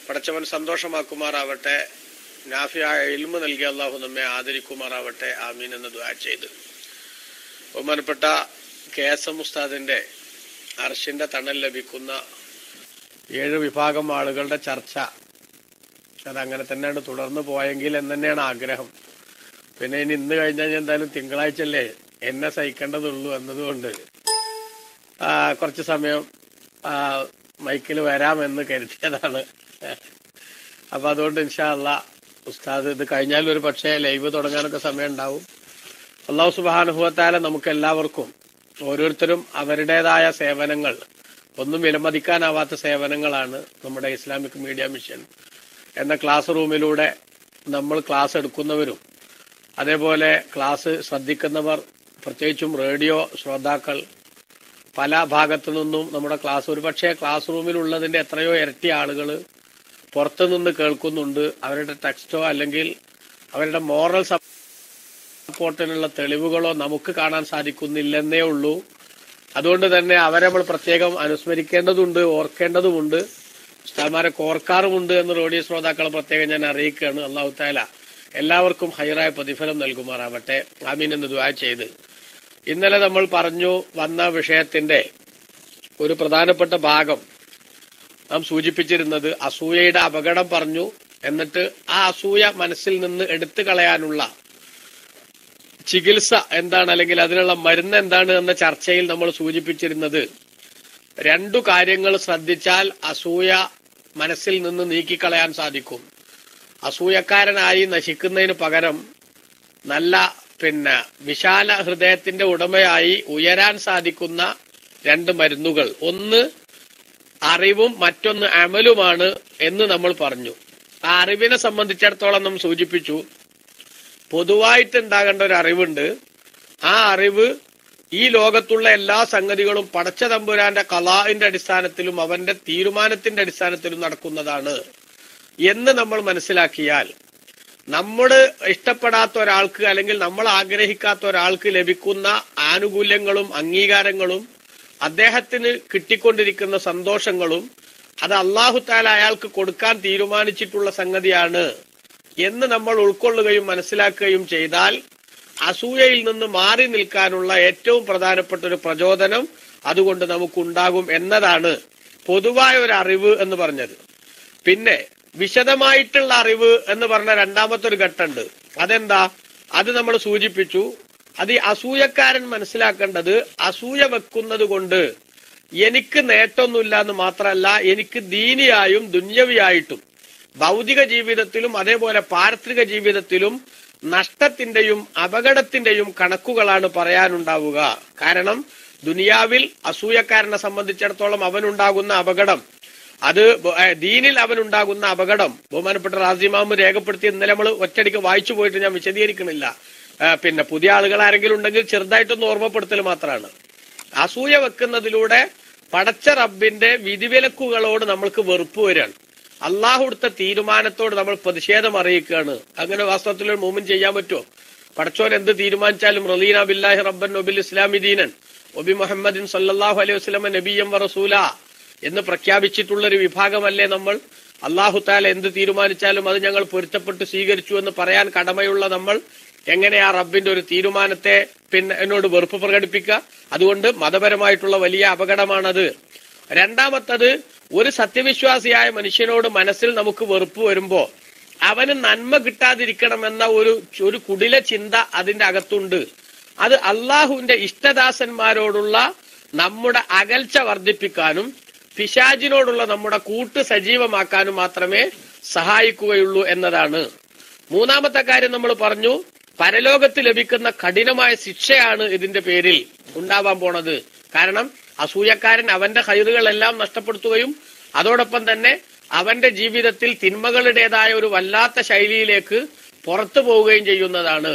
പടച്ചവൻ സന്തോഷമാക്കുമാറാവട്ടെ. നാഫിയായ ഇൽമു നൽകി അള്ളാഹു നമ്മെ ആദരിക്കുമാറാവട്ടെ. ആമീൻ എന്ന് ദുആ ചെയ്ത് ബഹുമാനപ്പെട്ട KSM ഉസ്താദിന്റെ അർശിന്റെ തണൽ ലഭിക്കുന്ന 7 വിഭാഗം ആളുകളുടെ ചർച്ച അതങ്ങനെ തന്നെയാണ് തുടർന്ന് പോയെങ്കിൽ എന്ന് തന്നെയാണ് ആഗ്രഹം. പിന്നെ ഇന്ന് കഴിഞ്ഞാൽ എന്തായാലും തിങ്കളാഴ്ചയല്ലേ എന്നെ സഹിക്കേണ്ടതുള്ളൂ എന്നതുകൊണ്ട് കുറച്ച് സമയം മൈക്കിൽ വരാമെന്ന് കരുതിയതാണ്. അപ്പൊ അതുകൊണ്ട് ഇൻഷാ അല്ലാഹ് ഉസ്താദ് ഇത് കഴിഞ്ഞാൽ ഒരു പക്ഷേ ലൈവ് തുടങ്ങാനൊക്കെ സമയം ഉണ്ടാവും. അല്ലാഹു സുബ്ഹാനഹു വ തആല നമുക്ക് എല്ലാവർക്കും ഓരോരുത്തരും അവരുടേതായ സേവനങ്ങൾ, ഒന്നും വിലമതിക്കാനാവാത്ത സേവനങ്ങളാണ് നമ്മുടെ ഇസ്ലാമിക് മീഡിയ മിഷൻ എന്ന ക്ലാസ് റൂമിലൂടെ നമ്മൾ ക്ലാസ് എടുക്കുന്നവരും അതേപോലെ ക്ലാസ് ശ്രദ്ധിക്കുന്നവർ, പ്രത്യേകിച്ചും റേഡിയോ ശ്രോതാക്കൾ പല ഭാഗത്തു നിന്നും നമ്മുടെ ക്ലാസ്, ഒരുപക്ഷെ ക്ലാസ് റൂമിലുള്ളതിന്റെ എത്രയോ ഇരട്ടി ആളുകൾ പുറത്തുനിന്ന് കേൾക്കുന്നുണ്ട്. അവരുടെ ടെക്സ്റ്റോ അല്ലെങ്കിൽ അവരുടെ മോറൽ സപ്പോർട്ടിനുള്ള തെളിവുകളോ നമുക്ക് കാണാൻ സാധിക്കുന്നില്ലെന്നേ ഉള്ളൂ. അതുകൊണ്ട് തന്നെ അവരെ നമ്മൾ പ്രത്യേകം അനുസ്മരിക്കേണ്ടതുണ്ട്, ഓർക്കേണ്ടതുമുണ്ട്. ഉസ്താദ്മാരെ ഓർക്കാറുമുണ്ട് എന്ന് റേഡിയോ ശ്രോതാക്കളെ പ്രത്യേകം ഞാൻ അറിയിക്കുകയാണ്. അല്ലാഹു തആല എല്ലാവർക്കും ഹൈറായ പ്രതിഫലം നൽകുമാറാവട്ടെ. ആമീൻ എന്ന് ദുആ ചെയ്ത് ഇന്നലെ നമ്മൾ പറഞ്ഞു വന്ന വിഷയത്തിന്റെ ഒരു പ്രധാനപ്പെട്ട ഭാഗം നാം സൂചിപ്പിച്ചിരുന്നത് അസൂയയുടെ അപകടം പറഞ്ഞു. എന്നിട്ട് ആ അസൂയ മനസ്സിൽ നിന്ന് എടുത്തു കളയാനുള്ള ചികിത്സ എന്താണ്, അല്ലെങ്കിൽ അതിനുള്ള മരുന്ന് എന്താണ് എന്ന ചർച്ചയിൽ നമ്മൾ സൂചിപ്പിച്ചിരുന്നത് 2 കാര്യങ്ങൾ ശ്രദ്ധിച്ചാൽ അസൂയ മനസ്സിൽ നിന്ന് നീക്കിക്കളയാൻ സാധിക്കും. അസൂയക്കാരനായി നശിക്കുന്നതിന് പകരം നല്ല വിശാല ഹൃദയത്തിന്റെ ഉടമയായി ഉയരാൻ സാധിക്കുന്ന 2 മരുന്നുകൾ, ഒന്ന് അറിവും മറ്റൊന്ന് അമലുമാണ് എന്ന് നമ്മൾ പറഞ്ഞു. ആ അറിവിനെ സംബന്ധിച്ചിടത്തോളം നാം സൂചിപ്പിച്ചു, പൊതുവായിട്ട് ഉണ്ടാകേണ്ട ഒരു അറിവുണ്ട്. ആ അറിവ് ഈ ലോകത്തുള്ള എല്ലാ സംഗതികളും പടച്ച തമ്പുരാന്റെ ഖലാഇന്റെ അടിസ്ഥാനത്തിലും അവന്റെ തീരുമാനത്തിന്റെ അടിസ്ഥാനത്തിലും നടക്കുന്നതാണ് എന്ന് നമ്മൾ മനസ്സിലാക്കിയാൽ, നമ്മുടെ ഇഷ്ടപ്പെടാത്ത ഒരാൾക്ക് അല്ലെങ്കിൽ നമ്മൾ ആഗ്രഹിക്കാത്ത ഒരാൾക്ക് ലഭിക്കുന്ന ആനുകൂല്യങ്ങളും അംഗീകാരങ്ങളും അദ്ദേഹത്തിന് കിട്ടിക്കൊണ്ടിരിക്കുന്ന സന്തോഷങ്ങളും അത് അല്ലാഹു തആല അയാൾക്ക് കൊടുക്കാൻ തീരുമാനിച്ചിട്ടുള്ള സംഗതിയാണ് എന്ന് നമ്മൾ ഉൾക്കൊള്ളുകയും മനസ്സിലാക്കുകയും ചെയ്താൽ അസൂയയിൽ നിന്ന് മാറി നിൽക്കാനുള്ള ഏറ്റവും പ്രധാനപ്പെട്ട ഒരു പ്രചോദനം അതുകൊണ്ട് നമുക്കുണ്ടാകും എന്നതാണ് പൊതുവായ ഒരു അറിവ് എന്ന് പറഞ്ഞത്. പിന്നെ വിശദമായിട്ടുള്ള അറിവ് എന്ന് പറഞ്ഞ രണ്ടാമത്തെ ഒരു ഘട്ടമുണ്ട്. അതെന്താ? അത് നമ്മൾ സൂചിപ്പിച്ചു. അത് ഈ അസൂയക്കാരൻ മനസ്സിലാക്കേണ്ടത്, അസൂയ വെക്കുന്നത് കൊണ്ട് എനിക്ക് നേട്ടമൊന്നുമില്ല എന്ന് മാത്രമല്ല, എനിക്ക് ദീനിയായും ദുന്യവിയായിട്ടും ഭൗതിക ജീവിതത്തിലും അതേപോലെ പാരത്രിക ജീവിതത്തിലും നഷ്ടത്തിന്റെയും അപകടത്തിന്റെയും കണക്കുകളാണ് പറയാനുണ്ടാവുക. കാരണം ദുനിയാവിൽ അസൂയക്കാരനെ സംബന്ധിച്ചിടത്തോളം അവനുണ്ടാകുന്ന അപകടം, അത് ദീനിൽ അവനുണ്ടാകുന്ന അപകടം ബഹുമാനപ്പെട്ട റാസി ഇമാം രേഖപ്പെടുത്തി ഇന്നലെ നമ്മൾ ഒറ്റയടിക്ക് വായിച്ചു പോയിട്ട് ഞാൻ വിശദീകരിക്കണില്ല. പുതിയ ആളുകൾ ആരെങ്കിലും ഉണ്ടെങ്കിൽ ചെറുതായിട്ടൊന്ന് ഓർമ്മപ്പെടുത്തൽ മാത്രമാണ്. അസൂയ വെക്കുന്നതിലൂടെ പടച്ച റബ്ബിന്റെ വിധിവിലക്കുകളോട് നമ്മൾക്ക് വെറുപ്പ് വരികയാണ്. അള്ളാഹു എടുത്ത തീരുമാനത്തോട് നമ്മൾ പ്രതിഷേധം അറിയിക്കുകയാണ്. അങ്ങനെ വാസ്തവത്തിൽ ഒരു മൂമിൻ ചെയ്യാൻ പറ്റുമോ? പടച്ചോൻ എന്ത് തീരുമാനിച്ചാലും റളീന ബില്ലാഹി റബ്ബൻ വബിൽ ഇസ്ലാമി ദീനൻ വബി മുഹമ്മദിൻ സല്ലല്ലാഹു അലൈഹി വസല്ലം നബിയ്യം വറസൂല എന്ന് പ്രഖ്യാപിച്ചിട്ടുള്ള ഒരു വിഭാഗമല്ലേ നമ്മൾ? അല്ലാഹു തആല എന്ത് തീരുമാനിച്ചാലും അത് ഞങ്ങൾ പൊരുത്തപ്പെട്ട് സ്വീകരിച്ചു എന്ന് പറയാൻ കടമയുള്ള നമ്മൾ എങ്ങനെയാ റബ്ബിന്റെ ഒരു തീരുമാനത്തെ എന്നോട് വെറുപ്പ് പ്രകടിപ്പിക്കുക? അതുകൊണ്ട് മതപരമായിട്ടുള്ള വലിയ അപകടമാണത്. രണ്ടാമത്തത്, ഒരു സത്യവിശ്വാസിയായ മനുഷ്യനോട് മനസ്സിൽ നമുക്ക് വെറുപ്പ് വരുമ്പോ അവന് നന്മ കിട്ടാതിരിക്കണമെന്ന ഒരു കുടില ചിന്ത അതിന്റെ അകത്തുണ്ട്. അത് അള്ളാഹുവിന്റെ ഇഷ്ടദാസന്മാരോടുള്ള നമ്മുടെ അകൽച്ച വർദ്ധിപ്പിക്കാനും പിശാചിനോടുള്ള നമ്മുടെ കൂട്ട് സജീവമാക്കാനും മാത്രമേ സഹായിക്കുകയുള്ളൂ എന്നതാണ്. മൂന്നാമത്തെ കാര്യം നമ്മൾ പറഞ്ഞു, പരലോകത്ത് ലഭിക്കുന്ന കഠിനമായ ശിക്ഷയാണ് ഇതിന്റെ പേരിൽ ഉണ്ടാവാൻ പോണത്. കാരണം അസൂയക്കാരൻ അവന്റെ ഖൈറുകളെല്ലാം നഷ്ടപ്പെടുത്തുകയും അതോടൊപ്പം തന്നെ അവന്റെ ജീവിതത്തിൽ തിന്മകളുടേതായ ഒരു വല്ലാത്ത ശൈലിയിലേക്ക് പുറത്തു പോവുകയും ചെയ്യുന്നതാണ്.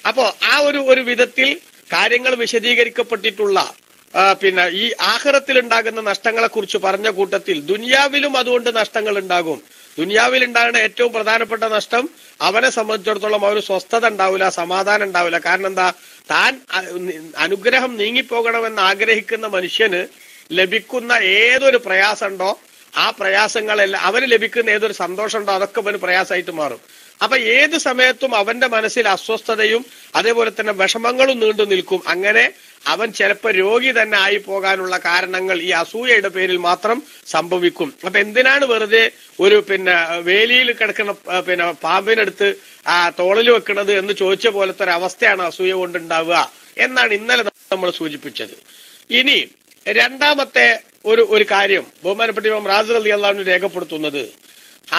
അപ്പോ ആ ഒരു വിധത്തിൽ കാര്യങ്ങൾ വിശദീകരിക്കപ്പെട്ടിട്ടുള്ള ഈ ആഖിറത്തിൽ ഉണ്ടാകുന്ന നഷ്ടങ്ങളെ കുറിച്ച് പറഞ്ഞ കൂട്ടത്തിൽ ദുനിയാവിലും അതുകൊണ്ട് നഷ്ടങ്ങൾ ഉണ്ടാകും. ദുനിയാവിൽ ഉണ്ടാകുന്ന ഏറ്റവും പ്രധാനപ്പെട്ട നഷ്ടം അവനെ സംബന്ധിച്ചിടത്തോളം അവന് സ്വസ്ഥത ഉണ്ടാവില്ല, സമാധാനം ഉണ്ടാവില്ല. കാരണം എന്താ? താൻ അനുഗ്രഹം നീങ്ങിപ്പോകണമെന്ന് ആഗ്രഹിക്കുന്ന മനുഷ്യന് ലഭിക്കുന്ന ഏതൊരു പ്രയാസമുണ്ടോ ആ പ്രയാസങ്ങളെല്ലാം, അവന് ലഭിക്കുന്ന ഏതൊരു സന്തോഷമുണ്ടോ അതൊക്കെ അവന് പ്രയാസമായിട്ട് മാറും. അപ്പൊ ഏത് സമയത്തും അവന്റെ മനസ്സിൽ അസ്വസ്ഥതയും അതേപോലെ തന്നെ വിഷമങ്ങളും നീണ്ടു നിൽക്കും. അങ്ങനെ അവൻ ചിലപ്പോ രോഗി തന്നെ ആയി പോകാനുള്ള കാരണങ്ങൾ ഈ അസൂയയുടെ പേരിൽ മാത്രം സംഭവിക്കും. അപ്പൊ എന്തിനാണ് വെറുതെ ഒരു വേലിയിൽ കിടക്കുന്ന പാമ്പിനടുത്ത് തോളിൽ വെക്കുന്നത് എന്ന് ചോദിച്ച പോലത്തെ ഒരു അവസ്ഥയാണ് അസൂയ കൊണ്ടുണ്ടാവുക എന്നാണ് ഇന്നലെ നമ്മൾ സൂചിപ്പിച്ചത്. ഇനി രണ്ടാമത്തെ ഒരു കാര്യം ബഹുമാനപ്പെട്ട ഇമാം റാസി റളിയല്ലാഹു അൻഹു രേഖപ്പെടുത്തുന്നത്,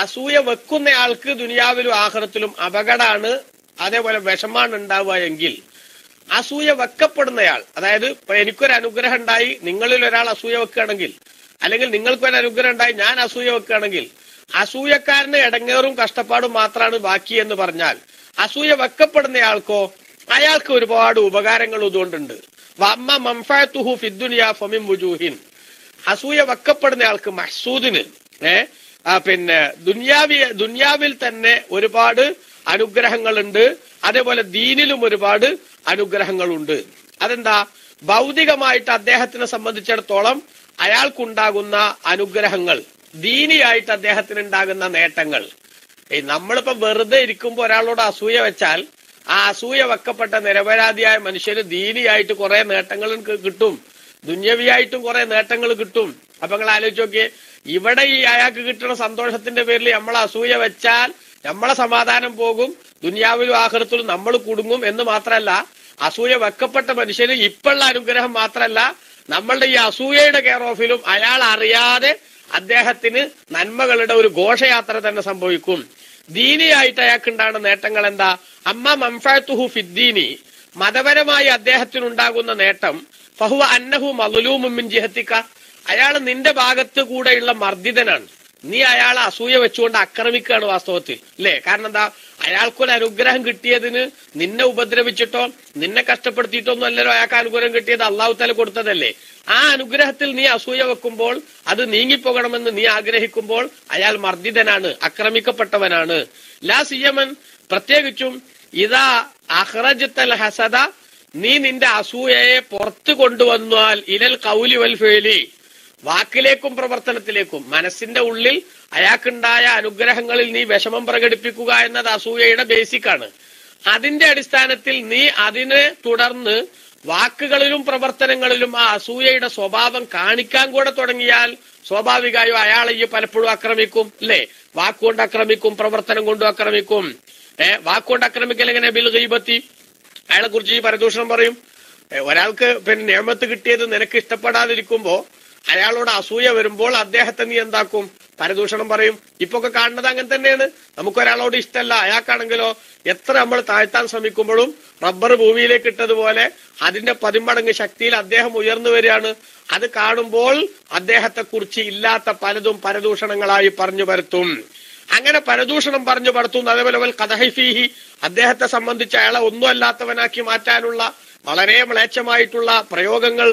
അസൂയ വെക്കുന്നയാൾക്ക് ദുനിയാവിലും ആഖിറത്തിലും അപകടമാണ്, അതേപോലെ വിഷമാണ് ഉണ്ടാവുക എങ്കിൽ അസൂയ വെക്കപ്പെടുന്നയാൾ, അതായത് എനിക്കൊരു അനുഗ്രഹം ഉണ്ടായി നിങ്ങളിൽ ഒരാൾ അസൂയ വെക്കുകയാണെങ്കിൽ, അല്ലെങ്കിൽ നിങ്ങൾക്കൊരു അനുഗ്രഹം ഉണ്ടായി ഞാൻ അസൂയ വെക്കുകയാണെങ്കിൽ, അസൂയക്കാരന് ഇടങ്ങേറും കഷ്ടപ്പാടും മാത്രമാണ് ബാക്കി എന്ന് പറഞ്ഞാൽ, അസൂയ വെക്കപ്പെടുന്നയാൾക്കോ അയാൾക്ക് ഒരുപാട് ഉപകാരങ്ങൾ ഇതുകൊണ്ടുണ്ട്. വമ്മ മൻഫഅതുഹു ഫിദ്ദുനിയാ ഫമിൻ വുജൂഹിൻ, അസൂയ വെക്കപ്പെടുന്നയാൾക്ക് മഹ്സൂദിന് ദുനിയാവിൽ തന്നെ ഒരുപാട് അനുഗ്രഹങ്ങളുണ്ട്, അതേപോലെ ദീനിലും ഒരുപാട് അനുഗ്രഹങ്ങളുണ്ട്. അതെന്താ? ഭൗതികമായിട്ട് അദ്ദേഹത്തിനെ സംബന്ധിച്ചിടത്തോളം അയാൾക്കുണ്ടാകുന്ന അനുഗ്രഹങ്ങൾ, ദീനിയായിട്ട് അദ്ദേഹത്തിന് ഉണ്ടാകുന്ന നേട്ടങ്ങൾ. നമ്മളിപ്പോ വെറുതെ ഇരിക്കുമ്പോ ഒരാളോട് അസൂയ വെച്ചാൽ ആ അസൂയ വെക്കപ്പെട്ട നിരപരാധിയായ മനുഷ്യന് ദീനിയായിട്ട് കുറെ നേട്ടങ്ങൾ കിട്ടും, ദുന്യവിയായിട്ടും കുറെ നേട്ടങ്ങൾ കിട്ടും. അപ്പൊ നിങ്ങൾ ആലോചിച്ച് നോക്കിയേ, ഇവിടെ ഈ അയാൾക്ക് കിട്ടുന്ന സന്തോഷത്തിന്റെ പേരിൽ നമ്മൾ അസൂയ വെച്ചാൽ നമ്മളെ സമാധാനം പോകും, ദുനിയാവിലും ആഖിറത്തിലും നമ്മൾ കുടുങ്ങും എന്ന് മാത്രമല്ല, അസൂയ വെക്കപ്പെട്ട മനുഷ്യന് ഇപ്പോഴുള്ള അനുഗ്രഹം മാത്രമല്ല, നമ്മളുടെ ഈ അസൂയയുടെ കെയർ ഓഫിലും അയാൾ അറിയാതെ അദ്ദേഹത്തിന് നന്മകളുടെ ഒരു ഘോഷയാത്ര തന്നെ സംഭവിക്കും. ദീനിയായിട്ട് അയാൾക്ക് ഉണ്ടാകുന്ന നേട്ടങ്ങൾ എന്താ? അമ്മ മൻഫഅതുഹു ഫിദ്ദീനി, മതപരമായി അദ്ദേഹത്തിനുണ്ടാകുന്ന നേട്ടം, ഫഹുവ അന്നഹു മദ്ലൂമുൻ മിൻ ജിഹത്തിക, അയാൾ നിന്റെ ഭാഗത്ത് കൂടെയുള്ള മർദ്ദിതനാണ്. നീ അയാളെ അസൂയ വെച്ചുകൊണ്ട് ആക്രമിക്കുകയാണ് വാസ്തവത്തിൽ, അല്ലേ? കാരണം എന്താ? അയാൾക്കൊരു അനുഗ്രഹം കിട്ടിയതിന് നിന്നെ ഉപദ്രവിച്ചിട്ടോ നിന്നെ കഷ്ടപ്പെടുത്തിയിട്ടൊന്നും അല്ലല്ലോ അയാൾക്ക് അനുഗ്രഹം കിട്ടിയത്, അള്ളാഹു തആല കൊടുത്തതല്ലേ. ആ അനുഗ്രഹത്തിൽ നീ അസൂയ വെക്കുമ്പോൾ, അത് നീങ്ങിപ്പോകണമെന്ന് നീ ആഗ്രഹിക്കുമ്പോൾ അയാൾ മർദ്ദിതനാണ്, ആക്രമിക്കപ്പെട്ടവനാണ്. ലാ സിയമൻ, പ്രത്യേകിച്ചും ഇദാ അഖ്റജതൽ ഹസദ, നീ നിന്റെ അസൂയയെ പുറത്തു കൊണ്ടുവന്നാൽ ഇലൽ ഖൗലി വൽ ഫിഅലി, വാക്കിലേക്കും പ്രവർത്തനത്തിലേക്കും, മനസ്സിന്റെ ഉള്ളിൽ അയാൾക്കുണ്ടായ അനുഗ്രഹങ്ങളിൽ നീ വിഷമം പ്രകടിപ്പിക്കുക എന്നത് അസൂയയുടെ ബേസിക്കാണ്. അതിന്റെ അടിസ്ഥാനത്തിൽ നീ അതിനെ തുടർന്ന് വാക്കുകളിലും പ്രവർത്തനങ്ങളിലും ആ അസൂയയുടെ സ്വഭാവം കാണിക്കാൻ കൂടെ തുടങ്ങിയാൽ സ്വാഭാവികമായും അയാളെ ഈ പലപ്പോഴും ആക്രമിക്കും, അല്ലേ? വാക്കുകൊണ്ട് ആക്രമിക്കും, പ്രവർത്തനം കൊണ്ടും ആക്രമിക്കും. വാക്കുകൊണ്ട് ആക്രമിക്കൽ എങ്ങനെ? ബിൽ ഗീബത്തി, അയാളെ കുറിച്ച് ഈ പരദൂഷണം പറയും. ഒരാൾക്ക് നിഅമത്ത് കിട്ടിയത് നിനക്ക് ഇഷ്ടപ്പെടാതിരിക്കുമ്പോ അയാളോട് അസൂയ വരുമ്പോൾ അദ്ദേഹത്തെ നീ എന്താക്കും? പരദൂഷണം പറയും. ഇപ്പൊക്കെ കാണുന്നത് അങ്ങനെ തന്നെയാണ്. നമുക്കൊരാളോട് ഇഷ്ടമല്ല, അയാൾക്കാണെങ്കിലോ എത്ര നമ്മൾ താഴ്ത്താൻ ശ്രമിക്കുമ്പോഴും റബ്ബർ ഭൂമിയിലേക്ക് ഇട്ടതുപോലെ അതിന്റെ 10 മടങ്ങ് ശക്തിയിൽ അദ്ദേഹം ഉയർന്നു വരികയാണ്. അത് കാണുമ്പോൾ അദ്ദേഹത്തെ കുറിച്ച് ഇല്ലാത്ത പലതും പരദൂഷണങ്ങളായി പറഞ്ഞു പരത്തും. അങ്ങനെ പരദൂഷണം പറഞ്ഞു പരത്തുന്നു. അതേപോലെ ഖദഹി, അദ്ദേഹത്തെ സംബന്ധിച്ച് അയാളെ ഒന്നും അല്ലാത്തവനാക്കി മാറ്റാനുള്ള വളരെ മ്ലേച്ഛമായിട്ടുള്ള പ്രയോഗങ്ങൾ,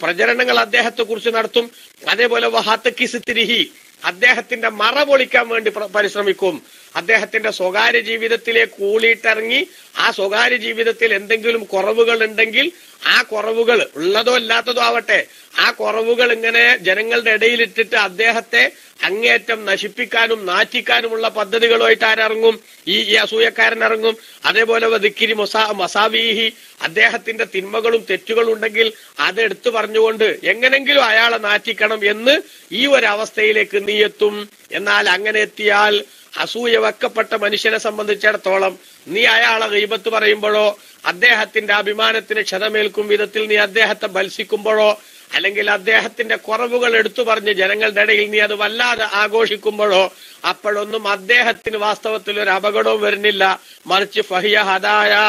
പ്രചരണങ്ങൾ അദ്ദേഹത്തെ കുറിച്ച് നടത്തും. അതേപോലെ വഹാത്തക്കിസ്തിരിഹി, അദ്ദേഹത്തിന്റെ മറ പൊളിക്കാൻ വേണ്ടി പരിശ്രമിക്കും. അദ്ദേഹത്തിന്റെ സ്വകാര്യ ജീവിതത്തിലേക്ക് കൂളിയിട്ടിറങ്ങി ആ സ്വകാര്യ ജീവിതത്തിൽ എന്തെങ്കിലും കുറവുകൾ ഉണ്ടെങ്കിൽ ആ കുറവുകൾ, ഉള്ളതോ ഇല്ലാത്തതോ ആവട്ടെ, ആ കുറവുകൾ ഇങ്ങനെ ജനങ്ങളുടെ ഇടയിലിട്ടിട്ട് അദ്ദേഹത്തെ അങ്ങേയറ്റം നശിപ്പിക്കാനും നാറ്റിക്കാനുമുള്ള പദ്ധതികളുമായിട്ട് ആരിറങ്ങും? ഈ അസൂയക്കാരൻ ഇറങ്ങും. അതേപോലെ ദിക്രി മസാവീഹി, അദ്ദേഹത്തിന്റെ തിന്മകളും തെറ്റുകളും ഉണ്ടെങ്കിൽ അത് എടുത്തു പറഞ്ഞുകൊണ്ട് എങ്ങനെങ്കിലും അയാളെ നാറ്റിക്കണം എന്ന് ഈ ഒരു അവസ്ഥയിലേക്ക് നീ എത്തും. എന്നാൽ അങ്ങനെ എത്തിയാൽ അസൂയ വെക്കപ്പെട്ട മനുഷ്യനെ സംബന്ധിച്ചിടത്തോളം നീ അയാളെ ഗീബത്ത് പറയുമ്പോഴോ അദ്ദേഹത്തിന്റെ അഭിമാനത്തിന് ക്ഷതമേൽക്കും വിധത്തിൽ നീ അദ്ദേഹത്തെ ഭത്സിക്കുമ്പോഴോ അല്ലെങ്കിൽ അദ്ദേഹത്തിന്റെ കുറവുകൾ എടുത്തു പറഞ്ഞ് ജനങ്ങളുടെ ഇടയിൽ നീ അത് വല്ലാതെ ആഘോഷിക്കുമ്പോഴോ അപ്പോഴൊന്നും അദ്ദേഹത്തിന് വാസ്തവത്തിൽ ഒരു അപകടവും വരുന്നില്ല. മറിച്ച് ഫഹിയ ഹദായാ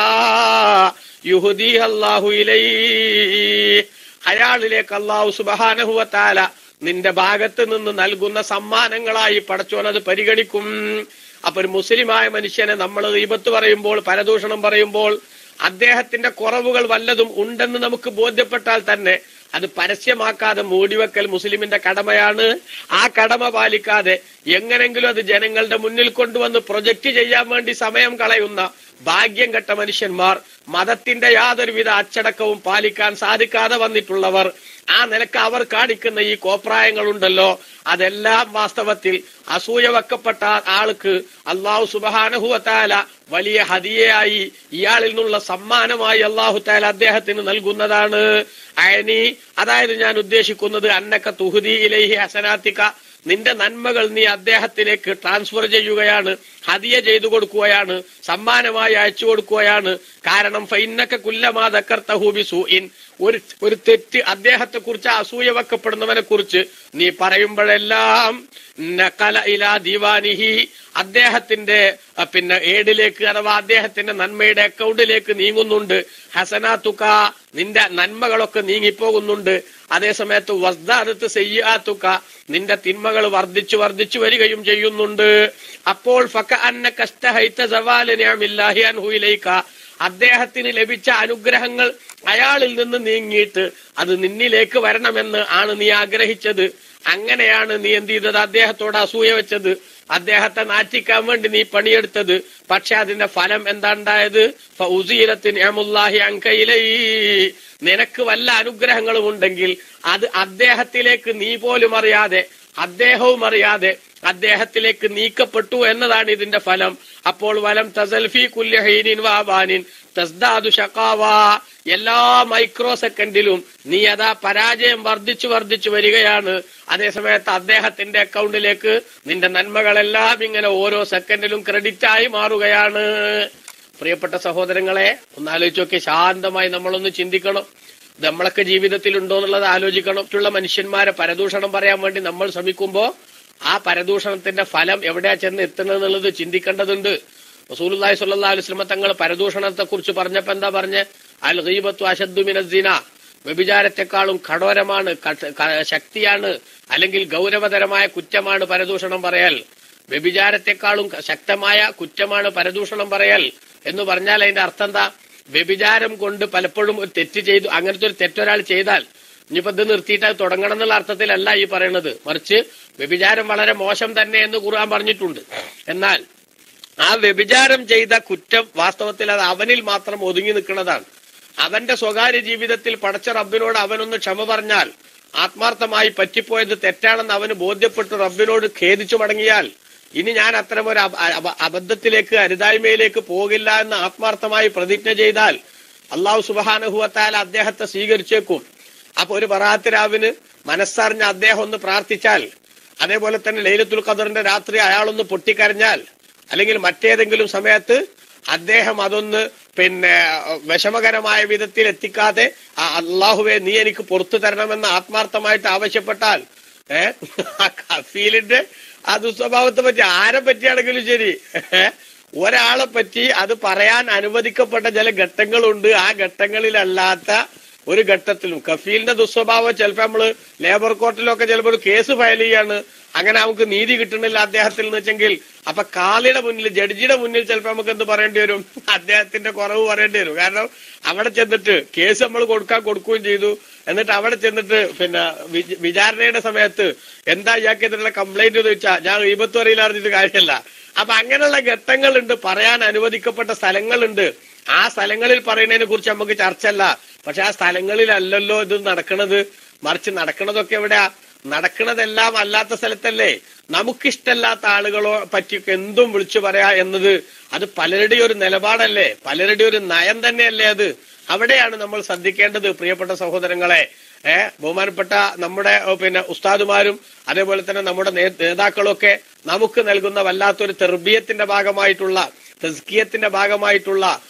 യുഹ്ദി അല്ലാഹു ഇലൈഹി, അയാളിലേക്ക് അല്ലാഹു സുബ്ഹാനഹു വ തആല നിന്റെ ഭാഗത്ത് നിന്ന് നൽകുന്ന സമ്മാനങ്ങളായി പടച്ചോൻ അത് പരിഗണിക്കും. അപ്പൊ ഒരു മുസ്ലിമായ മനുഷ്യനെ നമ്മൾ ഗീബത്ത് പറയുമ്പോൾ, പരദൂഷണം പറയുമ്പോൾ അദ്ദേഹത്തിന്റെ കുറവുകൾ വല്ലതും ഉണ്ടെന്ന് നമുക്ക് ബോധ്യപ്പെട്ടാൽ തന്നെ അത് പരസ്യമാക്കാതെ മൂടിവെക്കൽ മുസ്ലിമിന്റെ കടമയാണ്. ആ കടമ പാലിക്കാതെ എങ്ങനെങ്കിലും അത് ജനങ്ങളുടെ മുന്നിൽ കൊണ്ടുവന്ന് പ്രൊജക്ട് ചെയ്യാൻ വേണ്ടി സമയം കളയുന്ന ഭാഗ്യം കെട്ട മനുഷ്യന്മാർ, മതത്തിന്റെ യാതൊരുവിധ അച്ചടക്കവും പാലിക്കാൻ സാധിക്കാതെ വന്നിട്ടുള്ളവർ, ആ നിലക്ക് അവർ കാണിക്കുന്ന ഈ കോപ്രായങ്ങളുണ്ടല്ലോ, അതെല്ലാം വാസ്തവത്തിൽ അസൂയ വെക്കപ്പെട്ട ആൾക്ക് അള്ളാഹു സുബ്ഹാനഹു വ തആല വലിയ ഹദിയയായി, ഇയാളിൽ നിന്നുള്ള സമ്മാനമായി അള്ളാഹു തആല അദ്ദേഹത്തിന് നൽകുന്നതാണ്. അയനി, അതായത് ഞാൻ ഉദ്ദേശിക്കുന്നത് അന്നക തുഹ്ദി ഇലൈഹി ഹസനാതിക, നിന്റെ നന്മകൾ നീ അദ്ദേഹത്തിലേക്ക് ട്രാൻസ്ഫർ ചെയ്യുകയാണ്, ഹദിയ ചെയ്തു കൊടുക്കുകയാണ്, സമ്മാനമായി അയച്ചു കൊടുക്കുകയാണ്. കാരണം ഫൈന്നക കുല്ലമാ ദക്കർതഹു ബിസൂഇൻ, ഒരു തെറ്റ് അദ്ദേഹത്തെ കുറിച്ച് അസൂയ വെക്കപ്പെടുന്നവനെ കുറിച്ച് നീ പറയുമ്പോഴെല്ലാം നഖല ഇലാ ദീവാനിഹി, അദ്ദേഹത്തിന്റെ ഏടിലേക്ക് അഥവാ അദ്ദേഹത്തിന്റെ നന്മയുടെ അക്കൗണ്ടിലേക്ക് നീങ്ങുന്നുണ്ട്. ഹസനാതുക, നിന്റെ നന്മകളൊക്കെ നീങ്ങിപ്പോകുന്നുണ്ട്. അതേസമയത്ത് വസ്ദാദത്ത് സയ്യിആതുക, നിന്റെ തിന്മകൾ വർദ്ധിച്ചു വർദ്ധിച്ചു വരികയും ചെയ്യുന്നുണ്ട്. അപ്പോൾ ഫകഅന്നക ഇസ്തഹൈത സവാല നിഅമില്ലാഹി അൻഹു ഇലൈക, അദ്ദേഹത്തിന് ലഭിച്ച അനുഗ്രഹങ്ങൾ അയാളിൽ നിന്ന് നീങ്ങിയിട്ട് അത് നിന്നിലേക്ക് വരണമെന്ന് ആണ് നീ ആഗ്രഹിച്ചത്. അങ്ങനെയാണ് നീ എന്ത് ചെയ്തത്? അദ്ദേഹത്തോട് അസൂയ വെച്ചത്, അദ്ദേഹത്തെ നാറ്റിക്കാൻ വേണ്ടി നീ പണിയെടുത്തത്. പക്ഷെ അതിന്റെ ഫലം എന്താ ഉണ്ടായത്? ഫൗസീലത്തിൻ നിഅമുല്ലാഹി അൻക ഇലൈഹി, നിനക്ക് വല്ല അനുഗ്രഹങ്ങളും ഉണ്ടെങ്കിൽ അത് അദ്ദേഹത്തിലേക്ക് നീ പോലും അറിയാതെ, അദ്ദേഹവും അറിയാതെ അദ്ദേഹത്തിലേക്ക് നീക്കപ്പെട്ടു എന്നതാണ് ഇതിന്റെ ഫലം. അപ്പോൾ വലം തസൽഫി കുല്ലി ഹീനിൻ വഅബാനിൻ തസ്ദാദു ശഖാവ, എല്ലാ മൈക്രോ സെക്കൻഡിലും നീ അതാ പരാജയം വർദ്ധിച്ചു വർദ്ധിച്ചു വരികയാണ്. അതേസമയത്ത് അദ്ദേഹത്തിന്റെ അക്കൗണ്ടിലേക്ക് നിന്റെ നന്മകളെല്ലാം ഇങ്ങനെ ഓരോ സെക്കൻഡിലും ക്രെഡിറ്റ് ആയി മാറുകയാണ്. പ്രിയപ്പെട്ട സഹോദരങ്ങളെ, ഒന്നാലോചിച്ച് നോക്കി, ശാന്തമായി നമ്മളൊന്ന് ചിന്തിക്കണം. ഇത് നമ്മളൊക്കെ ജീവിതത്തിൽ ഉണ്ടോ എന്നുള്ളത് ആലോചിക്കണം. മറ്റുള്ള മനുഷ്യന്മാരെ പരദൂഷണം പറയാൻ വേണ്ടി നമ്മൾ ശ്രമിക്കുമ്പോ ആ പരദൂഷണത്തിന്റെ ഫലം എവിടെയാ ചെന്ന് എത്തുന്നത് എന്നുള്ളത് ചിന്തിക്കേണ്ടതുണ്ട്. റസൂലുള്ളാഹി സ്വല്ലല്ലാഹു അലൈഹി വസല്ലം തങ്ങൾ പരദൂഷണത്തെ കുറിച്ച് പറഞ്ഞപ്പോ എന്താ പറഞ്ഞ്? അൽ ഗീബത്തു അശദ്ദു മിനസ് സിന, വ്യഭിചാരത്തെക്കാളും കഠോരമാണ്, ശക്തിയാണ്, അല്ലെങ്കിൽ ഗൗരവതരമായ കുറ്റമാണ് പരദൂഷണം പറയൽ. വ്യഭിചാരത്തെക്കാളും ശക്തമായ കുറ്റമാണ് പരദൂഷണം പറയൽ എന്ന് പറഞ്ഞാൽ അതിന്റെ അർത്ഥം എന്താ? വ്യഭിചാരം കൊണ്ട് പലപ്പോഴും ഒരു തെറ്റ് ചെയ്തു, അങ്ങനത്തെ ഒരു തെറ്റൊരാൾ ചെയ്താൽ ഇനിയിപ്പോ ഇത് നിർത്തിയിട്ട് അത് തുടങ്ങണം എന്നുള്ള അർത്ഥത്തിലല്ല ഈ പറയുന്നത്, മറിച്ച് വ്യഭിചാരം വളരെ മോശം തന്നെ എന്ന് ഖുർആൻ പറഞ്ഞിട്ടുണ്ട്. എന്നാൽ ആ വ്യഭിചാരം ചെയ്ത കുറ്റം വാസ്തവത്തിൽ അത് അവനിൽ മാത്രം ഒതുങ്ങി നിൽക്കുന്നതാണ്. അവന്റെ സ്വകാര്യ ജീവിതത്തിൽ പടച്ച റബ്ബിനോട് അവനൊന്ന് ക്ഷമ പറഞ്ഞാൽ, ആത്മാർത്ഥമായി പറ്റിപ്പോയത് തെറ്റാണെന്ന് അവന് ബോധ്യപ്പെട്ട് റബ്ബിനോട് ഖേദിച്ചു മടങ്ങിയാൽ, ഇനി ഞാൻ അത്തരമൊരു അബദ്ധത്തിലേക്ക്, അരുതായ്മയിലേക്ക് പോകില്ല എന്ന് ആത്മാർത്ഥമായി പ്രതിജ്ഞ ചെയ്താൽ അല്ലാഹു സുബ്ഹാനഹു വ തആല അദ്ദേഹത്തെ സ്വീകരിച്ചേക്കും. അപ്പൊ ഒരു ബറാഅത്ത് രാവിന് മനസ്സറിഞ്ഞ് അദ്ദേഹം ഒന്ന് പ്രാർത്ഥിച്ചാൽ, അതേപോലെ തന്നെ ലൈലത്തുൽ ഖദറിന്റെ രാത്രി അയാളൊന്ന് പൊട്ടിക്കരഞ്ഞാൽ, അല്ലെങ്കിൽ മറ്റേതെങ്കിലും സമയത്ത് അദ്ദേഹം അതൊന്ന് വിഷമകരമായ വിധത്തിൽ എത്തിക്കാതെ അള്ളാഹുവെ നീ എനിക്ക് പുറത്തു തരണമെന്ന് ആത്മാർത്ഥമായിട്ട് ആവശ്യപ്പെട്ടാൽ, കഫീലിന്റെ ആ ദുസ്വഭാവത്തെ പറ്റി ആരെ പറ്റിയാണെങ്കിലും ശരി, ഒരാളെ പറ്റി അത് പറയാൻ അനുവദിക്കപ്പെട്ട ചില ഘട്ടങ്ങളുണ്ട്. ആ ഘട്ടങ്ങളിലല്ലാത്ത ഒരു ഘട്ടത്തിലും കഫീലിന്റെ ദുസ്വഭാവം ചിലപ്പോ നമ്മള് ലേബർ കോർട്ടിലൊക്കെ ചിലപ്പോൾ ഒരു കേസ് ഫയൽ ചെയ്യാണ്, അങ്ങനെ നമുക്ക് നീതി കിട്ടണില്ല അദ്ദേഹത്തിൽ എന്ന് വെച്ചെങ്കിൽ, അപ്പൊ കാളിയുടെ മുന്നിൽ, ജഡ്ജിയുടെ മുന്നിൽ ചിലപ്പോ നമുക്ക് എന്ത് പറയേണ്ടി വരും? അദ്ദേഹത്തിന്റെ കുറവ് പറയേണ്ടി വരും. കാരണം അവിടെ ചെന്നിട്ട് കേസ് നമ്മൾ കൊടുക്കുകയും ചെയ്തു, എന്നിട്ട് അവിടെ ചെന്നിട്ട് വിചാരണയുടെ സമയത്ത് എന്താ ഇയാൾക്കെതിരെയുള്ള കംപ്ലൈന്റ് എന്ന് വെച്ചാൽ ഞാൻ ഗീബത്ത് അറിയില്ല അറിഞ്ഞിട്ട് കാര്യമല്ല. അപ്പൊ അങ്ങനെയുള്ള ഘട്ടങ്ങളുണ്ട്, പറയാൻ അനുവദിക്കപ്പെട്ട സ്ഥലങ്ങളുണ്ട്. ആ സ്ഥലങ്ങളിൽ പറയുന്നതിനെ കുറിച്ച് നമുക്ക് ചർച്ചയല്ല. പക്ഷെ ആ സ്ഥലങ്ങളിലല്ലല്ലോ ഇത് നടക്കണത്, മറിച്ച് നടക്കണതൊക്കെ എവിടെയാ? നടക്കണതെല്ലാം അല്ലാത്ത സ്ഥലത്തല്ലേ. നമുക്കിഷ്ടല്ലാത്ത ആളുകളോ പറ്റിയൊക്കെ എന്തും വിളിച്ചു പറയാ എന്നത് അത് പലരുടെയും ഒരു നിലപാടല്ലേ, പലരുടെയും ഒരു നയം തന്നെയല്ലേ അത്. അവിടെയാണ് നമ്മൾ ശ്രദ്ധിക്കേണ്ടത് പ്രിയപ്പെട്ട സഹോദരങ്ങളെ. ബഹുമാനപ്പെട്ട നമ്മുടെ ഉസ്താദുമാരും അതേപോലെ തന്നെ നമ്മുടെ നേതാക്കളൊക്കെ നമുക്ക് നൽകുന്ന വല്ലാത്തൊരു തെർബിയത്തിന്റെ ഭാഗമായിട്ടുള്ള, തസ്കിയത്തിന്റെ ഭാഗമായിട്ടുള്ള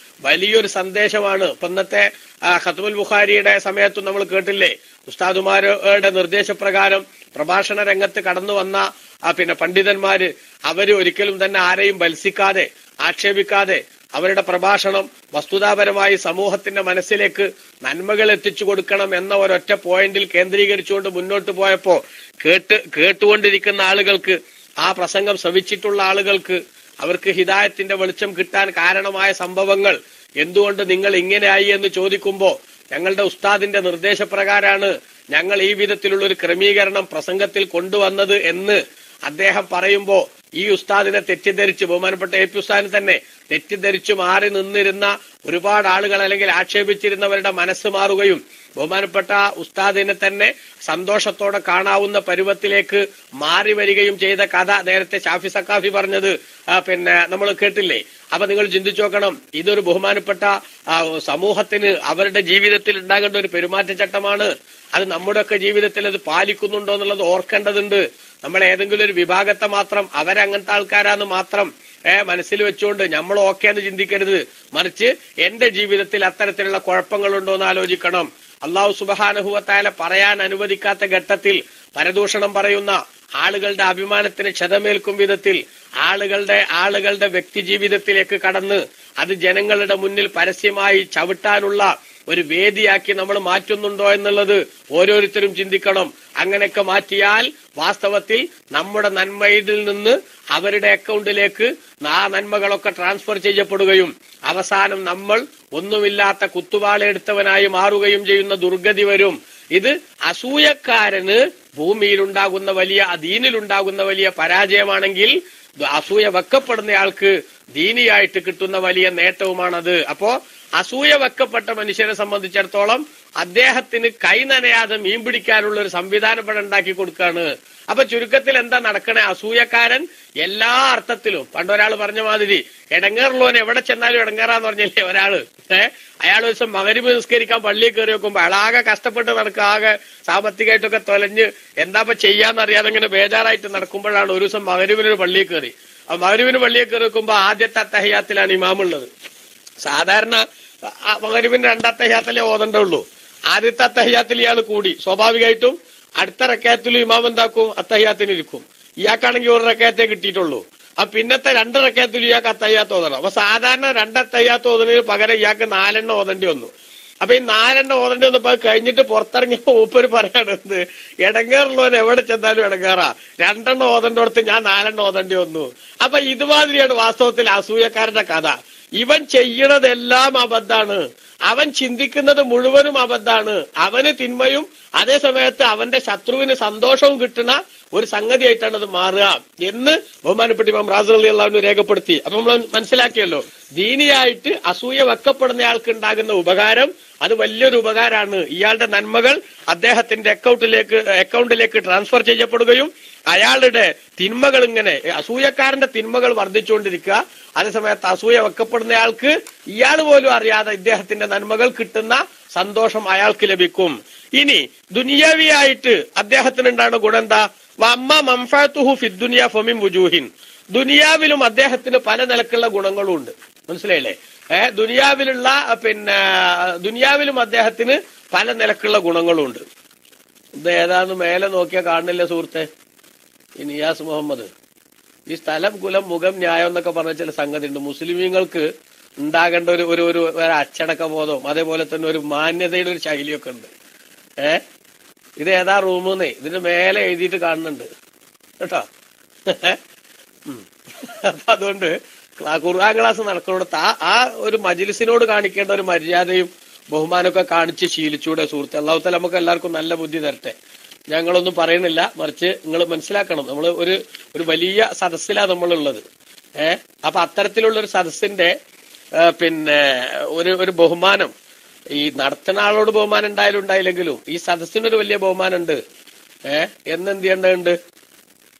വലിയൊരു സന്ദേശമാണ്. ഇപ്പൊ ഇന്നത്തെ ഖത്മുൽ ബുഖാരിയുടെ സമയത്തും നമ്മൾ കേട്ടില്ലേ, ഉസ്താദുമാരുടെ നിർദ്ദേശപ്രകാരം പ്രഭാഷണ രംഗത്ത് കടന്നു വന്ന പണ്ഡിതന്മാര് അവര് ഒരിക്കലും തന്നെ ആരെയും ബത്സിക്കാതെ, ആക്ഷേപിക്കാതെ അവരുടെ പ്രഭാഷണം വസ്തുതാപരമായി സമൂഹത്തിന്റെ മനസ്സിലേക്ക് നന്മകൾ എത്തിച്ചു കൊടുക്കണം എന്ന ഒരൊറ്റ പോയിന്റിൽ കേന്ദ്രീകരിച്ചുകൊണ്ട് മുന്നോട്ട് പോയപ്പോ കേട്ടുകൊണ്ടിരിക്കുന്ന ആളുകൾക്ക്, ആ പ്രസംഗം ശ്രവിച്ചിട്ടുള്ള ആളുകൾക്ക് അവർക്ക് ഹിദായത്തിന്റെ വെളിച്ചം കിട്ടാൻ കാരണമായ സംഭവങ്ങൾ എന്തുകൊണ്ട് നിങ്ങൾ ഇങ്ങനെയായി എന്ന് ചോദിക്കുമ്പോ ഞങ്ങളുടെ ഉസ്താദിന്റെ നിർദ്ദേശപ്രകാരമാണ് ഞങ്ങൾ ഈ വിധത്തിലുള്ള ഒരു ക്രമീകരണം പ്രസംഗത്തിൽ കൊണ്ടുവന്നത് എന്ന് അദ്ദേഹം പറയുമ്പോ ഈ ഉസ്താദിനെ തെറ്റിദ്ധരിച്ച്, ബഹുമാനപ്പെട്ട എ പി ഉസ്താദിനെ തന്നെ തെറ്റിദ്ധരിച്ചു മാറി നിന്നിരുന്ന ഒരുപാട് ആളുകൾ അല്ലെങ്കിൽ ആക്ഷേപിച്ചിരുന്നവരുടെ മനസ്സ് മാറുകയും ബഹുമാനപ്പെട്ട ഉസ്താദിനെ തന്നെ സന്തോഷത്തോടെ കാണാവുന്ന പരുവത്തിലേക്ക് മാറി വരികയും ചെയ്ത കഥ നേരത്തെ ഷാഫി സക്കാഫി പറഞ്ഞത് നമ്മൾ കേട്ടില്ലേ? അപ്പൊ നിങ്ങൾ ചിന്തിച്ചു നോക്കണം, ഇതൊരു ബഹുമാനപ്പെട്ട സമൂഹത്തിന് അവരുടെ ജീവിതത്തിൽ ഉണ്ടാകേണ്ട ഒരു പെരുമാറ്റച്ചട്ടമാണ്. അത് നമ്മുടെയൊക്കെ ജീവിതത്തിൽ അത് പാലിക്കുന്നുണ്ടോ എന്നുള്ളത് ഓർക്കേണ്ടതുണ്ട്. നമ്മൾ ഏതെങ്കിലും ഒരു വിഭാഗത്തെ മാത്രം അവരങ്ങനത്തെ ആൾക്കാരാന്ന് മാത്രം മനസ്സിൽ വെച്ചുകൊണ്ട് നമ്മൾ ഓക്കെ എന്ന് ചിന്തിക്കരുത്. മറിച്ച് എന്റെ ജീവിതത്തിൽ അത്തരത്തിലുള്ള കുഴപ്പങ്ങളുണ്ടോ എന്ന് ആലോചിക്കണം. അള്ളാഹു സുബ്ഹാനഹു വ തആല പറയാൻ അനുവദിക്കാത്ത ഘട്ടത്തിൽ പരദൂഷണം പറയുന്ന, ആളുകളുടെ അഭിമാനത്തിന് ക്ഷതമേൽക്കും വിധത്തിൽ ആളുകളുടെ വ്യക്തി ജീവിതത്തിലേക്ക് കടന്ന് അത് ജനങ്ങളുടെ മുന്നിൽ പരസ്യമായി ചവിട്ടാനുള്ള ഒരു വേദിയാക്കി നമ്മൾ മാറ്റുന്നുണ്ടോ എന്നുള്ളത് ഓരോരുത്തരും ചിന്തിക്കണം. അങ്ങനെയൊക്കെ മാറ്റിയാൽ വാസ്തവത്തിൽ നമ്മുടെ നന്മയിൽ നിന്ന് അവരുടെ അക്കൗണ്ടിലേക്ക് ആ നന്മകളൊക്കെ ട്രാൻസ്ഫർ ചെയ്യപ്പെടുകയും അവസാനം നമ്മൾ ഒന്നുമില്ലാത്ത കുത്തുവാളെടുത്തവനായി മാറുകയും ചെയ്യുന്ന ദുർഗതി വരും. ഇത് അസൂയക്കാരന് ഭൂമിയിലുണ്ടാകുന്ന വലിയ ദീനിലുണ്ടാകുന്ന വലിയ പരാജയമാണെങ്കിൽ അസൂയ വെക്കപ്പെടുന്നയാൾക്ക് ദീനിയായിട്ട് കിട്ടുന്ന വലിയ നേട്ടവുമാണത്. അപ്പോ അസൂയ വെക്കപ്പെട്ട മനുഷ്യനെ സംബന്ധിച്ചിടത്തോളം അദ്ദേഹത്തിന് കൈ നനയാതെ മീൻ പിടിക്കാനുള്ള ഒരു സംവിധാനം ഇവിടെ ഉണ്ടാക്കി കൊടുക്കുകയാണ്. അപ്പൊ ചുരുക്കത്തിൽ എന്താ നടക്കണേ? അസൂയക്കാരൻ എല്ലാ അർത്ഥത്തിലും, പണ്ടൊരാൾ പറഞ്ഞ മാതിരി ഇടങ്ങേറുള്ളവൻ എവിടെ ചെന്നാലും ഇടങ്ങേറാന്ന് പറഞ്ഞില്ലേ ഒരാള്. അയാൾ ഒരു ദിവസം മഗ്‌രിബ് നിസ്കരിക്കാൻ പള്ളിയിൽ കയറി വെക്കുമ്പോ അയാളാകെ കഷ്ടപ്പെട്ട് നടക്കുക, ആകെ സാമ്പത്തികമായിട്ടൊക്കെ തൊലഞ്ഞ് എന്താപ്പ ചെയ്യാന്നറിയാതെ ഇങ്ങനെ ബേജാറായിട്ട് നടക്കുമ്പോഴാണ് ഒരു ദിവസം മഗ്‌രിബിന് പള്ളിയിൽ കയറി. ആ മഗ്‌രിബിന് പള്ളിയിൽ കയറി വെക്കുമ്പോ ആദ്യത്തെ അത്തഹിയ്യാത്തിലാണ് ഇമാമുള്ളത്. സാധാരണ മഗ്‌രിബിന് രണ്ടാമത്തെ അത്തഹിയ്യാത്തിലേ ഓതണ്ടുള്ളൂ. ആദ്യത്തെ അത്തഹിയ്യാത്തിൽ ഇയാൾ കൂടി, സ്വാഭാവികമായിട്ടും അടുത്ത റക്അത്തിലും ഇമാം എന്താക്കും? അത്തഹിയ്യാത്തിന് ഇരിക്കും. ഇയാൾക്കാണെങ്കിൽ ഒരു റക്അത്തേ കിട്ടിയിട്ടുള്ളൂ. ആ പിന്നത്തെ 2 റക്അത്തിലും ഇയാൾക്ക് അത്തഹിയ്യാത്ത് ഓതണം. അപ്പൊ സാധാരണ 2 അത്തഹിയ്യാത്ത് ഓതുന്നതിന് പകരം ഇയാൾക്ക് 4 ഓതേണ്ടി വന്നു. അപ്പൊ ഈ 4 ഓതേണ്ടി വന്നപ്പോ കഴിഞ്ഞിട്ട് പുറത്തിറങ്ങിയപ്പോ മൂപ്പര് പറയണത്, ഇടങ്ങേറുള്ളവൻ എവിടെ ചെന്നാലും ഇടങ്ങേറാ, 2 ഓതേണ്ടടുത്ത് ഞാൻ 4 ഓതേണ്ടി വന്നു. അപ്പൊ ഇതുമാതിരിയാണ് വാസ്തവത്തിൽ അസൂയക്കാരുടെ കഥ. ഇവൻ ചെയ്യണതെല്ലാം അബദ്ധാണ്, അവൻ ചിന്തിക്കുന്നത് മുഴുവനും അബദ്ധാണ്. അവന് തിന്മയും അതേ സമയത്ത് അവന്റെ ശത്രുവിന് സന്തോഷവും കിട്ടുന്ന ഒരു സംഗതിയായിട്ടാണ് അത് മാറുക എന്ന് ബഹുമാനപ്പെട്ട ഇമാം റാസി റളിയല്ലാഹു അൻഹു രേഖപ്പെടുത്തി. അപ്പൊ നമ്മൾ മനസ്സിലാക്കിയല്ലോ, ദീനിയായിട്ട് അസൂയ വെക്കപ്പെടുന്ന ആൾക്ക് ഉണ്ടാകുന്ന ഉപകാരം അത് വലിയൊരു ഉപകാരമാണ്. ഇയാളുടെ നന്മകൾ അദ്ദേഹത്തിന്റെ അക്കൗണ്ടിലേക്ക് ട്രാൻസ്ഫർ ചെയ്യപ്പെടുകയും അയാളുടെ തിന്മകൾ ഇങ്ങനെ അസൂയക്കാരന്റെ തിന്മകൾ വർദ്ധിച്ചുകൊണ്ടിരിക്കുക. അതേസമയത്ത് അസൂയ വെക്കപ്പെടുന്നയാൾക്ക് ഇയാൾ പോലും അറിയാതെ ഇദ്ദേഹത്തിന്റെ നന്മകൾ കിട്ടുന്ന സന്തോഷം അയാൾക്ക് ലഭിക്കും. ഇനി ദുനിയാവിയായിട്ട് അദ്ദേഹത്തിന് ഉണ്ടാകുന്ന ഗുണം എന്താ? വമ്മ മൻഫഅതുഹു ഫിദ്ദുനിയ ഫമിൻ വുജൂഹിൻ. ദുനിയാവിലും അദ്ദേഹത്തിന് പല നിലക്കുള്ള ഗുണങ്ങളും ഉണ്ട്. മനസ്സിലായില്ലേ? ദുനിയാവിലും അദ്ദേഹത്തിന് പല നിലക്കുള്ള ഗുണങ്ങളും ഉണ്ട്. ഇത് ഏതാന്ന് മേലെ നോക്കിയാൽ കാണുന്നില്ല സുഹൃത്തെ, ഈ നിയാസ് മുഹമ്മദ്. ഈ സ്ഥലം കുലം മുഖം ന്യായം എന്നൊക്കെ പറഞ്ഞ ചില സംഗതി ഉണ്ട്. മുസ്ലിമീങ്ങൾക്ക് ഉണ്ടാകേണ്ട ഒരു അച്ചടക്ക ബോധവും അതേപോലെ തന്നെ ഒരു മാന്യതയുടെ ഒരു ശൈലിയൊക്കെ ഉണ്ട്. ഇത് ഏതാ റൂമെന്നേ ഇതിന്റെ മേലെ എഴുതിയിട്ട് കാണുന്നുണ്ട് കേട്ടോ. അപ്പൊ അതുകൊണ്ട് ഖുർആൻ ക്ലാസ് നടക്കുന്നിടത്ത് ആ ഒരു മജ്‌ലിസിനോട് കാണിക്കേണ്ട ഒരു മര്യാദയും ബഹുമാനമൊക്കെ കാണിച്ച് ശീലിച്ചൂടെ സുഹൃത്തെ? അല്ലാഹു തആല നമുക്ക് എല്ലാവർക്കും നല്ല ബുദ്ധി തരട്ടെ. ഞങ്ങളൊന്നും പറയുന്നില്ല, മറിച്ച് നിങ്ങൾ മനസ്സിലാക്കണം, നമ്മൾ ഒരു വലിയ സദസ്സിലാണ് നമ്മളുള്ളത്. അപ്പൊ അത്തരത്തിലുള്ള ഒരു സദസ്സിന്റെ ഒരു ബഹുമാനം, ഈ നടത്തുന്ന ആളോട് ബഹുമാനം ഉണ്ടായാലും ഉണ്ടായില്ലെങ്കിലും ഈ സദസ്സിനൊരു വലിയ ബഹുമാനം ഉണ്ട്. എന്നെന്ത് ചെയ്യേണ്ടതുണ്ട്?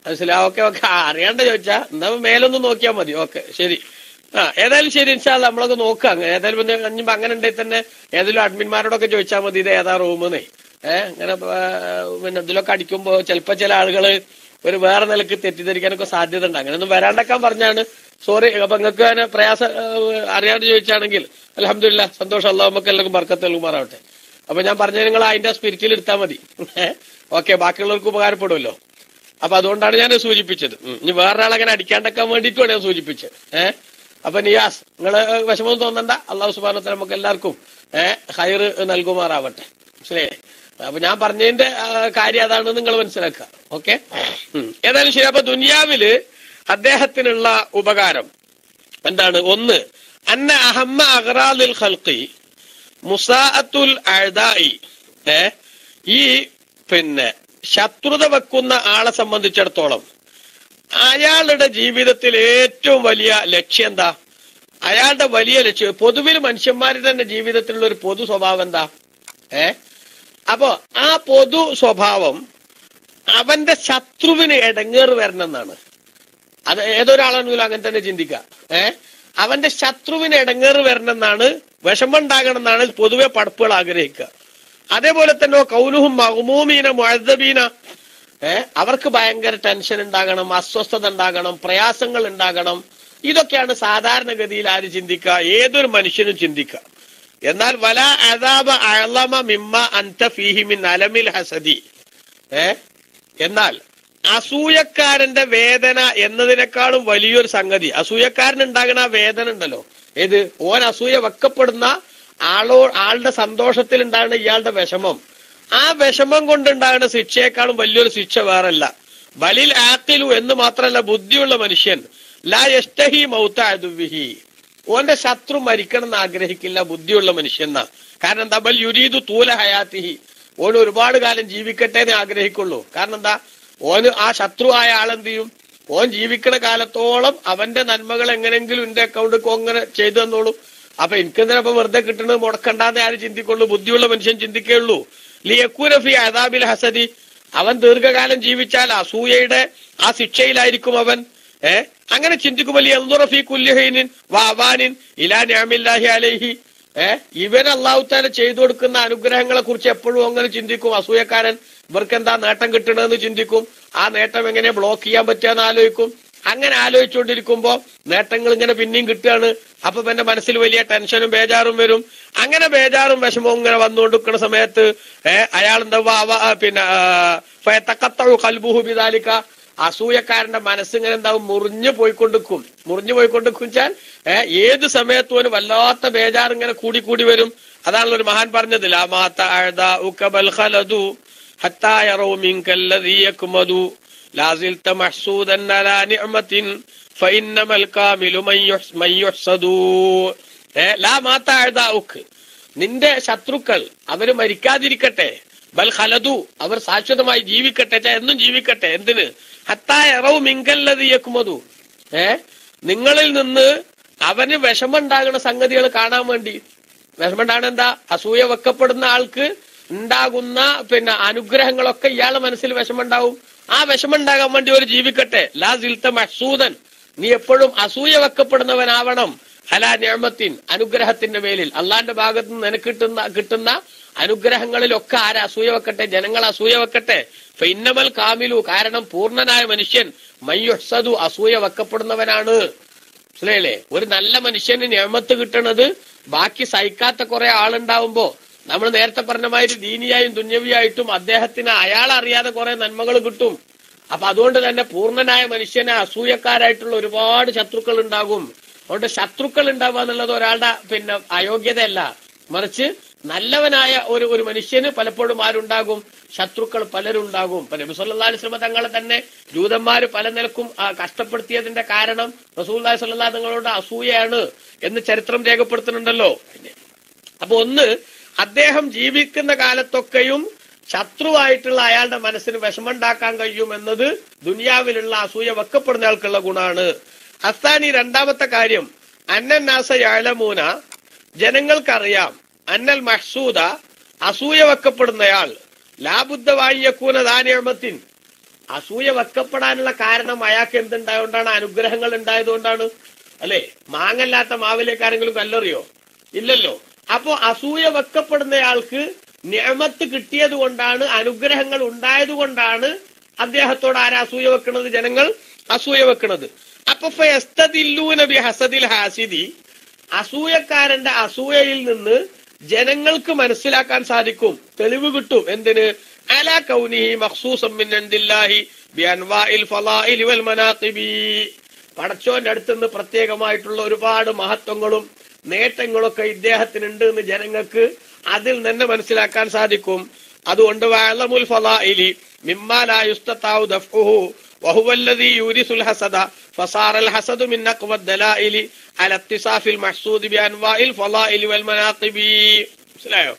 മനസ്സിലാവും. ഓക്കെ അറിയാണ്ട ചോദിച്ചാ എന്നാ മേലൊന്നും നോക്കിയാൽ മതി. ഓക്കെ ശരി. ഏതായാലും ശരി, ഇൻഷാ അല്ലാഹ് നമ്മളൊക്കെ നോക്കാം. ഏതായാലും പിന്നെ അങ്ങനെ ഉണ്ടെങ്കിൽ തന്നെ ഏതെങ്കിലും അഡ്മിന്മാരോടൊക്കെ ചോദിച്ചാൽ മതി ഇത് ഏതാ റൂമെന്നേ. ഇങ്ങനെ ഇതിലൊക്കെ അടിക്കുമ്പോ ചിലപ്പോ ചില ആളുകള് ഒരു വേറെ നിലക്ക് തെറ്റിദ്ധരിക്കാനൊക്കെ സാധ്യത ഉണ്ട്. അങ്ങനെയൊന്നും വരാണ്ടക്കാൻ പറഞ്ഞാണ്. സോറി. അപ്പൊ നിങ്ങൾക്ക് അങ്ങനെ പ്രയാസം അറിയാണ്ട് ചോദിച്ചാണെങ്കിൽ അൽഹംദുലില്ലാ, സന്തോഷം. അല്ലാഹു നമുക്ക് എല്ലാവർക്കും ബർക്കത്ത് നൽകുമാറാവട്ടെ. അപ്പൊ ഞാൻ പറഞ്ഞ നിങ്ങൾ അതിന്റെ സ്പിരിറ്റിൽ എടുത്താൽ മതി. ഓക്കെ, ബാക്കിയുള്ളവർക്ക് ഉപകാരപ്പെടുമല്ലോ. അപ്പൊ അതുകൊണ്ടാണ് ഞാൻ സൂചിപ്പിച്ചത്. ഇനി വേറൊരാൾ അങ്ങനെ അടിക്കാണ്ടക്കാൻ വേണ്ടിയിട്ടുമാണ് ഞാൻ സൂചിപ്പിച്ചത്. അപ്പൊ നിയാസ്, നിങ്ങള് വിഷമം തോന്നണ്ട. അല്ലാഹു സുബ്ഹാനഹു വ തആല നമുക്ക് എല്ലാവർക്കും ഖൈർ നൽകുമാറാവട്ടെ. മനസ്സിലായില്ലേ? അപ്പൊ ഞാൻ പറഞ്ഞതിന്റെ കാര്യം അതാണ് നിങ്ങൾ മനസ്സിലാക്കുക. ഓക്കെ, ഏതായാലും ശരി. അപ്പൊ ദുനിയാവില് അദ്ദേഹത്തിനുള്ള ഉപകാരം എന്താണ്? ഒന്ന്, അന്ന അഹമ്മ അഗ്റാദിൽ ഖൽഖി മുസാഅത്തുൽ അഅദാഇ. ഈ ശത്രുത വെക്കുന്ന ആളെ സംബന്ധിച്ചിടത്തോളം അയാളുടെ ജീവിതത്തിൽ ഏറ്റവും വലിയ ലക്ഷ്യം എന്താ? അയാളുടെ വലിയ ലക്ഷ്യം പൊതുവിൽ മനുഷ്യന്മാരുടെ തന്നെ ജീവിതത്തിലുള്ള ഒരു പൊതു സ്വഭാവം എന്താ? അപ്പോ ആ പൊതു സ്വഭാവം അവന്റെ ശത്രുവിന് ഇടങ്ങേറ് വരണം എന്നാണ്. അത് ഏതൊരാളാണെങ്കിലും അങ്ങനെ തന്നെ ചിന്തിക്കാം. അവന്റെ ശത്രുവിന് ഇടങ്ങേറ് വരണം എന്നാണ്, വിഷമം ഉണ്ടാകണം എന്നാണ് പൊതുവെ പടപ്പുകൾ ആഗ്രഹിക്കുക. അതേപോലെ തന്നെ കൗലുഹും മഹ്മൂമീന മുഅദ്ദബീന, അവർക്ക് ഭയങ്കര ടെൻഷൻ ഉണ്ടാകണം, അസ്വസ്ഥത ഉണ്ടാകണം, പ്രയാസങ്ങൾ ഉണ്ടാകണം. ഇതൊക്കെയാണ് സാധാരണഗതിയിൽ ആര് ചിന്തിക്കുക? ഏതൊരു മനുഷ്യനും ചിന്തിക്കുക. എന്നാൽ വല അദാബ അഅ്ലമ മിമ്മ അൻത ഫീഹി മിൻ അലമിൽ ഹസദി, എന്നാൽ അസൂയക്കാരന്റെ വേദന എന്നതിനേക്കാളും വലിയൊരു സംഗതി, അസൂയക്കാരനുണ്ടാകുന്ന ആ വേദന ഉണ്ടല്ലോ, ഏത് ഓൻ അസൂയ വെക്കപ്പെടുന്ന ആളുടെ സന്തോഷത്തിൽ ഉണ്ടാകുന്ന ഇയാളുടെ വിഷമം, ആ വിഷമം കൊണ്ടുണ്ടാകുന്ന ശിക്ഷയെക്കാളും വലിയൊരു ശിക്ഷ വേറല്ല. ബലിൽ ആഖിലു എന്ന് മാത്രമല്ല, ബുദ്ധിയുള്ള മനുഷ്യൻ ലാ യസ്തഹി മൗത അദുവിഹി, ഓന്റെ ശത്രു മരിക്കണം എന്ന് ആഗ്രഹിക്കില്ല ബുദ്ധിയുള്ള മനുഷ്യൻ എന്നാ. കാരണം എന്താ? ബൽ യുരീദു തൂല ഹയാത്തിഹി, ഓന് ഒരുപാട് കാലം ജീവിക്കട്ടെ എന്ന് ആഗ്രഹിക്കുള്ളൂ. കാരണം എന്താ? ഓന് ആ ശത്രുവായ ആളെന്ത് ചെയ്യും? ഓൻ ജീവിക്കുന്ന കാലത്തോളം അവന്റെ നന്മകൾ എങ്ങനെങ്കിലും എന്റെ അക്കൗണ്ടിൽ അങ്ങനെ ചെയ്തു തന്നോളൂ. അപ്പൊ എനിക്കെന്തിനാ അപ്പൊ വെറുതെ കിട്ടുന്നത് മുടക്കണ്ടാന്ന് ആര് ചിന്തിക്കുള്ളൂ? ബുദ്ധിയുള്ള മനുഷ്യൻ ചിന്തിക്കുകയുള്ളൂ. ലിയക്കൂന ഫി അദാബിൽ ഹസദി, അവൻ ദീർഘകാലം ജീവിച്ചാൽ അസൂയയുടെ ആ ശിക്ഷയിലായിരിക്കും അവൻ. അങ്ങനെ ചിന്തിക്കുമ്പോൾ യൻദുറ ഫീ കുല്ലി ഹീനിൻ വഅവാനിൻ ഇലാ നിഅമില്ലാഹി അലൈഹി, ഇവൻ അല്ലാഹു തആല ചെയ്തു കൊടുക്കുന്ന അനുഗ്രഹങ്ങളെ കുറിച്ച് എപ്പോഴും അങ്ങനെ ചിന്തിക്കും. അസൂയക്കാരൻ ഇവർക്ക് എന്താ നേട്ടം കിട്ടണമെന്ന് ചിന്തിക്കും. ആ നേട്ടം എങ്ങനെ ബ്ലോക്ക് ചെയ്യാൻ പറ്റുകയെന്ന് ആലോചിക്കും. അങ്ങനെ ആലോചിച്ചുകൊണ്ടിരിക്കുമ്പോ നേട്ടങ്ങൾ ഇങ്ങനെ പിന്നെയും കിട്ടുകയാണ്. അപ്പൊ എന്റെ മനസ്സിൽ വലിയ ടെൻഷനും ബേജാറും വരും. അങ്ങനെ ബേജാറും വിഷമവും ഇങ്ങനെ വന്നുകൊണ്ടിരിക്കുന്ന സമയത്ത് അയാൾ എന്താ പിന്നെ ഫയതഖത്തഉ ഖൽബുഹു ബിദാലിക, അസൂയക്കാരന്റെ മനസ്സിങ്ങനെ എന്താവും? മുറിഞ്ഞു പോയിക്കൊണ്ടിരിക്കും വെച്ചാൽ ഏത് സമയത്തും ഒരു വല്ലാത്ത ബേജാർ ഇങ്ങനെ കൂടി കൂടി വരും. അതാണല്ലോ ഒരു മഹാൻ പറഞ്ഞത്, ലാ മാത അഅദാഉക ബൽ ഖലദു ഹത്താ യറൂ മിൻകല്ലദീ യക്മദു ലാസിൽത മഹ്സൂദൻ അലാ നിഅമത്തിൻ ഫഇന്നമൽ കാമിലു മൻ യുഹ്സദു. ലാ മാത അഅദാഉക, നിന്റെ ശത്രുക്കൾ അവര് മരിക്കാതിരിക്കട്ടെ, ബൽ ഖലദു, അവർ ശാശ്വതമായി ജീവിക്കട്ടെ, എന്നും ജീവിക്കട്ടെ. എന്തിന്? ഹത്താ യറൂ മിൻകല്ലദീ യക്മദു, നിങ്ങളിൽ നിന്ന് അവന് വിഷമുണ്ടാകുന്ന സംഗതികൾ കാണാൻ വേണ്ടി. വിഷമുണ്ടാകുന്ന എന്താ? അസൂയ വെക്കപ്പെടുന്ന ആൾക്ക് ഉണ്ടാകുന്ന പിന്നെ അനുഗ്രഹങ്ങളൊക്കെ ഇയാളുടെ മനസ്സിൽ വിഷമുണ്ടാവും. ആ വിഷമുണ്ടാകാൻ വേണ്ടി ഒരു ജീവിക്കട്ടെ. ലാ സിൽത മഹ്സൂദൻ, നീ എപ്പോഴും അസൂയ വെക്കപ്പെടുന്നവനാവണം. അലാ നിഅമത്തിൻ, അനുഗ്രഹത്തിന്റെ മേലിൽ. അള്ളാന്റെ ഭാഗത്ത് നിന്ന് നിനക്ക് കിട്ടുന്ന അനുഗ്രഹങ്ങളിലൊക്കെ ആരെ അസൂയ വെക്കട്ടെ? ജനങ്ങൾ അസൂയ വെക്കട്ടെ. ഫഇന്നമൽ കാമിലു, കാരണം പൂർണ്ണനായ മനുഷ്യൻ മൻ യുഹ്സദു, അസൂയ വെക്കപ്പെടുന്നവനാണ്. മനസ്സിലായില്ലേ? ഒരു നല്ല മനുഷ്യന് നിഅമത്ത് കിട്ടണത് ബാക്കി സഹിക്കാത്ത കുറെ ആളുണ്ടാവുമ്പോ, നമ്മൾ നേരത്തെ പറഞ്ഞ മാതിരി ദീനിയായും ദുന്യവിയായിട്ടും അദ്ദേഹത്തിന് അയാളറിയാതെ കുറെ നന്മകൾ കിട്ടും. അപ്പൊ അതുകൊണ്ട് തന്നെ പൂർണ്ണനായ മനുഷ്യന് അസൂയക്കാരായിട്ടുള്ള ഒരുപാട് ശത്രുക്കൾ ഉണ്ടാകും. അതുകൊണ്ട് ശത്രുക്കൾ ഉണ്ടാവുക എന്നുള്ളത് ഒരാളുടെ പിന്നെ അയോഗ്യതയല്ല, മറിച്ച് നല്ലവനായ ഒരു മനുഷ്യന് പലപ്പോഴും ആരുണ്ടാകും? ശത്രുക്കൾ പലരുണ്ടാകും. നബി സല്ലല്ലാഹു അലൈഹി വസല്ലം തങ്ങളെ തന്നെ ജൂതന്മാര് പല നിലക്കും കഷ്ടപ്പെടുത്തിയതിന്റെ കാരണം റസൂലുള്ളാഹി സ്വല്ലല്ലാഹു അലൈഹി തങ്ങളോട് അസൂയയാണ് എന്ന് ചരിത്രം രേഖപ്പെടുത്തുന്നുണ്ടല്ലോ. അപ്പൊ ഒന്ന്, അദ്ദേഹം ജീവിക്കുന്ന കാലത്തൊക്കെയും ശത്രുവായിട്ടുള്ള അയാളുടെ മനസ്സിന് വിഷമുണ്ടാക്കാൻ കഴിയും എന്നത് ദുനിയാവിലുള്ള അസൂയ വെക്കപ്പെടുന്ന ആൾക്കുള്ള ഗുണാണ്. അസ്താനി, രണ്ടാമത്തെ കാര്യം, അന്നന്നാസ യഅലമൂന, ജനങ്ങൾക്കറിയാം, അന്നൽ മഹ്സൂദ, അസൂയ വെക്കപ്പെടുന്നയാൾ, ലാബുദ്ദ വായ്യക്കൂന ദാ നിഅമത്തിൻ, അസൂയ വെക്കപ്പെടാനുള്ള കാരണം അയാൾക്ക് എന്തുണ്ടായതുകൊണ്ടാണ്? അനുഗ്രഹങ്ങൾ ഉണ്ടായതുകൊണ്ടാണ്. അല്ലെ? മാങ്ങല്ലാത്ത മാവിലേക്ക് ആരെങ്കിലും കല്ലെറിയോ? ഇല്ലല്ലോ. അപ്പോ അസൂയ വെക്കപ്പെടുന്നയാൾക്ക് നിഅമത്ത് കിട്ടിയത് കൊണ്ടാണ്, അനുഗ്രഹങ്ങൾ ഉണ്ടായത് കൊണ്ടാണ് അദ്ദേഹത്തോട് ആരാ അസൂയ വെക്കുന്നത്? ജനങ്ങൾ അസൂയ വെക്കുന്നത്. അപ്പൊ ഫയസ്തദില്ലൂന ബിഹസദിൽ ഹാസിദി, അസൂയക്കാരന്റെ അസൂയയിൽ നിന്ന് ജനങ്ങൾക്ക് മനസ്സിലാക്കാൻ സാധിക്കും, തെളിവ് കിട്ടും. എന്തിന്? അലാ കൗനിഹി മഖ്സൂസൻ മിൻ ഇൻദില്ലാഹി ബിഅൻവാഇൽ ഫളാഇൽ വൽ മനാഖിബി, പടച്ചോന്റെ അടുത്തുനിന്ന് പ്രത്യേകമായിട്ടുള്ള ഒരുപാട് മഹത്വങ്ങളും നേട്ടങ്ങളൊക്കെ ഇദ്ദേഹത്തിനുണ്ട് എന്ന് ജനങ്ങൾക്ക് അതിൽ നിന്ന് മനസ്സിലാക്കാൻ സാധിക്കും. അതുകൊണ്ട് വഅലമുൽ ഫളാഇലി മിമ്മാ ലാ യുസ്തതാഉ ദഫ്ഉഹു വഹുവല്ലദീ യൂരിസുൽ ഹസദ ഫസാറൽ ഹസദു മിൻ അഖ്വദ് ദലായിലി അല ഇത്തിസാഫിൽ മഹ്സൂദി ബിഅൻവാഇൽ ഫളാഇൽ വൽ മനാഖിബി. മനസ്സിലായോ?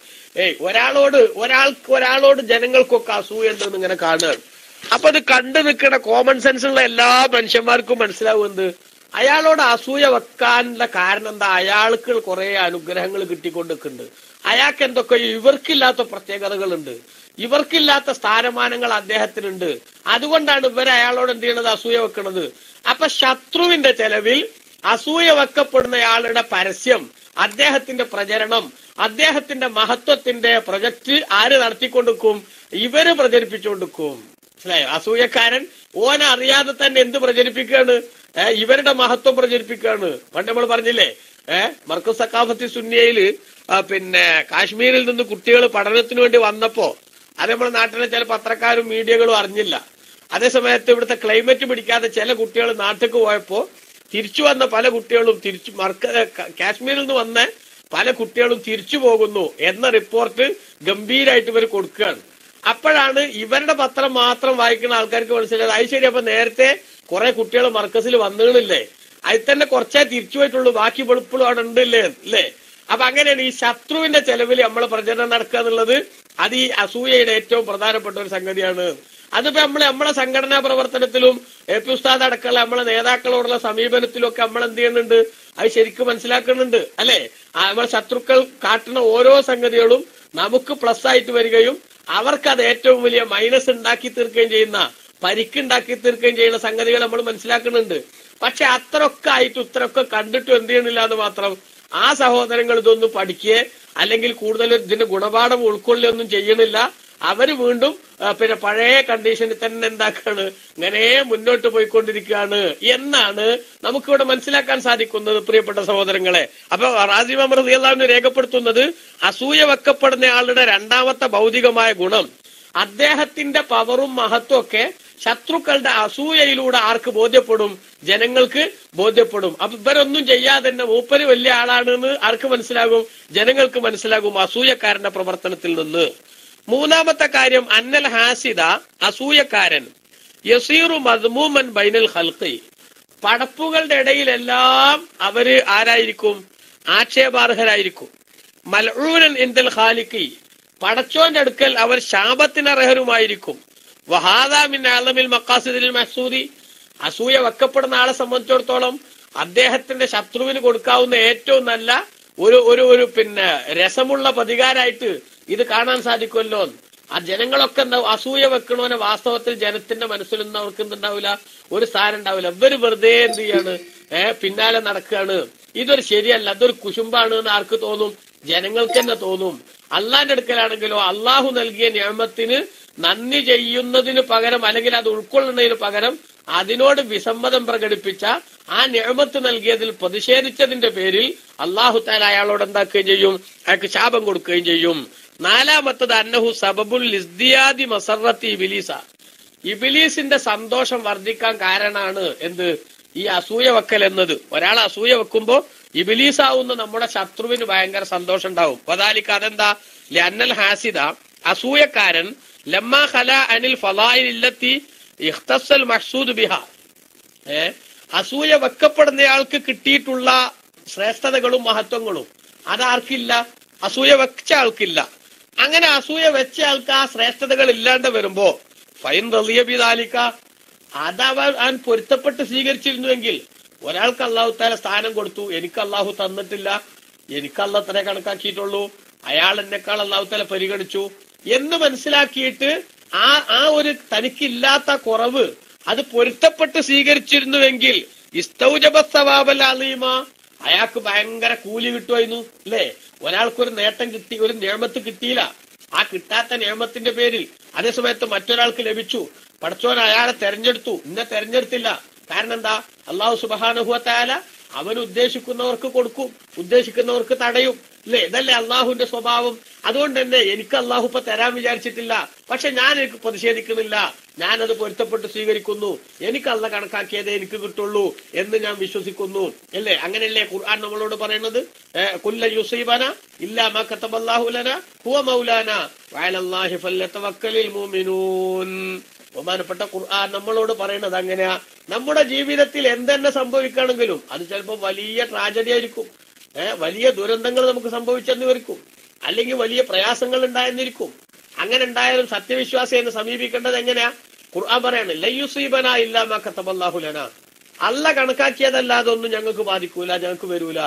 ഒരാളോട് ജനങ്ങൾക്കൊക്കെ അസൂയ ഉണ്ടെന്ന് ഇങ്ങനെ കാണുകയാണ്. അപ്പൊ അത് കണ്ടു നിൽക്കുന്ന കോമൺ സെൻസ് ഉള്ള എല്ലാ മനുഷ്യന്മാർക്കും മനസ്സിലാവുന്നത് അയാളോട് അസൂയ വെക്കാനുള്ള കാരണം എന്താ? അയാൾക്ക് കുറെ അനുഗ്രഹങ്ങൾ കിട്ടിക്കൊണ്ടിരിക്കുന്നുണ്ട്. അയാൾക്ക് എന്തൊക്കെ ഇവർക്കില്ലാത്ത പ്രത്യേകതകളുണ്ട്, ഇവർക്കില്ലാത്ത സ്ഥാനമാനങ്ങൾ അദ്ദേഹത്തിനുണ്ട്. അതുകൊണ്ടാണ് ഇവർ അയാളോട് എന്ത് ചെയ്യണത്? അസൂയ വെക്കുന്നത്. അപ്പൊ ശത്രുവിന്റെ ചെലവിൽ അസൂയ വെക്കപ്പെടുന്നയാളുടെ പരസ്യം, അദ്ദേഹത്തിന്റെ പ്രചരണം, അദ്ദേഹത്തിന്റെ മഹത്വത്തിന്റെ പ്രൊജക്ട് ആര് നടത്തിക്കൊണ്ടിരിക്കും? ഇവര് പ്രചരിപ്പിച്ചുകൊണ്ടിരിക്കും. മനസ്സിലായോ? അസൂയക്കാരൻ ഓനറിയാതെ തന്നെ എന്ത് പ്രചരിപ്പിക്കുകയാണ്? ഇവരുടെ മഹത്വം പ്രചരിപ്പിക്കുകയാണ്. പണ്ട് നമ്മൾ പറഞ്ഞില്ലേ, മർക്കസ് സഖാഫത്തി സുന്നിയയില് പിന്നെ കാശ്മീരിൽ നിന്ന് കുട്ടികൾ പഠനത്തിന് വേണ്ടി വന്നപ്പോ അത് നമ്മുടെ നാട്ടിലെ ചില പത്രക്കാരും മീഡിയകളും അറിഞ്ഞില്ല. അതേസമയത്ത് ഇവിടുത്തെ ക്ലൈമറ്റ് പിടിക്കാതെ ചില കുട്ടികൾ നാട്ടിലേക്ക് പോയപ്പോ തിരിച്ചു വന്ന പല കുട്ടികളും കാശ്മീരിൽ നിന്ന് വന്ന പല കുട്ടികളും തിരിച്ചു പോകുന്നു എന്ന റിപ്പോർട്ട് ഗംഭീരമായിട്ട് ഇവർ കൊടുക്കുകയാണ്. അപ്പോഴാണ് ഇവരുടെ പത്രം മാത്രം വായിക്കുന്ന ആൾക്കാർക്ക് മനസ്സിലായത്, അത് ശരി, അപ്പൊ നേരത്തെ കുറെ കുട്ടികൾ മർക്കസിൽ വന്നില്ലേ, അതിൽ തന്നെ കുറച്ചേ തിരിച്ചു പോയിട്ടുള്ളൂ, ബാക്കി വെളുപ്പിളും അവിടെ ഉണ്ടല്ലേ അല്ലേ? അപ്പൊ അങ്ങനെയാണ് ഈ ശത്രുവിന്റെ ചെലവിൽ നമ്മളെ പ്രചരണം നടക്കുക എന്നുള്ളത്. അത് ഈ അസൂയയുടെ ഏറ്റവും പ്രധാനപ്പെട്ട ഒരു സംഗതിയാണ്. അതിപ്പോ നമ്മളെ സംഘടനാ പ്രവർത്തനത്തിലും എ.പി. ഉസ്താദ് അടക്കമുള്ള നമ്മളെ നേതാക്കളോടുള്ള സമീപനത്തിലും ഒക്കെ നമ്മൾ എന്ത് ചെയ്യുന്നുണ്ട്? അത് ശരിക്കും മനസ്സിലാക്കുന്നുണ്ട് അല്ലെ? നമ്മളെ ശത്രുക്കൾ കാട്ടുന്ന ഓരോ സംഗതികളും നമുക്ക് പ്ലസ് ആയിട്ട് വരികയും അവർക്കത് ഏറ്റവും വലിയ മൈനസ് ഉണ്ടാക്കി തീർക്കുകയും ചെയ്യുന്ന, പരിക്കുണ്ടാക്കി തീർക്കുകയും ചെയ്യുന്ന സംഗതികൾ നമ്മൾ മനസ്സിലാക്കുന്നുണ്ട്. പക്ഷെ അത്രയൊക്കെ ആയിട്ട് ഇത്രയൊക്കെ കണ്ടിട്ടും എന്ത് ചെയ്യണില്ല എന്ന് മാത്രം. ആ സഹോദരങ്ങൾ ഇതൊന്നും പഠിക്കുകയെ അല്ലെങ്കിൽ കൂടുതൽ ഇതിന്റെ ഗുണപാഠം ഉൾക്കൊള്ളുകയൊന്നും ചെയ്യണില്ല. അവര് വീണ്ടും പിന്നെ പഴയ കണ്ടീഷനിൽ തന്നെ എന്താക്കാണ്, ഇങ്ങനെ മുന്നോട്ട് പോയിക്കൊണ്ടിരിക്കുകയാണ് എന്നാണ് നമുക്കിവിടെ മനസ്സിലാക്കാൻ സാധിക്കുന്നത്, പ്രിയപ്പെട്ട സഹോദരങ്ങളെ. അപ്പൊ റാസി ഇമാം റളിയല്ലാഹു അൻഹു രേഖപ്പെടുത്തുന്നത് അസൂയ വെക്കപ്പെടുന്ന ആളുടെ രണ്ടാമത്തെ ഭൗതികമായ ഗുണം, അദ്ദേഹത്തിന്റെ പവറും മഹത്വം ഒക്കെ ശത്രുക്കളുടെ അസൂയയിലൂടെ ആർക്ക് ബോധ്യപ്പെടും? ജനങ്ങൾക്ക് ബോധ്യപ്പെടും. അപ്പൊ ഇവരൊന്നും ചെയ്യാതെ തന്നെ മൂപ്പര് വലിയ ആളാണെന്ന് ആർക്ക് മനസ്സിലാകും? ജനങ്ങൾക്ക് മനസ്സിലാകും അസൂയക്കാരന്റെ പ്രവർത്തനത്തിൽ നിന്ന്. മൂന്നാമത്തെ കാര്യം, അന്നൽ ഹാസിദ, അസൂയക്കാരൻ, യസീറു മദ്മൂമൻ ബൈനൽ ഖൽഖി, പടപ്പുകളുടെ ഇടയിലെല്ലാം അവര് ആരായിരിക്കും? ആക്ഷേപാർഹരായിരിക്കും. മൽഊനൻ ഇൻദൽ ഖാലിഖി, പടച്ചോന്റെ അടുക്കൽ അവർ ശാപത്തിനർഹരുമായിരിക്കും. വഹാദാ മിൻ അഅ്ലമിൽ മഖാസിദിൽ മഹ്സൂദി, അസൂയ വെക്കപ്പെടുന്ന ആളെ സംബന്ധിച്ചിടത്തോളം അദ്ദേഹത്തിന്റെ ശത്രുവിന് കൊടുക്കാവുന്ന ഏറ്റവും നല്ല ഒരു പിന്നെ രസമുള്ള പ്രതികാരമായിട്ട് ഇത് കാണാൻ സാധിക്കുമല്ലോ. ആ ജനങ്ങളൊക്കെ എന്താവും? അസൂയ വെക്കണോനെ വാസ്തവത്തിൽ ജനത്തിന്റെ മനസ്സിലൊന്നും അവർക്ക് എന്തുണ്ടാവില്ല, ഒരു സ്ഥാനം ഉണ്ടാവില്ല. ഇവര് വെറുതെ എന്ത് ചെയ്യാണ്? പിന്നാലെ നടക്കുകയാണ്. ഇതൊരു ശരിയല്ല, അതൊരു കുശുമ്പാണ് എന്ന് ആർക്ക് തോന്നും? ജനങ്ങൾക്ക് തന്നെ തോന്നും. അള്ളാന്റെ അടുക്കലാണെങ്കിലോ അള്ളാഹു നൽകിയ നിഅമത്തിന് നന്ദി ചെയ്യുന്നതിന് പകരം അല്ലെങ്കിൽ അത് ഉൾക്കൊള്ളുന്നതിന് പകരം അതിനോട് വിസമ്മതം പ്രകടിപ്പിച്ച, ആ നിഅമത്ത് നൽകിയതിൽ പ്രതിഷേധിച്ചതിന്റെ പേരിൽ അള്ളാഹു തആല അയാളോട് എന്താക്കുകയും ചെയ്യും? അയാൾക്ക് ശാപം കൊടുക്കുകയും ചെയ്യും. നാലാമത്തത് അന്നഹു സബബുൽ ഇസ്ദിയാദി മസറത്തി ഇബ്ലീസ, ഇബ്ലീസിന്റെ സന്തോഷം വർദ്ധിക്കാൻ കാരണമാണ് എന്ത്? ഈ അസൂയ വെക്കൽ എന്നത്. ഒരാൾ അസൂയ വെക്കുമ്പോ ഇബ്ലീസാവുന്ന നമ്മുടെ ശത്രുവിന് ഭയങ്കര സന്തോഷം ഉണ്ടാവും. വദാലിക, അതെന്താ? ലഅന്നൽ ഹാസിദ, അസൂയക്കാരൻ, ലമ്മാ ഖലാ അനിൽ ഫളായിൽ ഇല്ലത്തി ഇഖ്തസ്സൽ മഹ്സൂദ് ബിഹ, അസൂയ വെക്കപ്പെടുന്നയാൾക്ക് കിട്ടിയിട്ടുള്ള ശ്രേഷ്ഠതകളും മഹത്വങ്ങളും അതാർക്കില്ല? അസൂയ വെച്ച ആൾക്കില്ല. അങ്ങനെ അസൂയ വെച്ച ആൾക്ക് ആ ശ്രേഷ്ഠതകൾ ഇല്ലാണ്ട് വരുമ്പോ ഫൈൻ റളിയ ബിദാലിക, അതവൻ പൊരുത്തപ്പെട്ട് സ്വീകരിച്ചിരുന്നുവെങ്കിൽ, ഒരാൾക്ക് അള്ളാഹു തആല സ്ഥാനം കൊടുത്തു, എനിക്ക് അള്ളാഹു തന്നിട്ടില്ല, എനിക്ക് അള്ളാഹു അത്രേ കണക്കാക്കിയിട്ടുള്ളൂ, അയാൾ എന്നെക്കാൾ അള്ളാഹു തആല പരിഗണിച്ചു എന്ന് മനസ്സിലാക്കിയിട്ട് ആ ഒരു തനിക്കില്ലാത്ത കുറവ് അത് പൊരുത്തപ്പെട്ട് സ്വീകരിച്ചിരുന്നുവെങ്കിൽ ഇസ്തൗജബ സവാബൽ അലീമ, അയാൾക്ക് ഭയങ്കര കൂലി കിട്ടുമായിരുന്നു അല്ലേ? ഒരാൾക്കൊരു നേട്ടം കിട്ടി, ഒരു നിഅമത്ത് കിട്ടിയില്ല, ആ കിട്ടാത്ത നിഅമത്തിന്റെ പേരിൽ അതേസമയത്ത് മറ്റൊരാൾക്ക് ലഭിച്ചു, പടച്ചോൻ അയാളെ തെരഞ്ഞെടുത്തു, ഇന്നെ തെരഞ്ഞെടുത്തില്ല. കാരണം എന്താ? അല്ലാഹു സുബ്ഹാനഹു വ തആല അവൻ ഉദ്ദേശിക്കുന്നവർക്ക് കൊടുക്കും, ഉദ്ദേശിക്കുന്നവർക്ക് തടയും അല്ലേ? ഇതല്ലേ അള്ളാഹുവിന്റെ സ്വഭാവം. അതുകൊണ്ട് തന്നെ എനിക്ക് അള്ളാഹു ഇപ്പൊ തരാൻ വിചാരിച്ചിട്ടില്ല, പക്ഷെ ഞാൻ എനിക്ക് പ്രതിഷേധിക്കുന്നില്ല, ഞാനത് പൊരുത്തപ്പെട്ട് സ്വീകരിക്കുന്നു, എനിക്ക് അള്ളാഹ് കണക്കാക്കിയതേ എനിക്ക് കിട്ടുള്ളൂ എന്ന് ഞാൻ വിശ്വസിക്കുന്നു അല്ലേ? അങ്ങനെയല്ലേ ഖുർആൻ നമ്മളോട് പറയുന്നത്? കുല്ല യുസീബന ഇല്ലാ മാ കതബല്ലാഹു ലനാ ഹുവ മൗലാനാ വഅലല്ലാഹി ഫല്യതവക്കലിൽ മുഅ്മിനൂൻ. ബഹുമാനപ്പെട്ട ഖുർആൻ നമ്മളോട് പറയുന്നത് അങ്ങനെയാ. നമ്മുടെ ജീവിതത്തിൽ എന്തെന്നെ സംഭവിക്കുകയാണെങ്കിലും അത് ചിലപ്പോൾ വലിയ ട്രാജഡി ആയിരിക്കും, വലിയ ദുരന്തങ്ങൾ നമുക്ക് സംഭവിച്ചെന്നിരിക്കും, അല്ലെങ്കിൽ വലിയ പ്രയാസങ്ങൾ ഉണ്ടായെന്നിരിക്കും. അങ്ങനെ ഉണ്ടായാലും സത്യവിശ്വാസിയെ സമീപിക്കേണ്ടത് എങ്ങനെയാ? ഖുർആൻ പറയാണ് ലയുസീബന ഇല്ലാ മാ കതബല്ലാഹു ലനാ, അല്ല കണക്കാക്കിയതല്ലാതെ ഒന്നും ഞങ്ങൾക്ക് ബാധിക്കൂല, ഞങ്ങൾക്ക് വരൂല.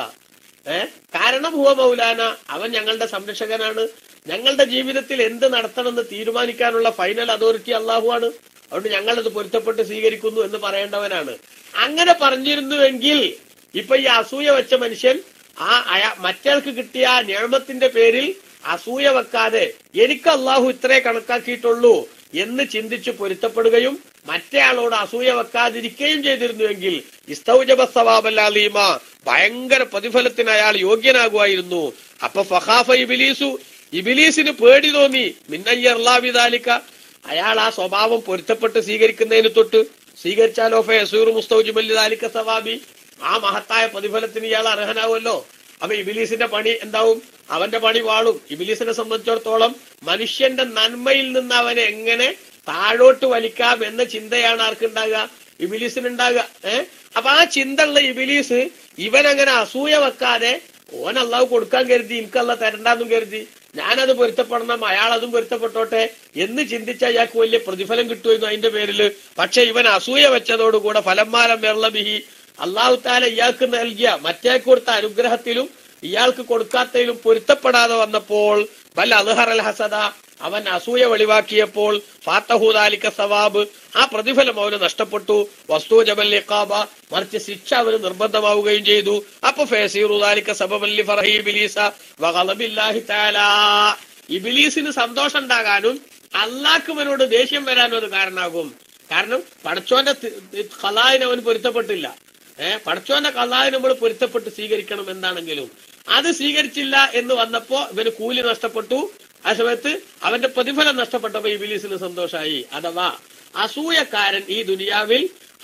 കാരണം ഹുവ മൗലാന, അവൻ ഞങ്ങളുടെ സംരക്ഷകനാണ്. ഞങ്ങളുടെ ജീവിതത്തിൽ എന്ത് നടത്തണമെന്ന് തീരുമാനിക്കാനുള്ള ഫൈനൽ അതോറിറ്റി അള്ളാഹു ആണ്. അതുകൊണ്ട് ഞങ്ങളത് പൊരുത്തപ്പെട്ട് സ്വീകരിക്കുന്നു എന്ന് പറയേണ്ടവനാണ്. അങ്ങനെ പറഞ്ഞിരുന്നുവെങ്കിൽ ഇപ്പൊ ഈ അസൂയ വെച്ച മനുഷ്യൻ മറ്റേൾക്ക് കിട്ടിയ ആ നിഅമത്തിന്റെ പേരിൽ അസൂയ വെക്കാതെ എനിക്ക് അള്ളാഹു ഇത്രേ കണക്കാക്കിയിട്ടുള്ളൂ എന്ന് ചിന്തിച്ച് പൊരുത്തപ്പെടുകയും മറ്റേ ആളോട് അസൂയ വെക്കാതിരിക്കുകയും ചെയ്തിരുന്നുവെങ്കിൽ ഇസ്തൗജബ സവാബൽ അലീമ, ഭയങ്കര പ്രതിഫലത്തിന് അയാൾ യോഗ്യനാകുമായിരുന്നു. അപ്പൊ ഫഖാഫ ഇബ്ലീസു, ഇബ്ലീസിന് പേടി തോന്നി മിന്നയ്യർലാവിദാലിക, അയാൾ ആ സ്വഭാവം പൊരുത്തപ്പെട്ട് സ്വീകരിക്കുന്നതിന് തൊട്ട് സ്വീകരിച്ചാലോ ഫയസൂർ മുസ്തൗജിബലിദാലിക സവാബി, ആ മഹത്തായ പ്രതിഫലത്തിന് ഇയാൾ അർഹനാവുമല്ലോ. അപ്പൊ ഇബ്ലീസിന്റെ പണി എന്താവും? അവന്റെ പണി വാളും. ഇബ്ലീസിനെ സംബന്ധിച്ചിടത്തോളം മനുഷ്യന്റെ നന്മയിൽ നിന്ന് അവനെ എങ്ങനെ താഴോട്ട് വലിക്കാം എന്ന ചിന്തയാണ് ആർക്കുണ്ടാകുക? ഇബ്ലീസിനുണ്ടാകുക. അപ്പൊ ആ ചിന്ത ഉള്ള ഇബ്ലീസ് ഇവനങ്ങനെ അസൂയ വെക്കാതെ ഓൻ അള്ളാഹു കൊടുക്കാൻ കരുതി, എനിക്കല്ല തരണ്ടെന്നും കരുതി, ഞാനത് പൊരുത്തപ്പെടണം, അയാളതും പൊരുത്തപ്പെട്ടോട്ടെ എന്ന് ചിന്തിച്ച അയാൾക്ക് വലിയ പ്രതിഫലം കിട്ടുമായിരുന്നു അതിന്റെ പേരില്. പക്ഷെ ഇവൻ അസൂയ വെച്ചതോടുകൂടെ ഫലന്മാരം വെള്ളബിഹി, അള്ളാഹു താല ഇയാൾക്ക് നൽകിയ മറ്റേ കൊടുത്ത അനുഗ്രഹത്തിലും ഇയാൾക്ക് കൊടുക്കാത്തതിലും പൊരുത്തപ്പെടാതെ വന്നപ്പോൾ വൽ അൽഹറൽ ഹസദ, അവൻ അസൂയ വെളിവാക്കിയപ്പോൾ ഫാത്തഹുദാലിക സവാബ്, ആ പ്രതിഫലം അവന് നഷ്ടപ്പെട്ടു. വസ്തൂജബൽ ഇഖാബ, മറിച്ച് ശിക്ഷ അവന് നിർബന്ധമാവുകയും ചെയ്തു. അപ്പൊ ഫയസീറുദാലിക സബബൻ ലിഫർഹി ഇബ്ലീസ വഗളബില്ലാഹി തആല, ഇബ്ലീസിന് സന്തോഷം ഉണ്ടാകാനും അല്ലാഹുവിനോട് ദേഷ്യം വരാനും അത് കാരണമാകും. കാരണം പടച്ചോന്റെ ഖലാഇന് അവന് പൊരുത്തപ്പെട്ടില്ല. പടച്ചോന്റെ ഖലാഇന് നമ്മൾ പൊരുത്തപ്പെട്ട് സ്വീകരിക്കണം എന്താണെങ്കിലും. അത് സ്വീകരിച്ചില്ല എന്ന് വന്നപ്പോ ഇവന് കൂലി നഷ്ടപ്പെട്ടു. ആ സമയത്ത് അവന്റെ പ്രതിഫലം നഷ്ടപ്പെട്ടപ്പോ ഇബ്ലീസിന് സന്തോഷമായി. അഥവാ അസൂയക്കാരൻ ഈ ദുനിയാവിൽ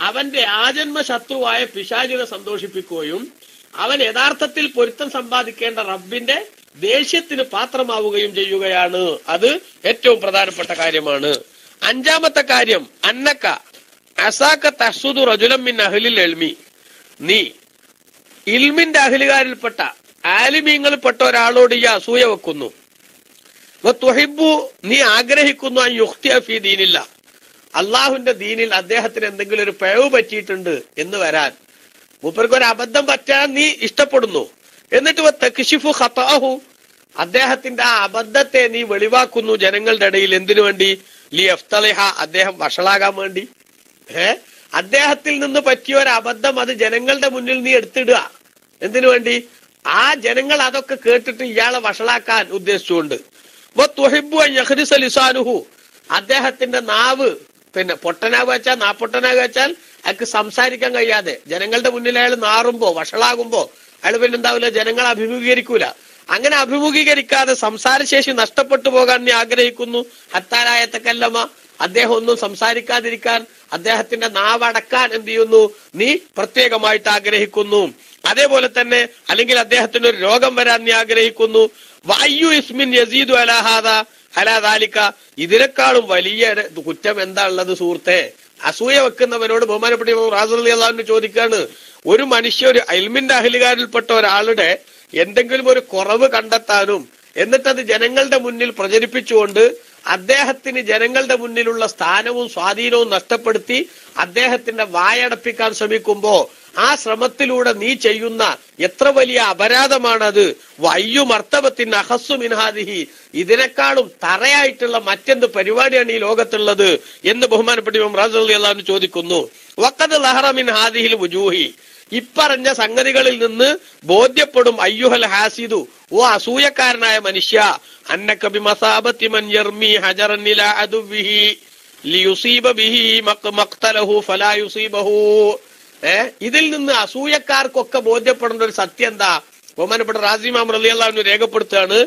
അവന്റെ ആജന്മ ശത്രുവായ പിശാചിനെ സന്തോഷിപ്പിക്കുകയും അവൻ യഥാർത്ഥത്തിൽ പൊരുത്തം സമ്പാദിക്കേണ്ട റബ്ബിന്റെ ദേഷ്യത്തിന് പാത്രമാവുകയും ചെയ്യുകയാണ്. അത് ഏറ്റവും പ്രധാനപ്പെട്ട കാര്യമാണ്. അഞ്ചാമത്തെ കാര്യം, അന്നക്ക അസാക്ക തഹ്സുദു റജുലൻ മിൻ അഹ്ലിൽ ഇൽമി, നീ ഇൽമിന്റെ അഹ്ലുകാരിൽപ്പെട്ട ആലിമീങ്ങളിൽപ്പെട്ട ഒരാളോട് ഈ അസൂയ വെക്കുന്നു. തുഹിബ്ബു, നീ ആഗ്രഹിക്കുന്നു അൻ യുഖ്തിഅ ഫീ ദീനില്ല, അള്ളാഹുവിന്റെ ദീനിൽ അദ്ദേഹത്തിന് എന്തെങ്കിലും ഒരു പിഴവ് പറ്റിയിട്ടുണ്ട് എന്ന് വരാൻ, മൂപ്പർക്ക് ഒരു അബദ്ധം പറ്റാൻ നീ ഇഷ്ടപ്പെടുന്നു. എന്നിട്ട് തക്ശിഫു ഖതഅഹു, അദ്ദേഹത്തിന്റെ ആ അബദ്ധത്തെ നീ വെളിവാക്കുന്നു ജനങ്ങളുടെ ഇടയിൽ. എന്തിനു വേണ്ടി? ലി അഫ്തലിഹ, അദ്ദേഹം വഷളാകാൻ വേണ്ടി. അദ്ദേഹത്തിൽ നിന്ന് പറ്റിയ ഒരു അബദ്ധം അത് ജനങ്ങളുടെ മുന്നിൽ നീ എടുത്തിടുക. എന്തിനു വേണ്ടി? ആ ജനങ്ങൾ അതൊക്കെ കേട്ടിട്ട് ഇയാളെ വഷളാക്കാൻ ഉദ്ദേശിച്ചുകൊണ്ട്. അദ്ദേഹത്തിന്റെ നാവ് പൊട്ടനാകുക വെച്ചാൽ നാപ്പൊട്ടനാകുക വെച്ചാൽ അയാൾക്ക് സംസാരിക്കാൻ കഴിയാതെ ജനങ്ങളുടെ മുന്നിൽ അയാൾ നാറുമ്പോ വഷളാകുമ്പോ അയാൾ പിന്നെ എന്താവില്ല, ജനങ്ങളെ അഭിമുഖീകരിക്കൂല. അങ്ങനെ അഭിമുഖീകരിക്കാതെ സംസാരശേഷി നഷ്ടപ്പെട്ടു പോകാൻ നീ ആഗ്രഹിക്കുന്നു. ഹത്താരായത്തക്കല്ലമ, അദ്ദേഹം ഒന്നും സംസാരിക്കാതിരിക്കാൻ, അദ്ദേഹത്തിന്റെ നാവടക്കാൻ എന്ത് ചെയ്യുന്നു? നീ പ്രത്യേകമായിട്ട് ആഗ്രഹിക്കുന്നു. അതേപോലെ തന്നെ അല്ലെങ്കിൽ അദ്ദേഹത്തിന് ഒരു രോഗം വരാൻ നീ ആഗ്രഹിക്കുന്നു. വഅയ്യു ഇസ്മിൻ യസീദു അലാ ഹാദാ അലാ ദാലിക, ഇതിനേക്കാളും വലിയ കുറ്റം എന്താ ഉള്ളത് സുഹൃത്തെ? അസൂയ വെക്കുന്നവനോട് ബഹുമാനപ്പെട്ട റാസി റളിയല്ലാഹു അൻഹു ചോദിക്കാണ്, ഒരു മനുഷ്യ ഒരു ഇൽമിന്റെ അഹ്ലുകാരിൽപ്പെട്ട ഒരാളുടെ എന്തെങ്കിലും ഒരു കുറവ് കണ്ടെത്താനും എന്നിട്ടത് ജനങ്ങളുടെ മുന്നിൽ പ്രചരിപ്പിച്ചുകൊണ്ട് അദ്ദേഹത്തിന് ജനങ്ങളുടെ മുന്നിലുള്ള സ്ഥാനവും സ്വാധീനവും നഷ്ടപ്പെടുത്തി അദ്ദേഹത്തിന്റെ വായടപ്പിക്കാൻ ശ്രമിക്കുമ്പോ ആ ശ്രമത്തിലൂടെ നീ ചെയ്യുന്ന എത്ര വലിയ അപരാധമാണത്. വയ്യു മർത്തബത്തിന് അഹസ്സു മിൻഹാദിഹി, ഇതിനേക്കാളും തറയായിട്ടുള്ള മറ്റെന്ത് പരിപാടിയാണ് ഈ ലോകത്തുള്ളത് എന്ന് ബഹുമാനപ്പെട്ട ഇമാം റാസി റളിയല്ലാഹു അൻഹു ചോദിക്കുന്നു. വഖദ് ലഹറ മിൻ ഹാദിഹിൽ വുജൂഹി, ഇപ്പറഞ്ഞ സംഗതികളിൽ നിന്ന് ബോധ്യപ്പെടും. അയ്യുഹൽ ഹാസിദു, ഓ അസൂയക്കാരനായ മനുഷ്യ, അന്നക ബിമസാബത്തി മൻ യർമി ഹജറൻ ഇലാ അദുവിഹി ലിയുസീബ ബിഹി മഖ്തലഹു ഫലാ യുസീബഹു. ഇതിൽ നിന്ന് അസൂയക്കാർക്കൊക്കെ ബോധ്യപ്പെടുന്ന ഒരു സത്യം എന്താ? ബഹുമാനപ്പെട്ട റാസി ഇമാം റളിയല്ലാഹു അൻഹു രേഖപ്പെടുത്തുകയാണ്,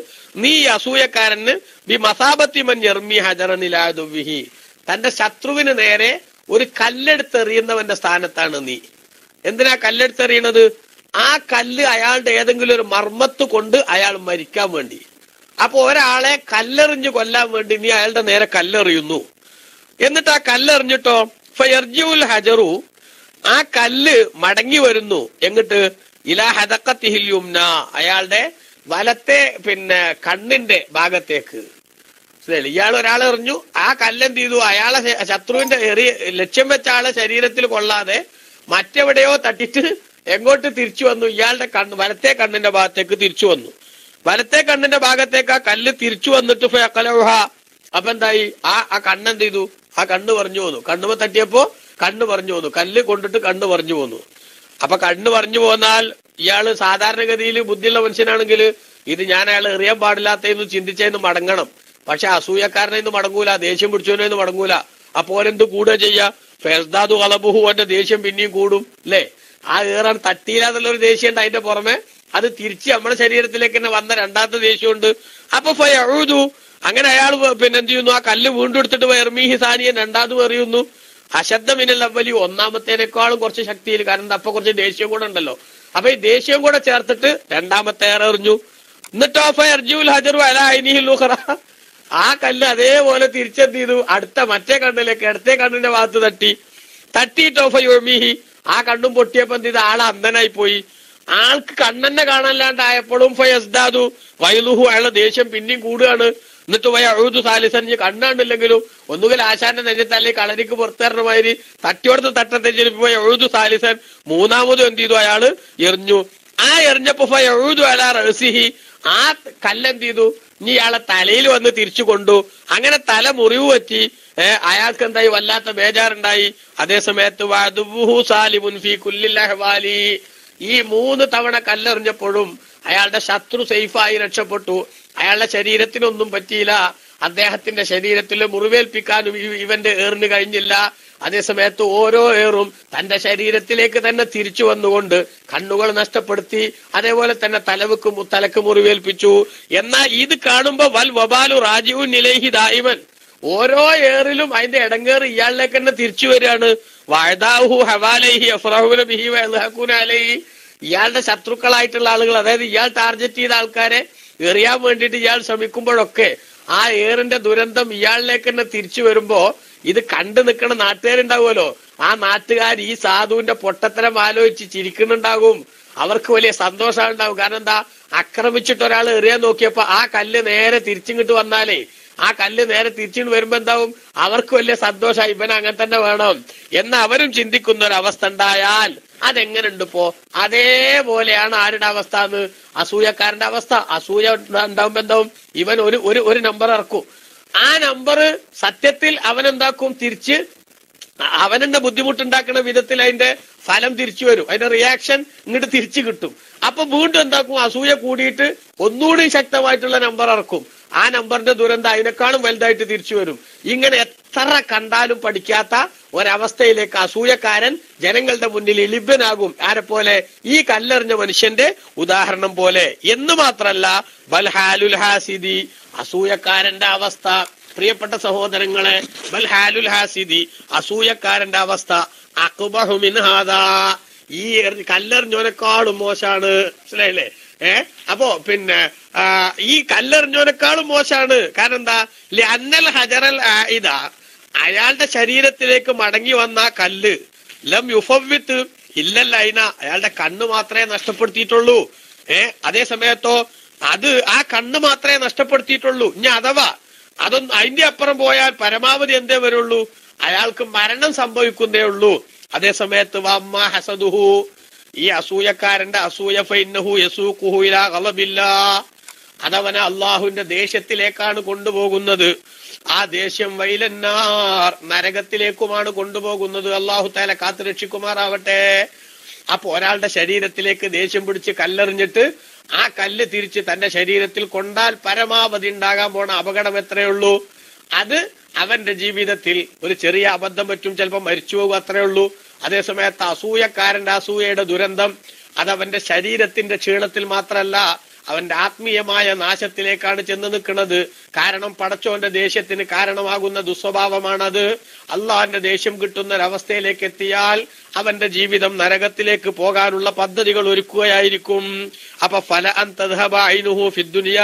നീ അസൂയക്കാരന് ബിമസാബത്തി മൻ യർമി ഹജറൻ ഇലാ അദുവിഹി, തന്റെ ശത്രുവിന് നേരെ ഒരു കല്ലെടുത്തെറിയുന്നവന്റെ സ്ഥാനത്താണ് നീ. എന്തിനാ കല്ലെടുത്തെറിയണത്? ആ കല്ല് അയാളുടെ ഏതെങ്കിലും ഒരു മർമ്മത്ത് കൊണ്ട് അയാൾ മരിക്കാൻ വേണ്ടി. അപ്പൊ ഒരാളെ കല്ലെറിഞ്ഞു കൊല്ലാൻ വേണ്ടി നീ അയാളുടെ നേരെ കല്ലെറിയുന്നു. എന്നിട്ട് ആ കല്ലെറിഞ്ഞിട്ടോ ഫയർജിഉൽ ഹജറു, ആ കല്ല് മടങ്ങി വരുന്നു. എങ്ങിട്ട്? ഇലാ ഹദഖത്തിഹിൽ യുംന, അയാളുടെ വലത്തെ കണ്ണിന്റെ ഭാഗത്തേക്ക്. ഇയാൾ ഒരാളെ എറിഞ്ഞു, ആ കല്ലെന്ത് ചെയ്തു, അയാളെ ശത്രുവിന്റെ ലക്ഷ്യം വെച്ച ആളെ ശരീരത്തിൽ കൊള്ളാതെ മറ്റെവിടെയോ തട്ടിട്ട് എങ്ങോട്ട് തിരിച്ചു വന്നു, ഇയാളുടെ വലത്തെ കണ്ണിന്റെ ഭാഗത്തേക്ക് തിരിച്ചു വന്നു. വലത്തെ കണ്ണിന്റെ ഭാഗത്തേക്ക് ആ കല്ല് തിരിച്ചു വന്നിട്ട് ഫയഖലഉഹ, അപ്പൊ എന്തായി, ആ കണ്ണെന്ത് ചെയ്തു, ആ കണ്ണ് പറഞ്ഞു പോന്നു. കണ്ണുമ തട്ടിയപ്പോ കണ്ണ് പറഞ്ഞു പോന്നു, കല്ല് കൊണ്ടിട്ട് കണ്ണ് പറഞ്ഞു പോന്നു. അപ്പൊ കണ്ണ് പറഞ്ഞു പോന്നാൽ ഇയാള് സാധാരണഗതിയിൽ ബുദ്ധിയുള്ള മനുഷ്യനാണെങ്കിൽ ഇത് ഞാൻ അയാൾ എറിയാൻ പാടില്ലാത്തതെന്ന് ചിന്തിച്ചതെന്ന് മടങ്ങണം. പക്ഷെ അസൂയക്കാരനെന്ന് മടങ്ങൂല, ദേഷ്യം പിടിച്ചവനെന്ന് മടങ്ങൂല. അപ്പോലെന്ത് കൂടുക ചെയ്യാ, ഫെസ്ദാദു കളബുഹു, എന്റെ ദേഷ്യം പിന്നെയും കൂടും അല്ലേ. ആ ഏറാൻ തട്ടിയില്ല എന്നുള്ളൊരു ദേഷ്യം ഉണ്ട്, അതിന്റെ പുറമെ അത് തിരിച്ച് നമ്മുടെ ശരീരത്തിലേക്ക് തന്നെ വന്ന രണ്ടാമത്തെ ദേഷ്യമുണ്ട്. അപ്പൊ ഫയഊദു, അങ്ങനെ അയാൾ പിന്നെ എന്ത് ചെയ്യുന്നു, ആ കല്ല് വീണ്ടും എടുത്തിട്ട് എർമീഹി സാനിയൻ രണ്ടാമതും എറിയുന്നു. അശബ്ദ മിനൽ അവലി, ഒന്നാമത്തേനേക്കാളും കുറച്ച് ശക്തിയിൽ. കാരണം അപ്പൊ കുറച്ച് ദേഷ്യം കൂടെ ഉണ്ടല്ലോ. അപ്പൊ ഈ ദേഷ്യം കൂടെ ചേർത്തിട്ട് രണ്ടാമത്തെ എറിഞ്ഞു. എന്നിട്ടോ ഫയർജുൽ ഹജറു അലാ ഐനിഹിൽ ഉഖറ, ആ കല്ല് അതേപോലെ തിരിച്ചെന്ത് ചെയ്തു, അടുത്ത മറ്റേ കണ്ണിലേക്ക്, ഇടത്തെ കണ്ണിന്റെ ഭാഗത്ത് തട്ടിയിട്ടോ ഫയുമീഹി, ആ കണ്ണും പൊട്ടിയപ്പോ എന്ത് ചെയ്ത്, ആളെ അന്ധനായി പോയി. ആൾക്ക് കണ്ണെന്നെ കാണാനില്ലാണ്ടായപ്പോഴും ഫയസ്ദാദു വയലുഹു, അയാളുടെ ദേഷ്യം പിന്നെയും കൂടുകയാണ്. എന്നിട്ട് വയഊദു സാലിസൻ, കണ്ണാണ്ടില്ലെങ്കിലും ഒന്നുകിൽ ആശാന്റെ നെഞ്ചത്തല്ലേ കളരിക്ക് പുറത്തേറണമാതിരി തട്ടിയോടത്ത് തട്ടത്തെ വയഊദു സാലിസൻ, മൂന്നാമതും എന്ത് ചെയ്തു, അയാള് എറിഞ്ഞു. ആ എറിഞ്ഞപ്പോ ഫയഊദു അലാ റഅസിഹി, ആ കല്ലെന്ത് ചെയ്തു, ഇനി ഇയാളെ തലയിൽ വന്ന് തിരിച്ചു കൊണ്ടു. അങ്ങനെ തല മുറിവ് പറ്റി. അയാൾക്ക് എന്തായി, വല്ലാത്ത ബേജാറുണ്ടായി. അതേസമയത്ത് വഅദുഹു സാലിമുൻ ഫീ കുല്ലിൽ അഹ്വാലി, ഈ 3 തവണ കല്ലെറിഞ്ഞപ്പോഴും അയാളുടെ ശത്രു സേഫായി രക്ഷപ്പെട്ടു. അയാളുടെ ശരീരത്തിനൊന്നും പറ്റിയില്ല, അദ്ദേഹത്തിന്റെ ശരീരത്തിൽ മുറിവേൽപ്പിക്കാനും ഇവന്റെ ഏറിന് കഴിഞ്ഞില്ല. അതേസമയത്ത് ഓരോ ഏറും തന്റെ ശരീരത്തിലേക്ക് തന്നെ തിരിച്ചു വന്നുകൊണ്ട് കണ്ണുകൾ നഷ്ടപ്പെടുത്തി, അതേപോലെ തന്നെ തലക്ക് മുറിവേൽപ്പിച്ചു. എന്നാൽ ഇത് കാണുമ്പോ വൽ വബാലു റാജിഉൻ ഇലൈഹി ദായിമൻ, ഓരോ ഏറിലും അതിന്റെ ഇടങ്ങേറ് ഇയാളിലേക്ക് തന്നെ തിരിച്ചു വരികയാണ്. വഅദാഹു ഹവാലൈഹി യഫറഹുന ബിഹി വയൽഹഖൂന അലൈഹി, ഇയാളുടെ ശത്രുക്കളായിട്ടുള്ള ആളുകൾ, അതായത് ഇയാൾ ടാർഗറ്റ് ചെയ്ത ആൾക്കാരെ എറിയാൻ വേണ്ടിയിട്ട് ഇയാൾ ശ്രമിക്കുമ്പോഴൊക്കെ ആ ഏറിന്റെ ദുരന്തം ഇയാളിലേക്ക് തന്നെ തിരിച്ചു വരുമ്പോ ഇത് കണ്ടു നിൽക്കണ നാട്ടുകാരുണ്ടാവുമല്ലോ, ആ നാട്ടുകാർ ഈ സാധുവിന്റെ പൊട്ടത്തരം ആലോചിച്ച് ചിരിക്കുന്നുണ്ടാകും. അവർക്ക് വലിയ സന്തോഷം ഉണ്ടാവും. കാരണം എന്താ, ആക്രമിച്ചിട്ട് ഒരാൾ എറിയാൻ നോക്കിയപ്പോ ആ കല്ല് നേരെ തിരിച്ചിങ്ങോട്ട് വന്നാലേ, ആ കല്ല് നേരെ തിരിച്ചിട്ട് വരുമ്പോ എന്താവും, അവർക്ക് വലിയ സന്തോഷമായി, ഇവൻ അങ്ങനെ തന്നെ വേണം എന്ന് അവരും ചിന്തിക്കുന്ന ഒരവസ്ഥ ഉണ്ടായാൽ അതെങ്ങനെയുണ്ട് ഇപ്പോ, അതേപോലെയാണ് ആരുടെ അവസ്ഥ എന്ന്, അസൂയക്കാരന്റെ അവസ്ഥ. അസൂയ ഉണ്ടാവുമ്പോ എന്താവും, ഇവൻ ഒരു നമ്പർ ഇറക്കും. ആ നമ്പർ സത്യത്തിൽ അവനെന്താക്കും, തിരിച്ച് അവനെന്നെ ബുദ്ധിമുട്ടുണ്ടാക്കുന്ന വിധത്തിൽ അതിന്റെ ഫലം തിരിച്ചു വരും, അതിന്റെ റിയാക്ഷൻ ഇങ്ങോട്ട് തിരിച്ചു കിട്ടും. അപ്പൊ വീണ്ടും എന്താക്കും, അസൂയ കൂടിയിട്ട് ഒന്നുകൂടി ശക്തമായിട്ടുള്ള നമ്പർ ഇറക്കും. ആ നമ്പറിന്റെ ദുരന്തം അതിനേക്കാളും വലുതായിട്ട് തിരിച്ചു വരും. ഇങ്ങനെ എത്ര കണ്ടാലും പഠിക്കാത്ത ഒരവസ്ഥയിലേക്ക് അസൂയക്കാരൻ ജനങ്ങളുടെ മുന്നിൽ ഇലിബനാകും. ആരെപ്പോലെ, ഈ കല്ലെറിഞ്ഞ മനുഷ്യന്റെ ഉദാഹരണം പോലെ. എന്ന് മാത്രല്ല ബൽഹാലുൽ ഹാസിദി, അസൂയക്കാരന്റെ അവസ്ഥ, പ്രിയപ്പെട്ട സഹോദരങ്ങളെ, ബൽഹാലുൽ ഹാസിദി, അസൂയക്കാരന്റെ അവസ്ഥ അഖ്ബഹു മിൻ ഹാദാ, ഈ കല്ലെറിഞ്ഞോനെക്കാളും മോശാണ്. മനസ്സിലായില്ലേ? അപ്പോ പിന്നെ ഈ കല്ലെറിഞ്ഞോനെക്കാളും മോശാണ്. കാരണം എന്താ, അന്നൽ ഹജറൽ ആയിദ, അയാളുടെ ശരീരത്തിലേക്ക് മടങ്ങി വന്ന കല്ല് ലം യുഫവ്വിത്ത് ഇല്ലല്ല അയിന, അയാളുടെ കണ്ണ് മാത്രമേ നഷ്ടപ്പെടുത്തിയിട്ടുള്ളൂ. അതേ സമയത്തോ അത് ആ കണ്ണ് മാത്രമേ നഷ്ടപ്പെടുത്തിയിട്ടുള്ളൂ. ഇനി അഥവാ അതിന്റെ അപ്പുറം പോയാൽ പരമാവധി എന്തേ വരുള്ളൂ, അയാൾക്ക് മരണം സംഭവിക്കുന്നേ ഉള്ളൂ. അതേ സമയത്ത് വമ്മ ഹസദുഹു, ഈ അസൂയക്കാരന്റെ അസൂയ ഫഇന്നഹു യസൂഖുഹു ഇലാ ഗളബില്ലാഹ്, അതവനെ അള്ളാഹുവിന്റെ ദേഷ്യത്തിലേക്കാണ് കൊണ്ടുപോകുന്നത്. ആ ദേഷ്യം വൈലന്നാർ, നരകത്തിലേക്കുമാണ് കൊണ്ടുപോകുന്നത്. അള്ളാഹു തആല കാത്തുരക്ഷിക്കുമാറാവട്ടെ. അപ്പൊ ഒരാളുടെ ശരീരത്തിലേക്ക് ദേഷ്യം പിടിച്ച് കല്ലെറിഞ്ഞിട്ട് ആ കല്ല് തിരിച്ച് തന്റെ ശരീരത്തിൽ കൊണ്ടാൽ പരമാവധി ഉണ്ടാകാൻ പോണ അപകടം എത്രയുള്ളൂ. അത് അവന്റെ ജീവിതത്തിൽ ഒരു ചെറിയ അബദ്ധം പറ്റും, ചിലപ്പോൾ മരിച്ചു പോകും, അത്രേ ഉള്ളൂ. അതേസമയത്ത് അസൂയക്കാരന്റെ അസൂയയുടെ ദുരന്തം അതവന്റെ ശരീരത്തിന്റെ ക്ഷീണത്തിൽ മാത്രമല്ല, അവന്റെ ആത്മീയമായ നാശത്തിലേക്കാണ് ചെന്ന് നിൽക്കുന്നത്. കാരണം പടച്ചോന്റെ ദേഷ്യത്തിന് കാരണമാകുന്ന ദുസ്വഭാവമാണത്. അള്ളാഹിന്റെ ദേഷ്യം കിട്ടുന്ന ഒരവസ്ഥയിലേക്ക് എത്തിയാൽ അവന്റെ ജീവിതം നരകത്തിലേക്ക് പോകാനുള്ള പദ്ധതികൾ ഒരുക്കുകയായിരിക്കും. അപ്പൊ ഫല അൻ തദ്ഹബ ഐനുഹു ഫിദ്ദുനിയ,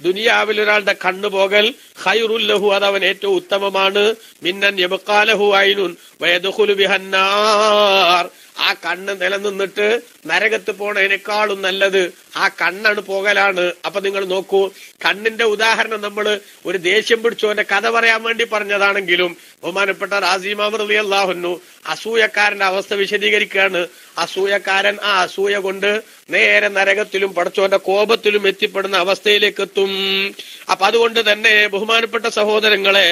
ദുനിയാവിൽ ഒരാളുടെ കണ്ണു പോകൽ ഖൈറുൽ ലഹു, അതവൻ ഏറ്റവും ഉത്തമമാണ്. മിന്നൻ യബ്ഖാ ലഹു ഐനുൻ വയദ്ഖുലു ബിഹന്നാർ, ആ കണ്ണ് നിലനിന്നിട്ട് നരകത്ത് പോണതിനേക്കാളും നല്ലത് ആ കണ്ണാണ് പോകലാണ്. അപ്പൊ നിങ്ങൾ നോക്കൂ, കണ്ണിന്റെ ഉദാഹരണം നമ്മൾ ഒരു ദേഷ്യം പിടിച്ചോന്റെ കഥ പറയാൻ വേണ്ടി പറഞ്ഞതാണെങ്കിലും ബഹുമാനപ്പെട്ട റാസി ഇമാം റളിയല്ലാഹു അൻഹു അസൂയക്കാരന്റെ അവസ്ഥ വിശദീകരിക്കുകയാണ്. അസൂയക്കാരൻ ആ അസൂയ കൊണ്ട് നേരെ നരകത്തിലും പടച്ചോന്റെ കോപത്തിലും എത്തിപ്പെടുന്ന അവസ്ഥയിലേക്ക് എത്തും. അപ്പൊ അതുകൊണ്ട് തന്നെ ബഹുമാനപ്പെട്ട സഹോദരങ്ങളെ,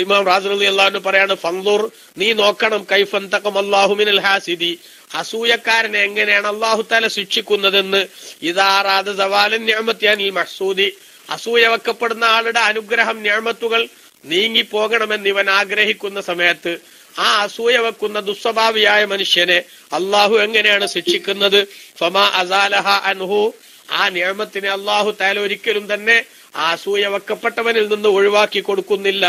ഇമാം റാസി റളിയല്ലാഹു അൻഹു പറയാണ്, ഫൻദുർ, നീ നോക്കണം, കൈഫന്തഖം അല്ലാഹു മിനൽ ഹാസിദി, അസൂയക്കാരനെ എങ്ങനെയാണ് അല്ലാഹു തആല ശിക്ഷിക്കുന്നതെന്ന്. ഇദാ റാദ സവാലൻ നിഅമത്തി അനിൽ മഹ്സൂദി, അസൂയ വെക്കപ്പെടുന്ന ആളുടെ അനുഗ്രഹം നിഅമത്തുകൾ നീങ്ങിപ്പോകണമെന്ന് ഇവൻ ആഗ്രഹിക്കുന്ന സമയത്ത് ആ അസൂയ വെക്കുന്ന ദുസ്വഭാവിയായ മനുഷ്യനെ അള്ളാഹു എങ്ങനെയാണ് ശിക്ഷിക്കുന്നത്? ഫമാ അസാലഹ അൻഹു, ആ നിഅമത്തിനെ അള്ളാഹു തആല ഒരിക്കലും തന്നെ ആ അസൂയ വെക്കപ്പെട്ടവനിൽ നിന്ന് ഒഴിവാക്കി കൊടുക്കുന്നില്ല.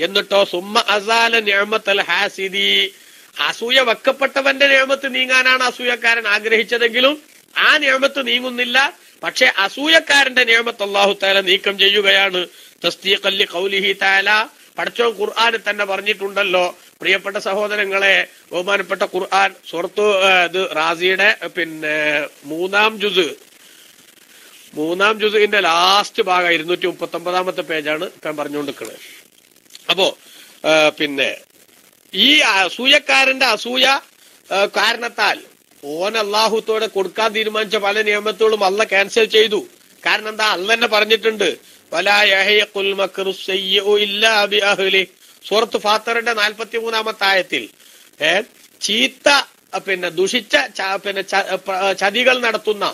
എന്നിട്ടോ സുമ്മ അസാല നിഅമത്തൽ ഹാസിദി, അസൂയ വെക്കപ്പെട്ടവന്റെ നിഅമത്ത് നീങ്ങാനാണ് അസൂയക്കാരൻ ആഗ്രഹിച്ചതെങ്കിലും ആ നിഅമത്ത് നീങ്ങുന്നില്ല. പക്ഷെ അസൂയക്കാരന്റെ നിഅമത്ത് അല്ലാഹു തആല നീക്കം ചെയ്യുകയാണ്. തസ്ദീഖൻ ലിഖൗലിഹി തആല, പടച്ചോൻ ഖുർആനിൽ തന്നെ പറഞ്ഞിട്ടുണ്ടല്ലോ. പ്രിയപ്പെട്ട സഹോദരങ്ങളെ, ബഹുമാനപ്പെട്ട ഖുർആൻ സൂറത്ത് റാസിയുടെ മൂന്നാം ജുസിന്റെ ലാസ്റ്റ് ഭാഗം 239 പേജാണ് ഞാൻ പറഞ്ഞുകൊണ്ടിരിക്കുന്നത്. അപ്പോ ഈ അസൂയക്കാരന്റെ അസൂയ കാരണത്താൽ ഓൻ അള്ളാഹുത്തോടെ കൊടുക്കാൻ തീരുമാനിച്ച പല നിയമത്തുകളും അള്ള ക്യാൻസൽ ചെയ്തു. കാരണം എന്താ? അള്ള തന്നെ പറഞ്ഞിട്ടുണ്ട്, വലാ യഹ്യഖുൽ മക്റു സയ്യിഉ ഇല്ലാ ബിഅഹ്ലി. സൂറത്ത് ഫാത്തിറിന്റെ 43 ആയത്തിൽ ചീത്ത ദുഷിച്ച ചതികൾ നടത്തുന്ന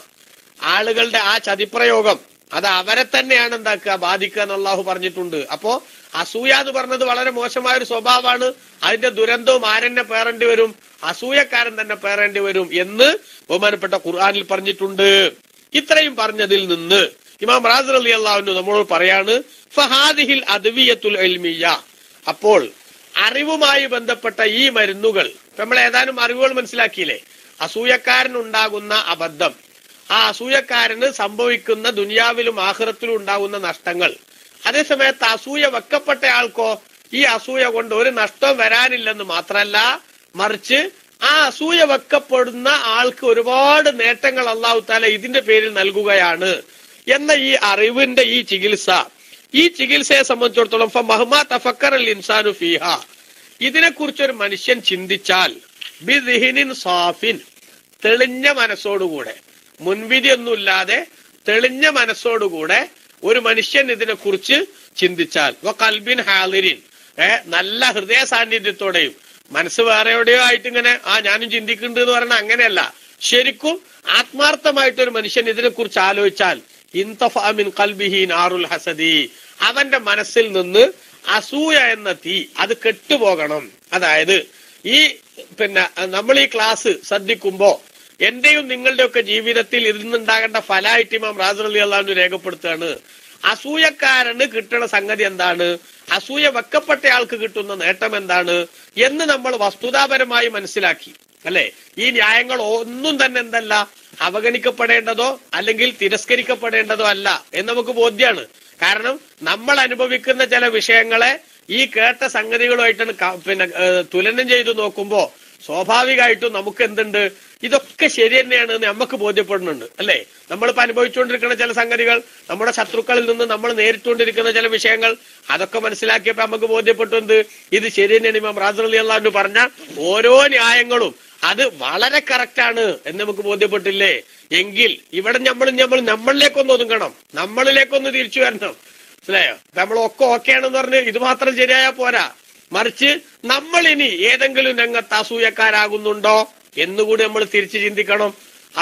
ആളുകളുടെ ആ ചതിപ്രയോഗം അത് അവരെ തന്നെയാണ് എന്താക്കുക, ബാധിക്കുക എന്ന് അള്ളാഹു പറഞ്ഞിട്ടുണ്ട്. അപ്പോ അസൂയ എന്ന് പറഞ്ഞത് വളരെ മോശമായ ഒരു സ്വഭാവമാണ്. അതിന്റെ ദുരന്തവും ആരെന്നെ പേറേണ്ടി വരും? അസൂയക്കാരൻ തന്നെ പേറേണ്ടി വരും എന്ന് ബഹുമാനപ്പെട്ട ഖുർആനിൽ പറഞ്ഞിട്ടുണ്ട്. ഇത്രയും പറഞ്ഞതിൽ നിന്ന് ഇമാം റാസി റളിയല്ലാഹു അൻഹു നമ്മളോട് പറയാണ്, ഫഹാദിഹിൽ അദ്വിയത്തുൽ ഇൽമിയ്യ, അപ്പോൾ അറിവുമായി ബന്ധപ്പെട്ട ഈ മരുന്നുകൾ, നമ്മൾ ഏതാനും അറിവുകൾ മനസ്സിലാക്കിയില്ലേ? അസൂയക്കാരനുണ്ടാകുന്ന അബദ്ധം, ആ അസൂയക്കാരന് സംഭവിക്കുന്ന ദുനിയാവിലും ആഖിറത്തിലും ഉണ്ടാകുന്ന നഷ്ടങ്ങൾ. അതേസമയത്ത് അസൂയ വെക്കപ്പെട്ട ആൾക്കോ ഈ അസൂയ കൊണ്ട് ഒരു നഷ്ടം വരാനില്ലെന്ന് മാത്രമല്ല, മറിച്ച് ആ അസൂയ വെക്കപ്പെടുന്ന ആൾക്ക് ഒരുപാട് നേട്ടങ്ങൾ അല്ലാഹു തആല ഇതിന്റെ പേരിൽ നൽകുകയാണ് എന്ന ഈ അറിവിന്റെ ഈ ചികിത്സയെ സംബന്ധിച്ചിടത്തോളം ഫമഹ്മാ തഫക്കറൽ ഇൻസാനു ഫീഹ, ഇതിനെക്കുറിച്ചൊരു മനുഷ്യൻ ചിന്തിച്ചാൽ ബിദിഹിനിൻ സാഫിൻ, തെളിഞ്ഞ മനസ്സോടുകൂടെ, മുൻവിധിയൊന്നുമില്ലാതെ തെളിഞ്ഞ മനസ്സോടുകൂടെ ഒരു മനുഷ്യൻ ഇതിനെക്കുറിച്ച് ചിന്തിച്ചാൽ, വഖൽബിൻ ഹാളിരിൻ, നല്ല ഹൃദയ സാന്നിധ്യത്തോടെയും, മനസ്സ് വേറെ എവിടെയോ ആയിട്ട് ഇങ്ങനെ ഞാനും ചിന്തിക്കുന്നുണ്ട് എന്ന് പറഞ്ഞാൽ അങ്ങനെയല്ല, ശരിക്കും ആത്മാർത്ഥമായിട്ടൊരു മനുഷ്യൻ ഇതിനെക്കുറിച്ച് ആലോചിച്ചാൽ ഇൻതഫഅ മിൻ ഖൽബിഹി നാറുൽ ഹസദി, അവന്റെ മനസ്സിൽ നിന്ന് അസൂയ എന്ന തീ അത് കെട്ടുപോകണം. അതായത് ഈ നമ്മൾ ഈ ക്ലാസ് ശ്രദ്ധിക്കുമ്പോ എന്റെയും നിങ്ങളുടെ ഒക്കെ ജീവിതത്തിൽ ഇരുന്നുണ്ടാകേണ്ട ഫലമായിട്ട് ഇമാം റാസി റളിയല്ലാഹു അൻഹു രേഖപ്പെടുത്തുകയാണ്. അസൂയക്കാരന് കിട്ടുന്ന സംഗതി എന്താണ്, അസൂയ വെക്കപ്പെട്ട ആൾക്ക് കിട്ടുന്ന നേട്ടം എന്താണ് എന്ന് നമ്മൾ വസ്തുതാപരമായി മനസ്സിലാക്കി, അല്ലെ? ഈ ന്യായങ്ങൾ ഒന്നും തന്നെ എന്തല്ല, അവഗണിക്കപ്പെടേണ്ടതോ അല്ലെങ്കിൽ തിരസ്കരിക്കപ്പെടേണ്ടതോ അല്ല എന്ന് നമുക്ക് ബോധ്യമാണ്. കാരണം നമ്മൾ അനുഭവിക്കുന്ന ചില വിഷയങ്ങളെ ഈ കേട്ട സംഗതികളുമായിട്ടാണ് തുലനം ചെയ്തു നോക്കുമ്പോ സ്വാഭാവികമായിട്ടും നമുക്ക് എന്തുണ്ട്, ഇതൊക്കെ ശരി തന്നെയാണ് നമുക്ക് ബോധ്യപ്പെടുന്നുണ്ട്, അല്ലെ? നമ്മളിപ്പോ അനുഭവിച്ചുകൊണ്ടിരിക്കുന്ന ചില സംഗതികൾ, നമ്മുടെ ശത്രുക്കളിൽ നിന്ന് നമ്മൾ നേരിട്ടുകൊണ്ടിരിക്കുന്ന ചില വിഷയങ്ങൾ, അതൊക്കെ മനസ്സിലാക്കിയപ്പോ നമുക്ക് ബോധ്യപ്പെട്ടു ഇത് ശരി തന്നെയാണ്. ഇമാം റാസി റളിയല്ലാഹു അൻഹു പറഞ്ഞ ഓരോ ന്യായങ്ങളും അത് വളരെ കറക്റ്റ് ആണ് എന്ന് നമുക്ക് ബോധ്യപ്പെട്ടില്ലേ? എങ്കിൽ ഇവിടെ നമ്മളിലേക്കൊന്ന് ഒതുങ്ങണം, നമ്മളിലേക്കൊന്ന് തിരിച്ചു വരണം, മനസ്സിലായോ? നമ്മളൊക്കെ ഓക്കെയാണെന്ന് പറഞ്ഞ് ഇത് മാത്രം ശരിയായാ പോരാ, മറിച്ച് നമ്മൾ ഇനി ഏതെങ്കിലും രംഗത്ത് അസൂയക്കാരാകുന്നുണ്ടോ എന്നുകൂടി നമ്മൾ തിരിച്ചു ചിന്തിക്കണം.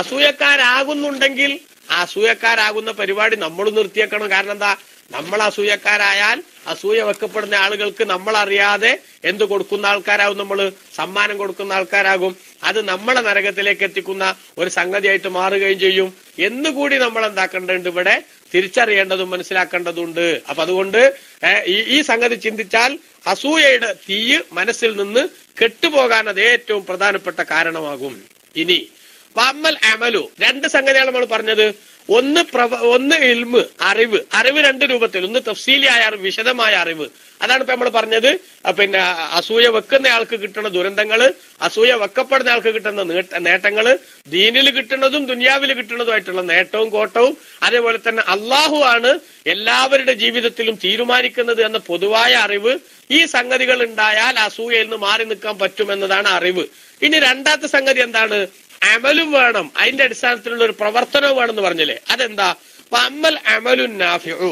അസൂയക്കാരാകുന്നുണ്ടെങ്കിൽ ആ അസൂയക്കാരാകുന്ന പരിപാടി നമ്മൾ നിർത്തിയേക്കണം. കാരണം എന്താ, നമ്മൾ അസൂയക്കാരായാൽ അസൂയ വെക്കപ്പെടുന്ന ആളുകൾക്ക് നമ്മൾ അറിയാതെ എന്ത് കൊടുക്കുന്ന ആൾക്കാരാകും, നമ്മൾ സമ്മാനം കൊടുക്കുന്ന ആൾക്കാരാകും. അത് നമ്മളെ നരകത്തിലേക്ക് എത്തിക്കുന്ന ഒരു സംഗതിയായിട്ട് മാറുകയും ചെയ്യും എന്നുകൂടി നമ്മൾ എന്താക്കേണ്ടതുണ്ട്, ഇവിടെ തിരിച്ചറിയേണ്ടതും മനസ്സിലാക്കേണ്ടതുണ്ട്. അപ്പൊ അതുകൊണ്ട് ഈ സംഗതി ചിന്തിച്ചാൽ അസൂയയുടെ തീയ് മനസ്സിൽ നിന്ന് കെട്ടുപോകാൻ അത് ഏറ്റവും പ്രധാനപ്പെട്ട കാരണമാകും. ഇനി വഅമ്മൽ അമലു, രണ്ട് സംഗതിയാണ് നമ്മൾ പറഞ്ഞത്. ഒന്ന് ഇൽമ്, അറിവ് രണ്ട് രൂപത്തിൽ. ഒന്ന് തഫ്സീലിയായ അറിവ്, വിശദമായ അറിവ്. അതാണ് ഇപ്പൊ നമ്മൾ പറഞ്ഞത്. പിന്നെ അസൂയ വെക്കുന്ന ആൾക്ക് കിട്ടുന്ന ദുരന്തങ്ങള്, അസൂയ വെക്കപ്പെടുന്ന ആൾക്ക് കിട്ടുന്ന നേട്ടങ്ങള്, ദീനിൽ കിട്ടുന്നതും ദുനിയാവിൽ കിട്ടുന്നതുമായിട്ടുള്ള നേട്ടവും കോട്ടവും, അതേപോലെ തന്നെ അള്ളാഹു ആണ് എല്ലാവരുടെ ജീവിതത്തിലും തീരുമാനിക്കുന്നത് എന്ന പൊതുവായ അറിവ്. ഈ സംഗതികൾ ഉണ്ടായാൽ അസൂയയിൽ നിന്ന് മാറി നിൽക്കാൻ പറ്റുമെന്നതാണ് അറിവ്. ഇനി രണ്ടാമത്തെ സംഗതി എന്താണ്? അമലും വേണം, അതിന്റെ അടിസ്ഥാനത്തിലുള്ള ഒരു പ്രവർത്തനവും വേണമെന്ന് പറഞ്ഞില്ലേ? അതെന്താ? അമൽ അമലുൻ നാഫിഉ,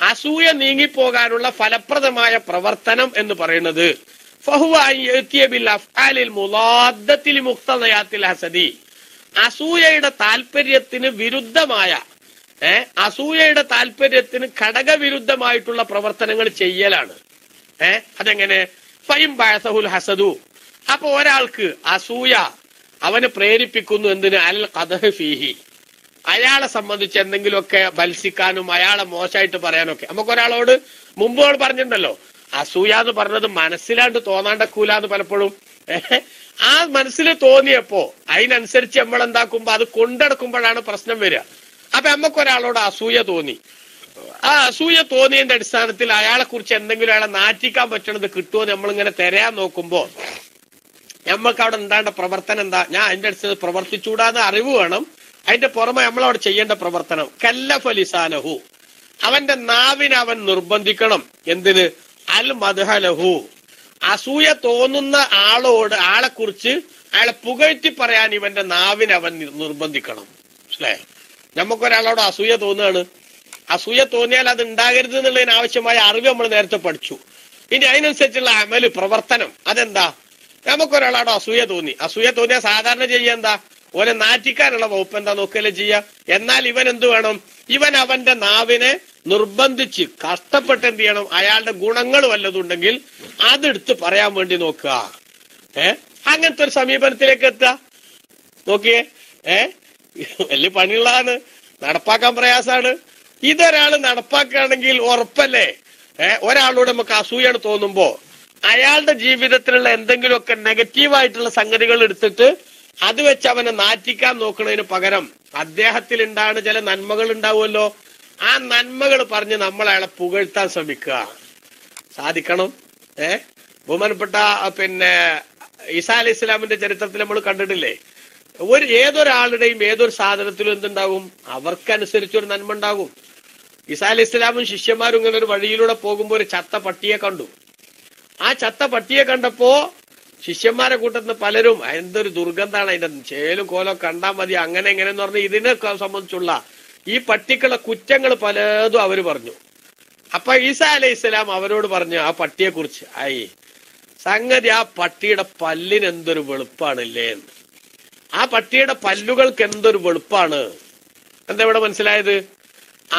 അസൂയ നീങ്ങിപ്പോകാനുള്ള ഫലപ്രദമായ പ്രവർത്തനം എന്ന് പറയുന്നത് ഫഹുവ യഅ്തിയ ബിൽ അഫ്ആലിൽ മുളാദ്ദത്തി ലിമുഖ്തദയാത്തിൽ ഹസദി, അസൂയയുടെ താല്പര്യത്തിന് വിരുദ്ധമായ അസൂയയുടെ താല്പര്യത്തിന് ഘടകവിരുദ്ധമായിട്ടുള്ള പ്രവർത്തനങ്ങൾ ചെയ്യലാണ്. അതെങ്ങനെ? ഫൈം ബഅസഹുൽ ഹസദു, അപ്പൊ ഒരാൾക്ക് അസൂയ അവനെ പ്രേരിപ്പിക്കുന്നു എന്തിന്? അൽ ഖദഹ് ഫീഹി, അയാളെ സംബന്ധിച്ച് എന്തെങ്കിലുമൊക്കെ ബൽസിക്കാനും അയാളെ മോശമായിട്ട് പറയാനൊക്കെ. നമുക്കൊരാളോട് മുമ്പ് പറഞ്ഞിട്ടുണ്ടല്ലോ, അസൂയ എന്ന് പറഞ്ഞത് മനസ്സിലാണ്ട് തോന്നാണ്ടക്കൂലെന്ന് പലപ്പോഴും. ആ മനസ്സിൽ തോന്നിയപ്പോ അതിനനുസരിച്ച് നമ്മൾ എന്താക്കുമ്പോ അത് കൊണ്ടെടുക്കുമ്പോഴാണ് പ്രശ്നം വരിക. അപ്പൊ നമുക്കൊരാളോട് അസൂയ തോന്നി, ആ അസൂയ തോന്നിയതിന്റെ അടിസ്ഥാനത്തിൽ അയാളെ കുറിച്ച് എന്തെങ്കിലും അയാളെ നാറ്റിക്കാൻ പറ്റണത് കിട്ടുമോ നമ്മളിങ്ങനെ തിരയാൻ നോക്കുമ്പോ നമ്മൾക്ക് അവിടെ എന്താണ്ട പ്രവർത്തനം എന്താ? ഞാൻ അതിന്റെ അടിസ്ഥാനത്തിൽ പ്രവർത്തിച്ചൂടാന്ന് അറിവ് വേണം. അതിന്റെ പുറമെ നമ്മളവിടെ ചെയ്യേണ്ട പ്രവർത്തനം കല്ലഫ ലിസാനഹു, അവന്റെ നാവിനെ അവൻ നിർബന്ധിക്കണം. എന്തിന്? അൽ മദ്ഹലഹു, അസൂയ തോന്നുന്ന ആളെ കുറിച്ച് അയാളെ പുകഴ്ത്തി പറയാൻ ഇവന്റെ നാവിനെ അവൻ നിർബന്ധിക്കണം. മനസ്സിലായോ? നമുക്കൊരാളോട് അസൂയ തോന്നുകയാണ്, അസൂയ തോന്നിയാൽ അത് ഉണ്ടാകരുത് എന്നുള്ളതിന് ആവശ്യമായ അറിവ് നമ്മൾ നേരത്തെ പഠിച്ചു. ഇനി അതിനനുസരിച്ചുള്ള അമല്, പ്രവർത്തനം, അതെന്താ? നമുക്കൊരാളോട് അസൂയ തോന്നിയാൽ സാധാരണ ചെയ്യാ എന്താ? ഓനെ നാറ്റിക്കാനുള്ള വകുപ്പ് എന്താ നോക്കല്ലേ ചെയ്യാ. എന്നാൽ ഇവൻ എന്ത് വേണം? ഇവൻ അവന്റെ നാവിനെ നിർബന്ധിച്ച് കഷ്ടപ്പെട്ട് എന്ത് ചെയ്യണം? അയാളുടെ ഗുണങ്ങൾ വല്ലതുണ്ടെങ്കിൽ അതെടുത്ത് പറയാൻ വേണ്ടി നോക്കുക. അങ്ങനത്തെ ഒരു സമീപനത്തിലേക്ക് എത്തുക. നോക്കിയേ, വലിയ പണിയുള്ളതാണ്, നടപ്പാക്കാൻ പ്രയാസാണ്. ഇതൊരാള് നടപ്പാക്കുകയാണെങ്കിൽ ഉറപ്പല്ലേ? ഒരാളോട് നമുക്ക് അസൂയാണ് തോന്നുമ്പോ അയാളുടെ ജീവിതത്തിലുള്ള എന്തെങ്കിലുമൊക്കെ നെഗറ്റീവായിട്ടുള്ള സംഗതികൾ എടുത്തിട്ട് അത് വെച്ച് അവനെ നാറ്റിക്കാൻ നോക്കുന്നതിന് പകരം അദ്ദേഹത്തിൽ ഉണ്ടാകുന്ന ചില നന്മകൾ ഉണ്ടാവുമല്ലോ, ആ നന്മകൾ പറഞ്ഞ് നമ്മൾ അയാളെ പുകഴ്ത്താൻ ശ്രമിക്കുക. സാധിക്കണം. ബഹുമാനപ്പെട്ട പിന്നെ ഈസാ അലൈഹി ഇസ്ലാമിന്റെ ചരിത്രത്തിൽ നമ്മൾ കണ്ടിട്ടില്ലേ? ഏതൊരാളുടെയും ഏതൊരു സാധനത്തിലും എന്തുണ്ടാകും? അവർക്കനുസരിച്ചൊരു നന്മ ഉണ്ടാകും. ഈസാ അലൈഹി ഇസ്ലാമും ശിഷ്യന്മാരും ഇങ്ങനെ ഒരു വഴിയിലൂടെ പോകുമ്പോ ഒരു ചത്ത പട്ടിയെ കണ്ടു. ആ ചത്ത പട്ടിയെ കണ്ടപ്പോ ശിഷ്യന്മാരെ കൂട്ടത്തിന് പലരും എന്തൊരു ദുർഗന്ധാണ്, അതിന്റെ ചേലും കോലം കണ്ടാൽ മതി, അങ്ങനെ എങ്ങനെയെന്ന് പറഞ്ഞ് ഇതിനെ സംബന്ധിച്ചുള്ള ഈ പട്ടിക്കുള്ള കുറ്റങ്ങൾ പലതും അവര് പറഞ്ഞു. അപ്പൊ ഈസാ അലൈഹി ഇസ്ലാം അവരോട് പറഞ്ഞു ആ പട്ടിയെ കുറിച്ച്, സംഗതി ആ പട്ടിയുടെ പല്ലിന് എന്തൊരു വെളുപ്പാണല്ലേ എന്ന്. ആ പട്ടിയുടെ പല്ലുകൾക്ക് എന്തൊരു വെളുപ്പാണ്. എന്താ ഇവിടെ മനസ്സിലായത്?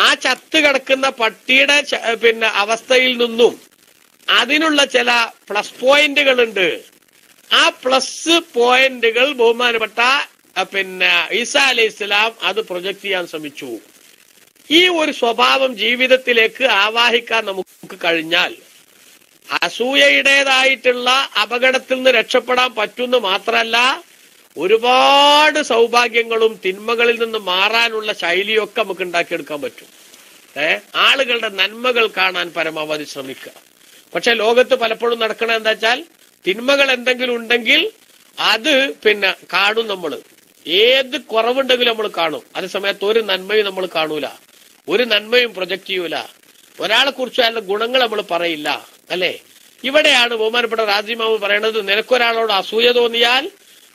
ആ ചത്ത് കിടക്കുന്ന പട്ടിയുടെ പിന്നെ അവസ്ഥയിൽ നിന്നും അതിനുള്ള ചില പ്ലസ് പോയിന്റുകൾ ഉണ്ട്. ആ പ്ലസ് പോയിന്റുകൾ ബഹുമാനപ്പെട്ട പിന്നെ ഈസാ അലൈഹി ഇസ്ലാം അത് പ്രൊജക്ട് ചെയ്യാൻ ശ്രമിച്ചു. ഈ ഒരു സ്വഭാവം ജീവിതത്തിലേക്ക് ആവാഹിക്കാൻ നമുക്ക് കഴിഞ്ഞാൽ അസൂയയുടേതായിട്ടുള്ള അപകടത്തിൽ നിന്ന് രക്ഷപ്പെടാൻ പറ്റുമെന്ന് മാത്രമല്ല, ഒരുപാട് സൗഭാഗ്യങ്ങളും തിന്മകളിൽ നിന്ന് മാറാനുള്ള ശൈലിയൊക്കെ നമുക്ക് ഉണ്ടാക്കിയെടുക്കാൻ പറ്റും. ആളുകളുടെ നന്മകൾ കാണാൻ പരമാവധി ശ്രമിക്കുക. പക്ഷെ ലോകത്ത് പലപ്പോഴും നടക്കണ എന്താ വെച്ചാൽ, തിന്മകൾ എന്തെങ്കിലും ഉണ്ടെങ്കിൽ അത് പിന്നെ കാണും. നമ്മള് ഏത് കുറവുണ്ടെങ്കിലും നമ്മൾ കാണും. അതേ സമയത്ത് ഒരു നന്മയും നമ്മൾ കാണൂല, ഒരു നന്മയും പ്രൊജക്ട് ചെയ്യൂല. ഒരാളെ കുറിച്ച് അയാളുടെ ഗുണങ്ങൾ നമ്മൾ പറയില്ല, അല്ലെ? ഇവിടെയാണ് ബഹുമാനപ്പെട്ട റാസിമാവ് പറയണത്, നിനക്കൊരാളോട് അസൂയ തോന്നിയാൽ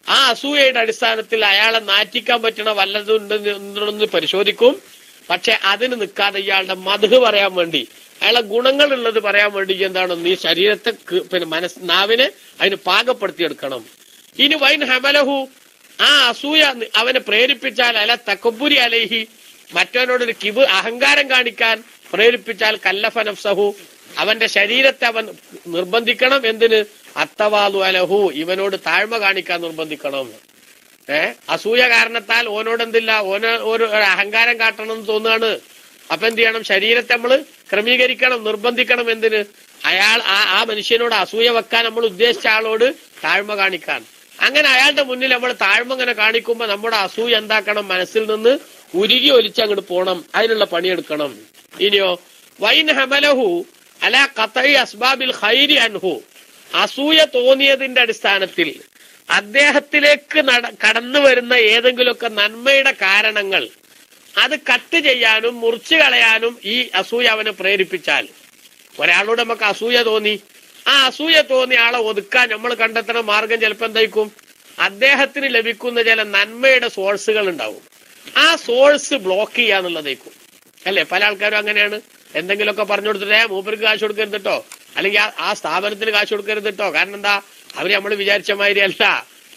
ആ അസൂയയുടെ അടിസ്ഥാനത്തിൽ അയാളെ നാറ്റിക്കാൻ പറ്റണ വല്ലതുണ്ടെന്ന് പരിശോധിക്കും. പക്ഷെ അതിന് നിൽക്കാതെ ഇയാളുടെ മദ്ഹ് പറയാൻ വേണ്ടി, അയാളെ ഗുണങ്ങൾ ഉള്ളത് പറയാൻ വേണ്ടി എന്താണ്, നീ ശരീരത്തെ പിന്നെ നാവിനെ അതിന് പാകപ്പെടുത്തിയെടുക്കണം. ഇനി വൈൻ ഹമലഹു, ആ അസൂയ അവനെ പ്രേരിപ്പിച്ചാൽ അല തക്കബുരി അലൈഹി, മറ്റവനോടൊരു അഹങ്കാരം കാണിക്കാൻ പ്രേരിപ്പിച്ചാൽ കല്ലഫ നഫ്സഹു, അവന്റെ ശരീരത്തെ അവൻ നിർബന്ധിക്കണം. എന്തിന്? അത്തവാദു അലഹു, ഇവനോട് താഴ്മ കാണിക്കാൻ നിർബന്ധിക്കണം. അസൂയ കാരണത്താൽ ഓനോട് എന്തില്ല, ഒരു അഹങ്കാരം കാട്ടണം എന്ന് തോന്നുകയാണ്. അപ്പൊ എന്ത് ചെയ്യണം? ശരീരത്തെ നമ്മൾ ക്രമീകരിക്കണം, നിർബന്ധിക്കണം. എന്തിന്? ആ മനുഷ്യനോട് അസൂയ വെക്കാൻ നമ്മൾ ഉദ്ദേശിച്ച ആളോട് താഴ്മ കാണിക്കാൻ. അങ്ങനെ അയാളുടെ മുന്നിൽ നമ്മൾ താഴ്മ ഇങ്ങനെ കാണിക്കുമ്പോ നമ്മുടെ അസൂയ എന്താക്കണം? മനസ്സിൽ നിന്ന് ഉരുകി ഒലിച്ച് അങ്ങോട്ട് പോണം, അതിനുള്ള പണിയെടുക്കണം. ഇനിയോ വൈൻ ഹമലഹു അല ഖതഇ അസ്ബാബിൽ ഖൈരി അൻഹു, അസൂയ തോന്നിയതിന്റെ അടിസ്ഥാനത്തിൽ അദ്ദേഹത്തിലേക്ക് കടന്നു വരുന്ന ഏതെങ്കിലുമൊക്കെ നന്മയുടെ കാരണങ്ങൾ അത് കട്ട് ചെയ്യാനും മുറിച്ചു കളയാനും ഈ അസൂയ അവനെ പ്രേരിപ്പിച്ചാൽ, ഒരാളോട് നമുക്ക് അസൂയ തോന്നി, ആ അസൂയ തോന്നിയ ആളെ ഒതുക്കാൻ നമ്മൾ കണ്ടെത്തുന്ന മാർഗം ചിലപ്പോൾ എന്തായിരിക്കും, അദ്ദേഹത്തിന് ലഭിക്കുന്ന ചില നന്മയുടെ സോഴ്സുകൾ ഉണ്ടാവും, ആ സോഴ്സ് ബ്ലോക്ക് ചെയ്യാന്നുള്ളതായിരിക്കും. അല്ലെ, പല ആൾക്കാരും അങ്ങനെയാണ്. എന്തെങ്കിലുമൊക്കെ പറഞ്ഞു കൊടുത്തിട്ടേ മൂപ്പർക്ക് കാശ് കൊടുക്കരുത് കേട്ടോ, അല്ലെങ്കിൽ ആ സ്ഥാപനത്തിന് കാശ് കൊടുക്കരുത് കേട്ടോ, കാരണം എന്താ അവര് നമ്മൾ വിചാരിച്ച മാതിരി അല്ല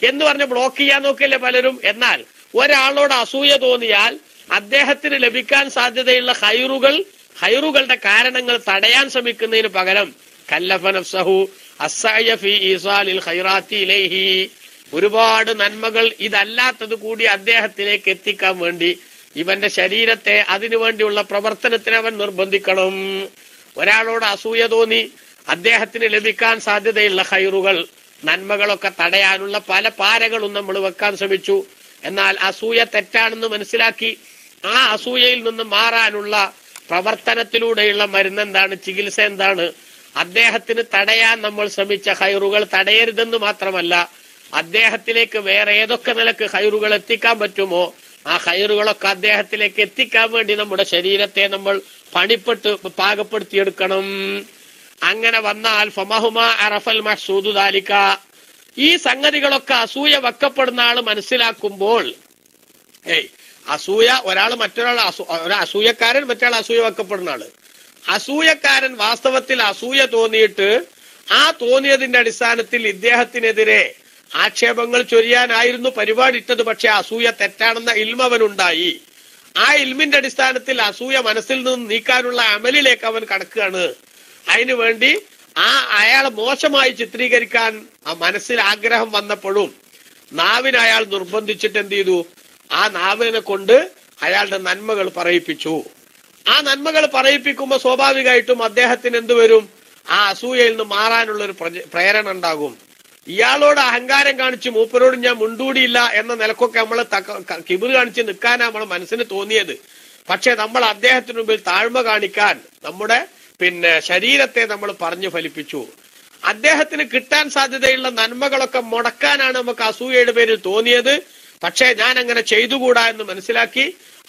എന്ന് പറഞ്ഞ് ബ്ലോക്ക് ചെയ്യാൻ നോക്കിയല്ലേ പലരും. എന്നാൽ ഒരാളോട് അസൂയ തോന്നിയാൽ അദ്ദേഹത്തിന് ലഭിക്കാൻ സാധ്യതയുള്ള ഹൈറുകളുടെ കാരണങ്ങൾ തടയാൻ ശ്രമിക്കുന്നതിന് പകരം കല്ലഫ നഫ്സഹു അസ്സഅയ ഫീ ഈസാലിൽ ഖൈറാത്തി ഇലൈഹി, ഒരുപാട് നന്മകൾ ഇതല്ലാത്തത് കൂടി അദ്ദേഹത്തിലേക്ക് എത്തിക്കാൻ വേണ്ടി ഇവന്റെ ശരീരത്തെ അതിനുവേണ്ടിയുള്ള പ്രവർത്തനത്തിന് അവൻ നിർബന്ധിക്കണം. ഒരാളോട് അസൂയ തോന്നി അദ്ദേഹത്തിന് ലഭിക്കാൻ സാധ്യതയുള്ള ഹൈറുകൾ നന്മകളൊക്കെ തടയാനുള്ള പല പാരകളും നമ്മൾ വെക്കാൻ ശ്രമിച്ചു. എന്നാൽ അസൂയ തെറ്റാണെന്ന് മനസ്സിലാക്കി ആ അസൂയയിൽ നിന്ന് മാറാനുള്ള പ്രവർത്തനത്തിലൂടെയുള്ള മരുന്ന് എന്താണ്, ചികിത്സ എന്താണ്, അദ്ദേഹത്തിന് തടയാൻ നമ്മൾ ശ്രമിച്ച ഹൈറുകൾ തടയരുതെന്ന് മാത്രമല്ല, അദ്ദേഹത്തിലേക്ക് വേറെ ഏതൊക്കെ നിലക്ക് ഹൈറുകൾ എത്തിക്കാൻ പറ്റുമോ ആ ഹൈറുകളൊക്കെ അദ്ദേഹത്തിലേക്ക് എത്തിക്കാൻ വേണ്ടി നമ്മുടെ ശരീരത്തെ നമ്മൾ പാകപ്പെടുത്തിയെടുക്കണം. അങ്ങനെ വന്നാൽ ഫമഹുമ അറഫൽ മഹ്സൂദു ദാലിക, ഈ സംഗതികളൊക്കെ അസൂയ വെക്കപ്പെടുന്ന ആള് മനസ്സിലാക്കുമ്പോൾ, അസൂയ അസൂയക്കാരൻ മറ്റൊരാൾ അസൂയ വെക്കപ്പെടുന്ന ആള്, അസൂയക്കാരൻ വാസ്തവത്തിൽ അസൂയ തോന്നിയിട്ട് ആ തോന്നിയതിന്റെ അടിസ്ഥാനത്തിൽ ഇദ്ദേഹത്തിനെതിരെ ആക്ഷേപങ്ങൾ ചൊരിയാനായിരുന്നു പരിപാടി ഇട്ടത്. പക്ഷെ അസൂയ തെറ്റാണെന്ന ഇൽമ് അവനുണ്ടായി. ആ ഇൽമിന്റെ അടിസ്ഥാനത്തിൽ അസൂയ മനസ്സിൽ നിന്ന് നീക്കാനുള്ള അമലിലേക്ക് അവൻ കടക്കുകയാണ്. അതിനു വേണ്ടി അയാളെ മോശമായി ചിത്രീകരിക്കാൻ ആ മനസ്സിൽ ആഗ്രഹം വന്നപ്പോഴും നാവിനെ അയാൾ നിർബന്ധിച്ചിട്ട് എന്ത് ചെയ്തു, ആ നാവിനെ കൊണ്ട് അയാളുടെ നന്മകൾ പറയിപ്പിച്ചു. ആ നന്മകൾ പറയിപ്പിക്കുമ്പോൾ സ്വാഭാവികമായിട്ടും അദ്ദേഹത്തിന് എന്തുവരും, ആ അസൂയയിൽ നിന്ന് മാറാനുള്ള ഒരു പ്രേരണ ഉണ്ടാകും. ഇയാളോട് അഹങ്കാരം കാണിച്ച് മൂപ്പരോട് ഞാൻ മുണ്ടൂടിയില്ല എന്ന നിലക്കൊക്കെ നമ്മൾ കിബിർ കാണിച്ച് നിൽക്കാനാണ് നമ്മളെ മനസ്സിന് തോന്നിയത്. പക്ഷെ നമ്മൾ അദ്ദേഹത്തിന് മുമ്പിൽ താഴ്മ കാണിക്കാൻ നമ്മുടെ ശരീരത്തെ നമ്മൾ പറഞ്ഞു ഫലിപ്പിച്ചു. അദ്ദേഹത്തിന് കിട്ടാൻ സാധ്യതയുള്ള നന്മകളൊക്കെ മുടക്കാനാണ് നമുക്ക് അസൂയയുടെ പേരിൽ തോന്നിയത്. പക്ഷെ ഞാൻ അങ്ങനെ ചെയ്തുകൂടാ എന്ന് മനസ്സിലാക്കി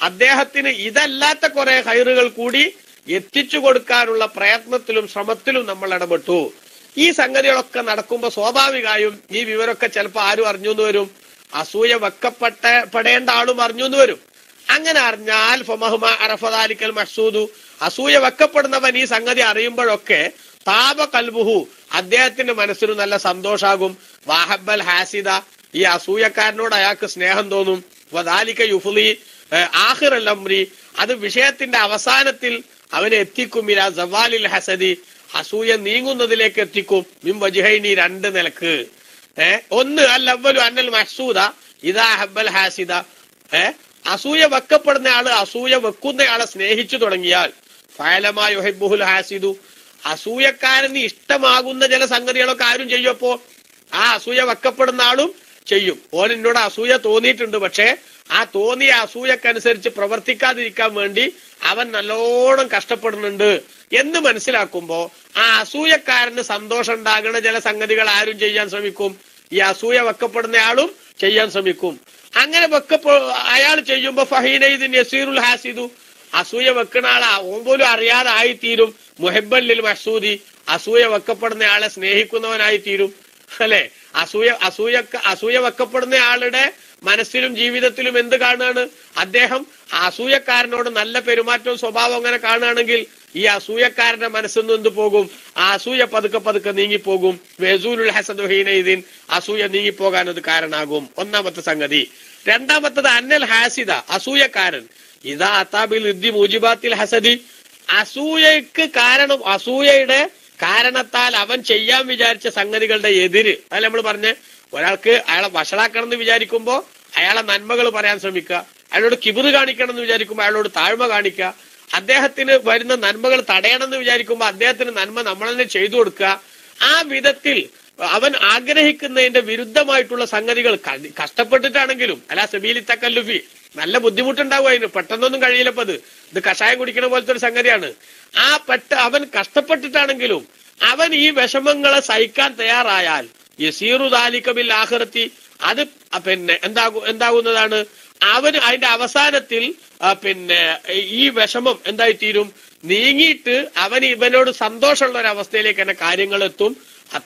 അദ്ദേഹത്തിന് ഇതല്ലാത്ത കുറെ ഹൈറുകൾ കൂടി എത്തിച്ചു കൊടുക്കാനുള്ള പ്രയത്നത്തിലും ശ്രമത്തിലും നമ്മൾ ഇടപെട്ടു. ഈ സംഗതികളൊക്കെ നടക്കുമ്പോൾ സ്വാഭാവികമായും ഈ വിവരമൊക്കെ ചിലപ്പോൾ ആരും അറിഞ്ഞു എന്ന് വരും, അസൂയ വെക്കപ്പെടേണ്ട ആളും അറിഞ്ഞു എന്ന് വരും. അങ്ങനെ അറിഞ്ഞാൽ ഫമഹുമ അറഫദാലിക്കൽ മഹ്സൂദു, അസൂയ വെക്കപ്പെടുന്നവൻ ഈ സംഗതി അറിയുമ്പോഴൊക്കെ താപ കൽബുഹു, അദ്ദേഹത്തിന്റെ മനസ്സിന് നല്ല സന്തോഷാകും. വാഹബൽ ഹാസിദ, ഈ അസൂയക്കാരനോട് അയാൾക്ക് സ്നേഹം തോന്നും. വദാലിക യുഫ്ലി ആഖിറൽ അംരി, അത് വിഷയത്തിന്റെ അവസാനത്തിൽ അവനെ എത്തിക്കും. ഇലാ സവാലിൽ ഹസദി, അസൂയ നീങ്ങുന്നതിലേക്ക് എത്തിക്കും. മിൻ വജ്ഹൈനി, രണ്ട് നിലക്ക്. ഒന്ന് അൽ അവ്വലു അന്നൽ മഹ്സൂദ ഇദാ ഹബ്ബൽ ഹാസിദ, അസൂയ വെക്കപ്പെടുന്ന ആള് അസൂയ വെക്കുന്നയാളെ സ്നേഹിച്ചു തുടങ്ങിയാൽ ഫഅലമാ യുഹിബ്ബുൽ ഹാസിദു, അസൂയക്കാരന് ഇഷ്ടമാകുന്ന ചില സംഗതികളൊക്കെ ആരും ചെയ്യപ്പോ ആ അസൂയ വെക്കപ്പെടുന്ന ആളും ചെയ്യും. ഓൻ എന്നോട് അസൂയ തോന്നിയിട്ടുണ്ട്, പക്ഷെ ആ തോന്നിയ അസൂയക്കനുസരിച്ച് പ്രവർത്തിക്കാതിരിക്കാൻ വേണ്ടി അവൻ നല്ലോണം കഷ്ടപ്പെടുന്നുണ്ട് എന്ന് മനസ്സിലാക്കുമ്പോ ആ അസൂയക്കാരന് സന്തോഷം ഉണ്ടാകുന്ന ചില സംഗതികൾ ആരും ചെയ്യാൻ ശ്രമിക്കും, ഈ അസൂയ വെക്കപ്പെടുന്ന ആളും ചെയ്യാൻ ശ്രമിക്കും. അങ്ങനെ അയാൾ ചെയ്യുമ്പോ ഫഹീനൈദിൻ യസീറുൽ ഹാസിദു, അസൂയ വെക്കുന്ന ആളെ ഓൻ പോലും അറിയാതെ ആയിത്തീരും. മുഹബ്ബല്ലിൽ മഹ്സൂദി, അസൂയ വെക്കപ്പെടുന്ന ആളെ സ്നേഹിക്കുന്നവനായി തീരും. അല്ലെ, അസൂയ വെക്കപ്പെടുന്ന ആളുടെ മനസ്സിലും ജീവിതത്തിലും എന്ത് കാണുകയാണ്, അദ്ദേഹം അസൂയക്കാരനോട് നല്ല പെരുമാറ്റവും സ്വഭാവം അങ്ങനെ കാണുകയാണെങ്കിൽ ഈ അസൂയക്കാരന്റെ മനസ്സിൽ നിന്ന് പോകും, ആ അസൂയ പതുക്കെ നീങ്ങിപ്പോകും. വെസൂലുൽ ഹസദു ഹീനൈദിൻ, അസൂയ നീങ്ങിപ്പോകാൻ അത് കാരണമാകും. ഒന്നാമത്തെ സംഗതി. രണ്ടാമത്തത് അന്നൽ ഹാസിദ, അസൂയക്കാരൻ ഇദാ അതാബിൽ ഇദ്ദി മുജിബാത്തിൽ ഹസദി, അസൂയക്ക് കാരണം അസൂയയുടെ കാരണത്താൽ അവൻ ചെയ്യാൻ വിചാരിച്ച സംഗതികളുടെ എതിര്, അതല്ല നമ്മൾ പറഞ്ഞ ഒരാൾക്ക് അയാളെ വഷളാക്കണം എന്ന് വിചാരിക്കുമ്പോ അയാളെ നന്മകൾ പറയാൻ ശ്രമിക്കുക, അയാളോട് കിബിറ് കാണിക്കണം എന്ന് വിചാരിക്കുമ്പോൾ അയാളോട് താഴ്മ കാണിക്കുക, അദ്ദേഹത്തിന് വരുന്ന നന്മകൾ തടയണം എന്ന് വിചാരിക്കുമ്പോൾ അദ്ദേഹത്തിന് നന്മ നമ്മൾ തന്നെ ചെയ്തു കൊടുക്കുക. ആ വിധത്തിൽ അവൻ ആഗ്രഹിക്കുന്നതിന്റെ വിരുദ്ധമായിട്ടുള്ള സംഗതികൾ കഷ്ടപ്പെട്ടിട്ടാണെങ്കിലും അല്ല സബീലി തക്കല്ലുഫി, നല്ല ബുദ്ധിമുട്ടുണ്ടാവും അതിന്, പെട്ടെന്നൊന്നും കഴിയില്ലപ്പോ ഇത് കഷായം കുടിക്കണ പോലത്തെ ഒരു സംഗതിയാണ്. അവൻ കഷ്ടപ്പെട്ടിട്ടാണെങ്കിലും അവൻ ഈ വിഷമങ്ങളെ സഹിക്കാൻ തയ്യാറായാൽ യസീറു ദാലിക ബിൽ ആഖിറത്തി, അത് എന്താകുന്നതാണ്, അവന് അതിന്റെ അവസാനത്തിൽ ഈ വിഷമം എന്തായിത്തീരും, നീങ്ങിയിട്ട് ഇവനോട് സന്തോഷമുള്ള ഒരു അവസ്ഥയിലേക്ക് തന്നെ കാര്യങ്ങൾ എത്തും.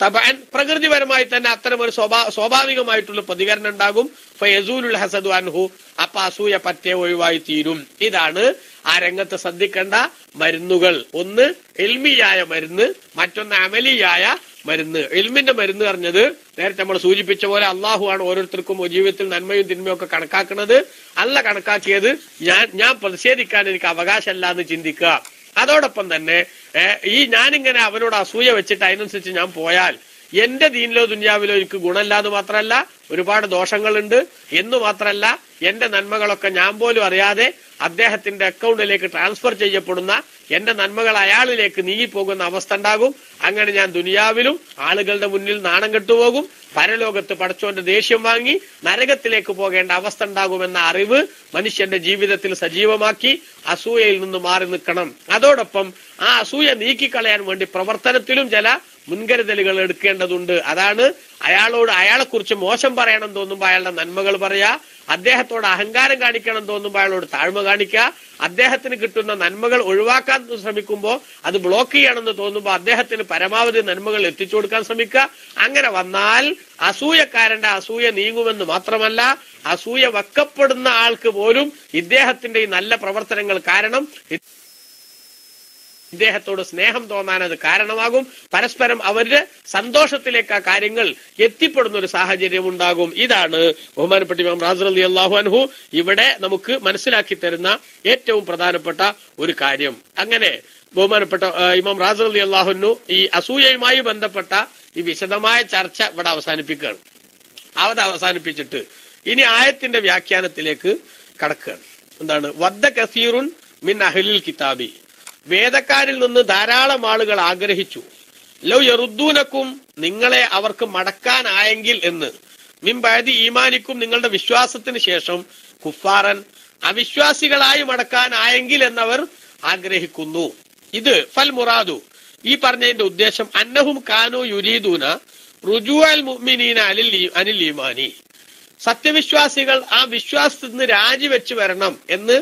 തബഅൻ പ്രകൃതിപരമായി തന്നെ അത്തരം ഒരു സ്വാഭാവികമായിട്ടുള്ള പ്രതികരണം ഉണ്ടാകും. ഫയസൂലുൽ ഹസദു അൻഹു, അപ്പൊ അസൂയ പറ്റേ ഒഴിവായി തീരും. ഇതാണ് ആ രംഗത്ത് ശ്രദ്ധിക്കേണ്ട മരുന്നുകൾ. ഒന്ന് ഇൽമിയായ മരുന്ന്, മറ്റൊന്ന് അമലിയായ മരുന്ന്. ഇൽമിന്റെ മരുന്ന് പറഞ്ഞത് നേരത്തെ നമ്മൾ സൂചിപ്പിച്ച പോലെ അള്ളാഹു ആണ് ഓരോരുത്തർക്കും ജീവിതത്തിൽ നന്മയും തിന്മയും ഒക്കെ കണക്കാക്കുന്നത്. അല്ല കണക്കാക്കിയത് ഞാൻ പ്രതിഷേധിക്കാൻ എനിക്ക് അവകാശമല്ല എന്ന് ചിന്തിക്കുക. അതോടൊപ്പം തന്നെ ഞാനിങ്ങനെ അവനോട് അസൂയ വെച്ചിട്ട് അതിനനുസരിച്ച് ഞാൻ പോയാൽ എന്റെ ദീനിലോ ദുനിയാവിലോ എനിക്ക് ഗുണമില്ലാന്ന് മാത്രമല്ല ഒരുപാട് ദോഷങ്ങളുണ്ട് എന്ന് മാത്രമല്ല എന്റെ നന്മകളൊക്കെ ഞാൻ പോലും അറിയാതെ അദ്ദേഹത്തിന്റെ അക്കൗണ്ടിലേക്ക് ട്രാൻസ്ഫർ ചെയ്യപ്പെടുന്ന എന്റെ നന്മകൾ അയാളിലേക്ക് നീങ്ങിപ്പോകുന്ന അവസ്ഥ ഉണ്ടാകും. അങ്ങനെ ഞാൻ ദുനിയാവിലും ആളുകളുടെ മുന്നിൽ നാണം കെട്ടുപോകും, പരലോകത്ത് പടച്ചോന്റെ ദേഷ്യം വാങ്ങി നരകത്തിലേക്ക് പോകേണ്ട അവസ്ഥ ഉണ്ടാകുമെന്ന അറിവ് മനുഷ്യന്റെ ജീവിതത്തിൽ സജീവമാക്കി അസൂയയിൽ നിന്ന് മാറി നിൽക്കണം. അതോടൊപ്പം ആ അസൂയ നീക്കിക്കളയാൻ വേണ്ടി പ്രവർത്തനത്തിലും ചില മുൻകരുതലുകൾ എടുക്കേണ്ടതുണ്ട്. അതാണ് അയാളെ കുറിച്ച് മോശം പറയണം തോന്നുമ്പോൾ അയാളുടെ നന്മകൾ പറയാ, അദ്ദേഹത്തോട് അഹങ്കാരം കാണിക്കണം തോന്നുമ്പോൾ അയാളോട് താഴ്മ കാണിക്കുക, അദ്ദേഹത്തിന് കിട്ടുന്ന നന്മകൾ ഒഴിവാക്കാൻ ശ്രമിക്കുമ്പോൾ അത് ബ്ലോക്ക് ചെയ്യണമെന്ന് തോന്നുമ്പോൾ അദ്ദേഹത്തിന് പരമാവധി നന്മകൾ എത്തിച്ചു കൊടുക്കാൻ ശ്രമിക്കുക. അങ്ങനെ വന്നാൽ അസൂയക്കാരന്റെ അസൂയ നീങ്ങുമെന്ന് മാത്രമല്ല, അസൂയ വെക്കപ്പെടുന്ന ആൾക്ക് പോലും ഇദ്ദേഹത്തിന്റെ ഈ നല്ല പ്രവർത്തനങ്ങൾ കാരണം ഇദ്ദേഹത്തോട് സ്നേഹം തോന്നാൻ അത് കാരണമാകും. പരസ്പരം അവരുടെ സന്തോഷത്തിലേക്ക് ആ കാര്യങ്ങൾ എത്തിപ്പെടുന്ന ഒരു സാഹചര്യം ഉണ്ടാകും. ഇതാണ് ബഹുമാനപ്പെട്ട ഇമാം റാസി റളിയല്ലാഹു അൻഹു ഇവിടെ നമുക്ക് മനസ്സിലാക്കി തരുന്ന ഏറ്റവും പ്രധാനപ്പെട്ട ഒരു കാര്യം. അങ്ങനെ ബഹുമാനപ്പെട്ട ഇമാം റാസി റളിയല്ലാഹു അൻഹു ഈ അസൂയയുമായി ബന്ധപ്പെട്ട ഈ വിശദമായ ചർച്ച ഇവിടെ അവസാനിപ്പിക്കുകയാണ്. അത് അവസാനിപ്പിച്ചിട്ട് ഇനി ആയത്തിന്റെ വ്യാഖ്യാനത്തിലേക്ക് കടക്കുകയാണ്. എന്താണ്? വദ്ദ കസീറുൻ മിൻ അഹ്ലിൽ കിതാബി, വേദക്കാരിൽ നിന്ന് ധാരാളം ആളുകൾ ആഗ്രഹിച്ചു, ലൗ യറുദ്ദൂനക്കും, നിങ്ങളെ അവർക്ക് മടക്കാനായെങ്കിൽ എന്ന്, മിൻ ബഅദി ഈമാനിക്കും, നിങ്ങളുടെ വിശ്വാസത്തിന് ശേഷം, കുഫാറൻ, അവിശ്വാസികളായി മടക്കാനായെങ്കിൽ എന്നവർ ആഗ്രഹിക്കുന്നു. ഇത് ഫൽ മുറാദു, ഈ പറഞ്ഞതിന്റെ ഉദ്ദേശം അന്നഹും കാനു യുരീദൂന റുജൂഅൽ മുഅ്മിനീന അനിൽ ഈമാനി, സത്യവിശ്വാസികൾ ആ വിശ്വാസത്തിൽ നിന്ന് രാജിവെച്ച് വരണം എന്ന്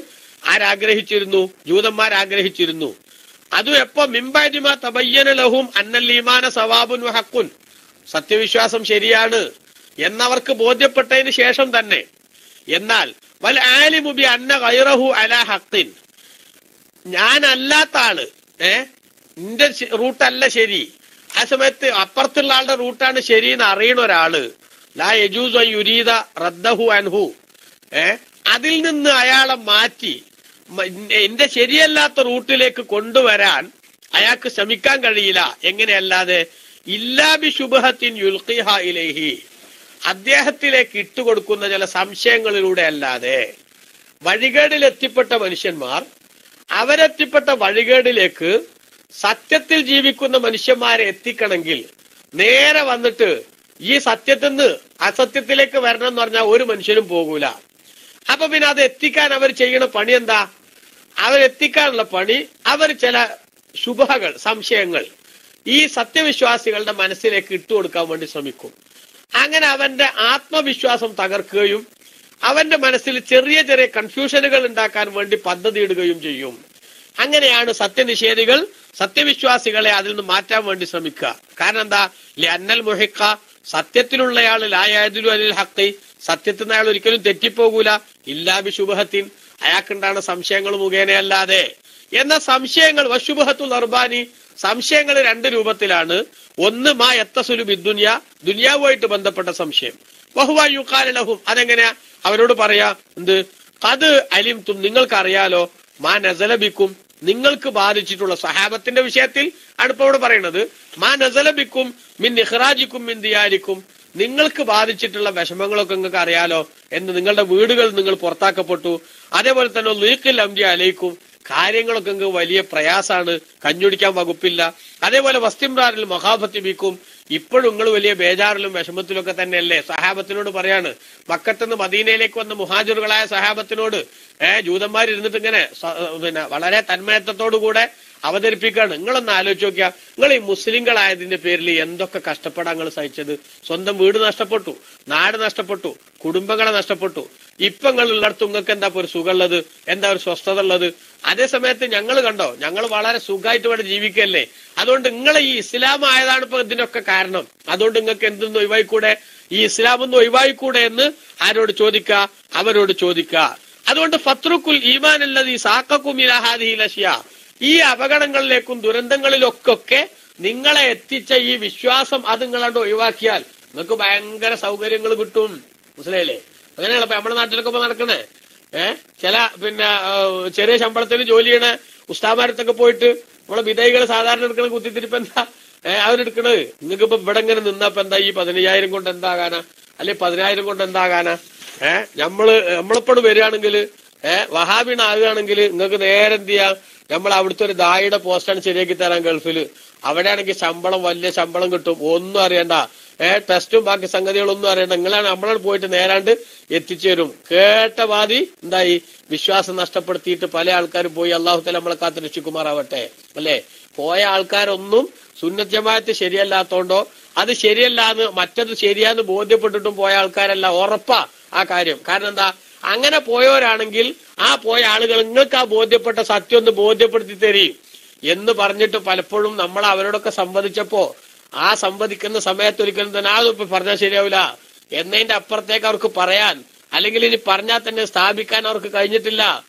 ആരാഗ്രഹിച്ചിരുന്നു? ജൂതന്മാരാഗ്രഹിച്ചിരുന്നു. അതും എപ്പോ? മിംബഅദിമാ തബയ്യന ലഹും അന്നൽ ഈമാന സവാബുൻ വഹഖുൻ, സത്യവിശ്വാസം ശരിയാണ് എന്നവർക്ക് ബോധ്യപ്പെട്ടതിന് ശേഷം തന്നെ. എന്നാൽ വൽ ആലിമു ബി അന്ന ഗൈറഹു അലാ ഹഖിൻ, ഞാനല്ലാത്ത ആള്, എന്റെ റൂട്ടല്ല ശരി, ആ സമയത്ത് അപ്പുറത്തുള്ള ആളുടെ റൂട്ടാണ് ശരി എന്ന് അറിയണ ഒരാള്, ലാ യജൂസു അൻ യുരീദ റദ്ദഹു അൻഹു, അതിൽ നിന്ന് അയാളെ മാറ്റി എന്റെ ശരിയല്ലാത്ത റൂട്ടിലേക്ക് കൊണ്ടുവരാൻ അയാൾക്ക് ശ്രമിക്കാൻ കഴിയില്ല. എങ്ങനെയല്ലാതെ? ഇല്ലാ ബി ശുബ്ഹത്തിൻ യുൽഖിഹ ഇലൈഹി, അദ്ദേഹത്തിലേക്ക് ഇട്ടുകൊടുക്കുന്ന ചില സംശയങ്ങളിലൂടെ അല്ലാതെ. വഴികേടിൽ എത്തിപ്പെട്ട മനുഷ്യന്മാർ അവരെത്തിപ്പെട്ട വഴികേടിലേക്ക് സത്യത്തിൽ ജീവിക്കുന്ന മനുഷ്യന്മാരെ എത്തിക്കണമെങ്കിൽ നേരെ വന്നിട്ട് ഈ സത്യത്തിൽ നിന്ന് അസത്യത്തിലേക്ക് വരണം എന്ന് പറഞ്ഞാൽ ഒരു മനുഷ്യനും പോകൂല. അപ്പൊ പിന്നെ അത് എത്തിക്കാൻ അവർ ചെയ്യണ പണി എന്താ? അവരെത്തിക്കാനുള്ള പണി അവർ ചില ശുഭകൾ, സംശയങ്ങൾ ഈ സത്യവിശ്വാസികളുടെ മനസ്സിലേക്ക് ഇട്ടുകൊടുക്കാൻ വേണ്ടി ശ്രമിക്കും. അങ്ങനെ അവന്റെ ആത്മവിശ്വാസം തകർക്കുകയും അവന്റെ മനസ്സിൽ ചെറിയ ചെറിയ കൺഫ്യൂഷനുകൾ ഉണ്ടാക്കാൻ വേണ്ടി പദ്ധതി ഇടുകയും ചെയ്യും. അങ്ങനെയാണ് സത്യനിഷേധികൾ സത്യവിശ്വാസികളെ അതിൽ നിന്ന് മാറ്റാൻ വേണ്ടി ശ്രമിക്കുക. കാരണം എന്താ? ലിഅന്നൽ മുഹിഖ, സത്യത്തിലുള്ളയാൾ ലായദിലു അനിൽ ഹഖി, സത്യത്തിൽ നിന്ന് അയാൾ ഒരിക്കലും തെറ്റിപ്പോകൂല. ഇല്ലാ ബി ശുബ്ഹത്തിൻ, അയാൾക്കുണ്ടാണ് സംശയങ്ങൾ മുഖേനയല്ലാതെ. എന്ന സംശയങ്ങൾ വശുബ്ഹത്തുൽ അർബാനി, സംശയങ്ങൾ രണ്ട് രൂപത്തിലാണ്. ഒന്ന് മാ യത്തസുലു ബിദ്ദുനിയ, ദുനിയാവുമായിട്ട് ബന്ധപ്പെട്ട സംശയം. വഹുവ യുഖാല ലഹും, അതെങ്ങനെയാ? അവരോട് പറയാ, എന്ത്? ഖദ് അലിംതും, നിങ്ങൾക്കറിയാലോ, മാ നസല ബിക്കും, നിങ്ങൾക്ക് ബാധിച്ചിട്ടുള്ള സഹാബത്തിന്റെ വിഷയത്തിൽ ആണ് ഇപ്പൊ ഇവിടെ പറയുന്നത്. മാ നസല ബിക്കും മിൻ ഇഖ്റാജിക്കും മിൻ ദിയാരിക്കും, നിങ്ങൾക്ക് ബാധിച്ചിട്ടുള്ള വിഷമങ്ങളൊക്കെ നിങ്ങൾക്ക് അറിയാലോ എന്ന്. നിങ്ങളുടെ വീടുകൾ നിങ്ങൾ പുറത്താക്കപ്പെട്ടു. അതേപോലെ തന്നെ ലീഖിൽ അംരി അലൈക്കും, കാര്യങ്ങളൊക്കെ നിങ്ങൾക്ക് വലിയ പ്രയാസാണ്, കഞ്ഞുടിക്കാൻ വകുപ്പില്ല. അതേപോലെ വസ്തിംറാറിൽ മഹാഫത്തി ബിക്കും, ഇപ്പോഴും നിങ്ങൾ വലിയ ബേജാറിലും വിഷമത്തിലും ഒക്കെ തന്നെയല്ലേ? സഹാബത്തിനോട് പറയാണ്, മക്കത്തുനിന്ന് മദീനയിലേക്ക് വന്ന മുഹാജിറുകളായ സഹാബത്തിനോട് ജൂതന്മാരിരുന്നിട്ട് ഇങ്ങനെ വളരെ തന്മയത്വത്തോടു കൂടെ അവതരിപ്പിക്കുകയാണ്. നിങ്ങളൊന്ന് ആലോചിച്ച് നോക്കിയാ, നിങ്ങൾ ഈ മുസ്ലിങ്ങളായതിന്റെ പേരിൽ എന്തൊക്കെ കഷ്ടപ്പെടാൻ നിങ്ങൾ സഹിച്ചത്? സ്വന്തം വീട് നഷ്ടപ്പെട്ടു, നാട് നഷ്ടപ്പെട്ടു, കുടുംബങ്ങളെ നഷ്ടപ്പെട്ടു. ഇപ്പൊ നിങ്ങൾ ഉള്ളിടത്ത് നിങ്ങൾക്ക് എന്താ ഒരു സുഖമുള്ളത്, എന്താ ഒരു സ്വസ്ഥത ഉള്ളത്? അതേ സമയത്ത് ഞങ്ങൾ കണ്ടോ, ഞങ്ങൾ വളരെ സുഖമായിട്ട് ഇവിടെ ജീവിക്കല്ലേ. അതുകൊണ്ട് നിങ്ങൾ ഈ ഇസ്ലാം ആയതാണ് ഇപ്പൊ ഇതിനൊക്കെ കാരണം. അതുകൊണ്ട് നിങ്ങൾക്ക് എന്തൊന്നും ഒഴിവായിക്കൂടെ, ഈ ഇസ്ലാം ഒന്നും ഒഴിവായിക്കൂടെ എന്ന് ആരോട് ചോദിക്ക? അവരോട് ചോദിക്ക. അതുകൊണ്ട് ഫത്രുക്കുൽ ഈമാൻ അല്ലദീ സാഖക്കും ഇലാ ഹാദിഹിൽ അശ്യാ, ഈ അപകടങ്ങളിലേക്കും ദുരന്തങ്ങളിലൊക്കെ നിങ്ങളെ എത്തിച്ച ഈ വിശ്വാസം അത് നിങ്ങളാണ്ട് ഒഴിവാക്കിയാൽ നിങ്ങൾക്ക് ഭയങ്കര സൗകര്യങ്ങൾ കിട്ടും. മനസ്സിലായില്ലേ? അങ്ങനെയാണ് ഇപ്പൊ നമ്മുടെ നാട്ടിലൊക്കെ ഇപ്പൊ നടക്കണേ. ചില ചെറിയ ശമ്പളത്തിന് ജോലി ചെയ്യണ ഉസ്താമാരത്തൊക്കെ പോയിട്ട് നമ്മളെ വിധേയികൾ സാധാരണ എടുക്കണ കുത്തിത്തിരിപ്പ് എന്താ അവരെടുക്കണത്? നിങ്ങൾക്ക് ഇപ്പൊ ഇവിടെ ഇങ്ങനെ നിന്നപ്പോ എന്താ ഈ 15,000 കൊണ്ട് എന്താകാനാ, അല്ലെ 10,000 കൊണ്ട് എന്താകാനാ? നമ്മളിപ്പോഴും വരികയാണെങ്കിൽ വഹാബിനാകുകയാണെങ്കിൽ നിങ്ങൾക്ക് നേരെ എന്ത് ചെയ്യാം, നമ്മൾ അവിടുത്തെ ഒരു ദായിയുടെ പോസ്റ്റാണ് ശരിയാക്കി തരാൻ ഗൾഫിൽ. അവിടെയാണെങ്കിൽ ശമ്പളം, വലിയ ശമ്പളം കിട്ടും, ഒന്നും അറിയണ്ട. ടെസ്റ്റും ബാക്കി സംഗതികളൊന്നും അറിയണ്ട. നിങ്ങളാണ് നമ്മളോട് പോയിട്ട് നേരാണ്ട് എത്തിച്ചു തരും. കേട്ട വാതി എന്തായി വിശ്വാസം നഷ്ടപ്പെടുത്തിയിട്ട് പല ആൾക്കാരും പോയി. അള്ളാഹു തആല നമ്മളെ കാത്ത് രക്ഷിക്കുമാറാവട്ടെ. അല്ലെ, പോയ ആൾക്കാരൊന്നും സുന്നത്ത് ജമാഅത്ത് ശരിയല്ലാത്തോണ്ടോ അത് ശരിയല്ലാന്ന് മറ്റത് ശരിയാന്ന് ബോധ്യപ്പെട്ടിട്ടും പോയ ആൾക്കാരല്ല, ഉറപ്പാ ആ കാര്യം. കാരണം എന്താ, അങ്ങനെ പോയവരാണെങ്കിൽ ആ പോയ ആളുകൾ നിങ്ങൾക്ക് ആ ബോധ്യപ്പെട്ട സത്യം ഒന്ന് ബോധ്യപ്പെടുത്തി തരും എന്ന് പറഞ്ഞിട്ട് പലപ്പോഴും നമ്മൾ അവരോടൊക്കെ സംവദിച്ചപ്പോ ആ സംവദിക്കുന്ന സമയത്ത് ഒരിക്കലും തന്നെ അതിപ്പോ പറഞ്ഞാൽ ശരിയാവില്ല എന്നതിന്റെ അപ്പുറത്തേക്ക് അവർക്ക് പറയാൻ, അല്ലെങ്കിൽ ഇനി പറഞ്ഞാൽ തന്നെ സ്ഥാപിക്കാൻ അവർക്ക് കഴിഞ്ഞിട്ടില്ല.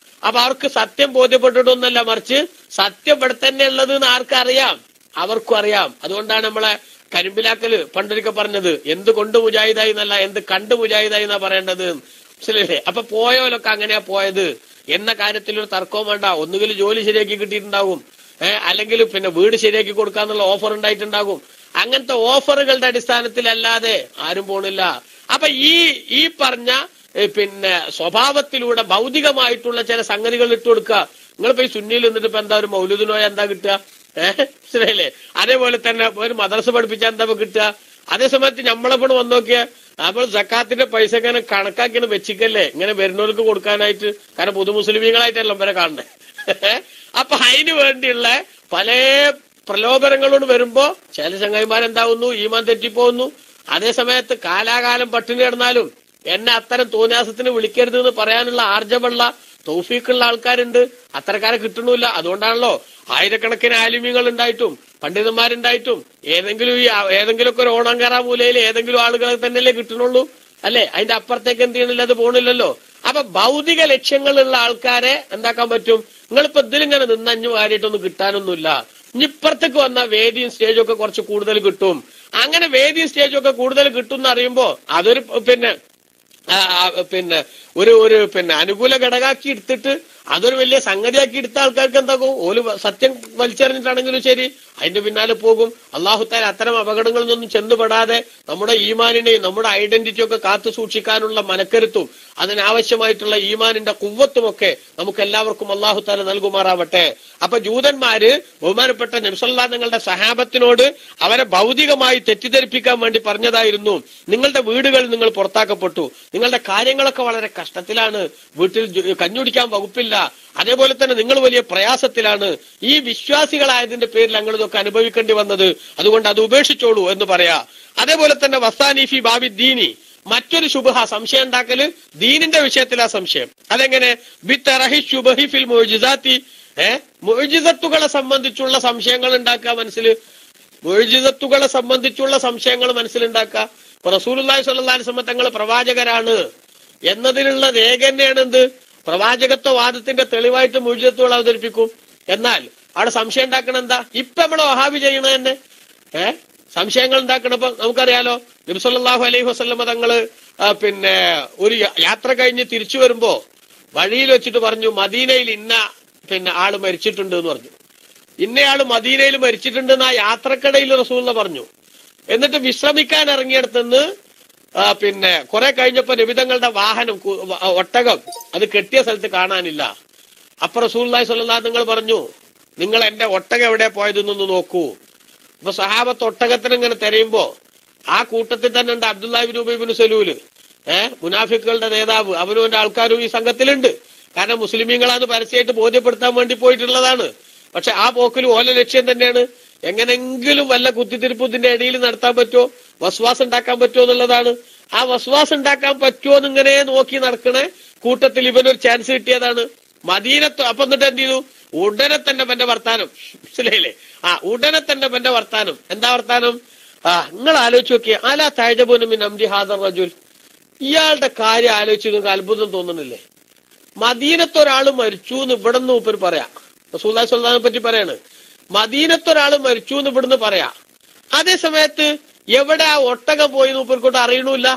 അപ്പൊ അവർക്ക് സത്യം ബോധ്യപ്പെട്ടിട്ടൊന്നല്ല, മറിച്ച് സത്യം ഇവിടെ തന്നെ ഉള്ളത് എന്ന് ആർക്കറിയാം? അവർക്കും അറിയാം. അതുകൊണ്ടാണ് നമ്മളെ കരിമ്പിലാക്കല് പണ്ടൊരിക്കൽ പറഞ്ഞത്, എന്ത് കൊണ്ട് മുജാഹിദായി എന്നല്ല, എന്ത് കണ്ട് മുജാഹിദായി എന്നാ പറയേണ്ടത്. മനസ്സിലല്ലേ? അപ്പൊ പോയവരൊക്കെ അങ്ങനെയാ പോയത് എന്ന കാര്യത്തിൽ ഒരു തർക്കവും വേണ്ട. ഒന്നുകിൽ ജോലി ശരിയാക്കി കിട്ടിയിട്ടുണ്ടാകും, അല്ലെങ്കിൽ വീട് ശരിയാക്കി കൊടുക്കാന്നുള്ള ഓഫർ ഉണ്ടായിട്ടുണ്ടാകും. അങ്ങനത്തെ ഓഫറുകളുടെ അടിസ്ഥാനത്തിലല്ലാതെ ആരും പോണില്ല. അപ്പൊ ഈ പറഞ്ഞ സ്വഭാവത്തിലൂടെ ഭൗതികമായിട്ടുള്ള ചില സംഗതികൾ ഇട്ട് കൊടുക്കുക. നിങ്ങളിപ്പോ ഈ സുന്നിയിൽ നിന്നിട്ട് ഇപ്പൊ എന്താ ഒരു മൗലൂദിനോയ എന്താ കിട്ടുക? മനസ്സിലായില്ലേ? അതേപോലെ തന്നെ ഒരു മദ്രസ പഠിപ്പിച്ചാൽ എന്താ കിട്ടുക? അതേസമയത്ത് നമ്മളെപ്പോഴും വന്നു നോക്കിയാ നമ്മൾ സക്കാത്തിന്റെ പൈസ ഇങ്ങനെ കണക്കാക്കി വെച്ചിക്കല്ലേ ഇങ്ങനെ വരുന്നവർക്ക് കൊടുക്കാനായിട്ട്. കാരണം പുതു മുസ്ലിമീങ്ങളായിട്ടല്ലോ ഇവരെ കാണണേ. അപ്പൊ അതിന് വേണ്ടിയുള്ള പല പ്രലോഭനങ്ങളോട് വരുമ്പോ ചില ചങ്ങായിമാരെന്താവുന്നു, ഈമാൻ തെറ്റിപ്പോകുന്നു. അതേ സമയത്ത് കാലാകാലം പട്ടിണി കിടന്നാലും എന്നെ അത്തരം തോന്നിയാസത്തിന് വിളിക്കരുത് എന്ന് പറയാനുള്ള ആർജവമുള്ള തൗഫീഖുള്ള ആൾക്കാരുണ്ട്. അത്തരക്കാരെ കിട്ടണില്ല. അതുകൊണ്ടാണല്ലോ ആയിരക്കണക്കിന് ആലിമ്യങ്ങൾ ഉണ്ടായിട്ടും പണ്ഡിതന്മാരുണ്ടായിട്ടും ഏതെങ്കിലുമൊക്കെ ഒരു ഓണങ്കറ മൂലയിൽ ഏതെങ്കിലും ആളുകളെ തന്നെയല്ലേ കിട്ടണുള്ളൂ. അല്ലെ, അതിന്റെ അപ്പുറത്തേക്ക് എന്ത് ചെയ്യണില്ല, അത് പോണില്ലല്ലോ. അപ്പൊ ഭൗതിക ലക്ഷ്യങ്ങളുള്ള ആൾക്കാരെ എന്താക്കാൻ പറ്റും? നിങ്ങളിപ്പോ ഇതിലിങ്ങനെ നിന്നഞ്ഞു കാര്യമായിട്ടൊന്നും കിട്ടാനൊന്നുമില്ല. ഇനിപ്പുറത്തേക്ക് വന്ന വേദിയും സ്റ്റേജും ഒക്കെ കുറച്ച് കൂടുതൽ കിട്ടും. അങ്ങനെ വേദിയും സ്റ്റേജും ഒക്കെ കൂടുതൽ കിട്ടും എന്ന് അറിയുമ്പോ അതൊരു ഒരു അനുകൂല ഘടകമാക്കി എടുത്തിട്ട് അതൊരു വലിയ സംഗതിയാക്കി എടുത്ത ആൾക്കാർക്ക് എന്താക്കും? ഓല് സത്യം വലിച്ചെറിഞ്ഞിട്ടാണെങ്കിലും ശരി അതിന്റെ പിന്നാലെ പോകും. അല്ലാഹു തആല അത്തരം അപകടങ്ങളിൽ നിന്നും ചെന്നുപെടാതെ നമ്മുടെ ഈമാനിനെയും നമ്മുടെ ഐഡന്റിറ്റി ഒക്കെ കാത്തു സൂക്ഷിക്കാനുള്ള മനക്കരുത്തും അതിനാവശ്യമായിട്ടുള്ള ഈമാനിന്റെ കുവ്വത്തുമൊക്കെ നമുക്ക് എല്ലാവർക്കും അല്ലാഹു തആല നൽകുമാറാവട്ടെ. അപ്പൊ ജൂതന്മാര് ബഹുമാനപ്പെട്ട നബി സല്ലല്ലാഹു അലൈഹി വസല്ലം സഹാബത്തിനോട് അവരെ ഭൗതികമായി തെറ്റിദ്ധരിപ്പിക്കാൻ വേണ്ടി പറഞ്ഞതായിരുന്നു, നിങ്ങളുടെ വീടുകൾ നിങ്ങൾ പുറത്താക്കപ്പെട്ടു, നിങ്ങളുടെ കാര്യങ്ങളൊക്കെ വളരെ കഷ്ടത്തിലാണ്, വീട്ടിൽ കഞ്ഞുടിക്കാൻ വകുപ്പില്ല, അതേപോലെ തന്നെ നിങ്ങൾ വലിയ പ്രയാസത്തിലാണ്, ഈ വിശ്വാസികളായതിന്റെ പേരിൽ ഞങ്ങൾ ഇതൊക്കെ അനുഭവിക്കേണ്ടി വന്നത്, അതുകൊണ്ട് അത് ഉപേക്ഷിച്ചോളൂ എന്ന് പറയാ. അതേപോലെ തന്നെ വസാനിഫി ബാബി ദീനി, മറ്റൊരു ശുബഹ സംശയം ഉണ്ടാക്കല് ദീനിന്റെ വിഷയത്തിലാ സംശയം. അതെങ്ങനെ? ബിത്തറഹി ശുബഹി ഫിൽ മുഅ്ജിസാത്തി, മുഅ്ജിസത്തുകളെ സംബന്ധിച്ചുള്ള സംശയങ്ങൾ ഉണ്ടാക്കുക മനസ്സിൽ. മുഅ്ജിസത്തുകളെ സംബന്ധിച്ചുള്ള സംശയങ്ങൾ മനസ്സിലുണ്ടാക്കുക. ഇപ്പൊ റസൂലുള്ളാഹി സ്വല്ലല്ലാഹു അലൈഹി വസല്ലം തങ്ങൾ പ്രവാചകരാണ് എന്നതിനുള്ള രേഖ തന്നെയാണ് എന്ത്? പ്രവാചകത്വ വാദത്തിന്റെ തെളിവായിട്ട് മുഅ്ജിസത്തുകൾ അവതരിപ്പിക്കും. എന്നാൽ അവിടെ സംശയം ഉണ്ടാക്കണം എന്താ? ഇപ്പൊ നമ്മളെ വഹാബി ചെയ്യണ തന്നെ സംശയങ്ങൾ ഉണ്ടാക്കണപ്പോ നമുക്കറിയാലോ, നബി സല്ലല്ലാഹു അലൈഹി വസല്ലം തങ്ങള് ഒരു യാത്ര കഴിഞ്ഞ് തിരിച്ചു വരുമ്പോ വഴിയിൽ വെച്ചിട്ട് പറഞ്ഞു, മദീനയിൽ ഇന്ന ആള് മരിച്ചിട്ടുണ്ട് എന്ന് പറഞ്ഞു. ഇന്നയാള് മദീനയിൽ മരിച്ചിട്ടുണ്ടെന്ന് ആ യാത്രക്കിടയിൽ റസൂലുള്ള പറഞ്ഞു. എന്നിട്ട് വിശ്രമിക്കാൻ ഇറങ്ങിയിടത്തുനിന്ന് കുറെ കഴിഞ്ഞപ്പോ നബിതങ്ങളുടെ വാഹനം ഒട്ടകം അത് കെട്ടിയ സ്ഥലത്ത് കാണാനില്ല. അപ്പൊ റസൂലുള്ളാഹി സ്വല്ലല്ലാഹു അലൈഹി വസല്ലം നിങ്ങൾ പറഞ്ഞു, നിങ്ങൾ എന്റെ ഒട്ടകം എവിടെ പോയതെന്നൊന്ന് നോക്കൂ. അപ്പൊ സഹാബത്ത് ഒട്ടകത്തിന് ഇങ്ങനെ തിരയുമ്പോ ആ കൂട്ടത്തിൽ തന്നെ ഉണ്ട് അബ്ദുല്ലാഹി ഇബ്നു ഉബൈ ഇബ്നു സലൂല്, മുനാഫിക്കുകളുടെ നേതാവ്. അവനും ആൾക്കാരും ഈ സംഘത്തിലുണ്ട്. കാരണം മുസ്ലിമീങ്ങളാന്ന് പരസ്യമായിട്ട് ബോധ്യപ്പെടുത്താൻ വേണ്ടി പോയിട്ടുള്ളതാണ്. പക്ഷെ ആ പോക്കിൽ ഓല ലക്ഷ്യം തന്നെയാണ് എങ്ങനെങ്കിലും വല്ല കുത്തിത്തിരിപ്പത്തിന്റെ ഇടയിൽ നടത്താൻ പറ്റുമോ, വസ്വാസ് ഉണ്ടാക്കാൻ പറ്റുമോ എന്നുള്ളതാണ്. ആ വസ്വാസ് ഉണ്ടാക്കാൻ പറ്റുമോ എന്നിങ്ങനെ നോക്കി നടക്കണേ കൂട്ടത്തിൽ ഇവനൊരു ചാൻസ് കിട്ടിയതാണ്. മദീനത്ത് അപ്പൊ എന്നിട്ട് എന്ത് ചെയ്തു? ഉടനെ തന്നെ എന്റെ വർത്താനം, മനസ്സിലായില്ലേ? ഉടനെ തന്നെ എന്റെ വർത്താനം. എന്താ വർത്താനം? നിങ്ങൾ ആലോചിച്ച് നോക്കിയ അലാ തഅജബൂന മിൻ അംരി ഹാദർ റജുൽ, ഇയാളുടെ കാര്യം ആലോചിച്ച് നിങ്ങൾക്ക് അത്ഭുതം തോന്നുന്നില്ലേ? മദീനത്തൊരാൾ മരിച്ചു എന്ന് ഇവിടെ നിന്ന് മൂപ്പര് പറയാം. റസൂലുള്ളാഹി സ്വല്ലല്ലാഹു അലൈഹി വസല്ലം പറ്റി പറയാണ്, മദീനത്തൊരാൾ മരിച്ചു എന്ന് ഇവിടുന്ന് പറയാം. അതേ സമയത്ത് എവിടെ ആ ഒട്ടകം പോയി മൂപ്പർക്കോട്ട് അറിയണില്ല.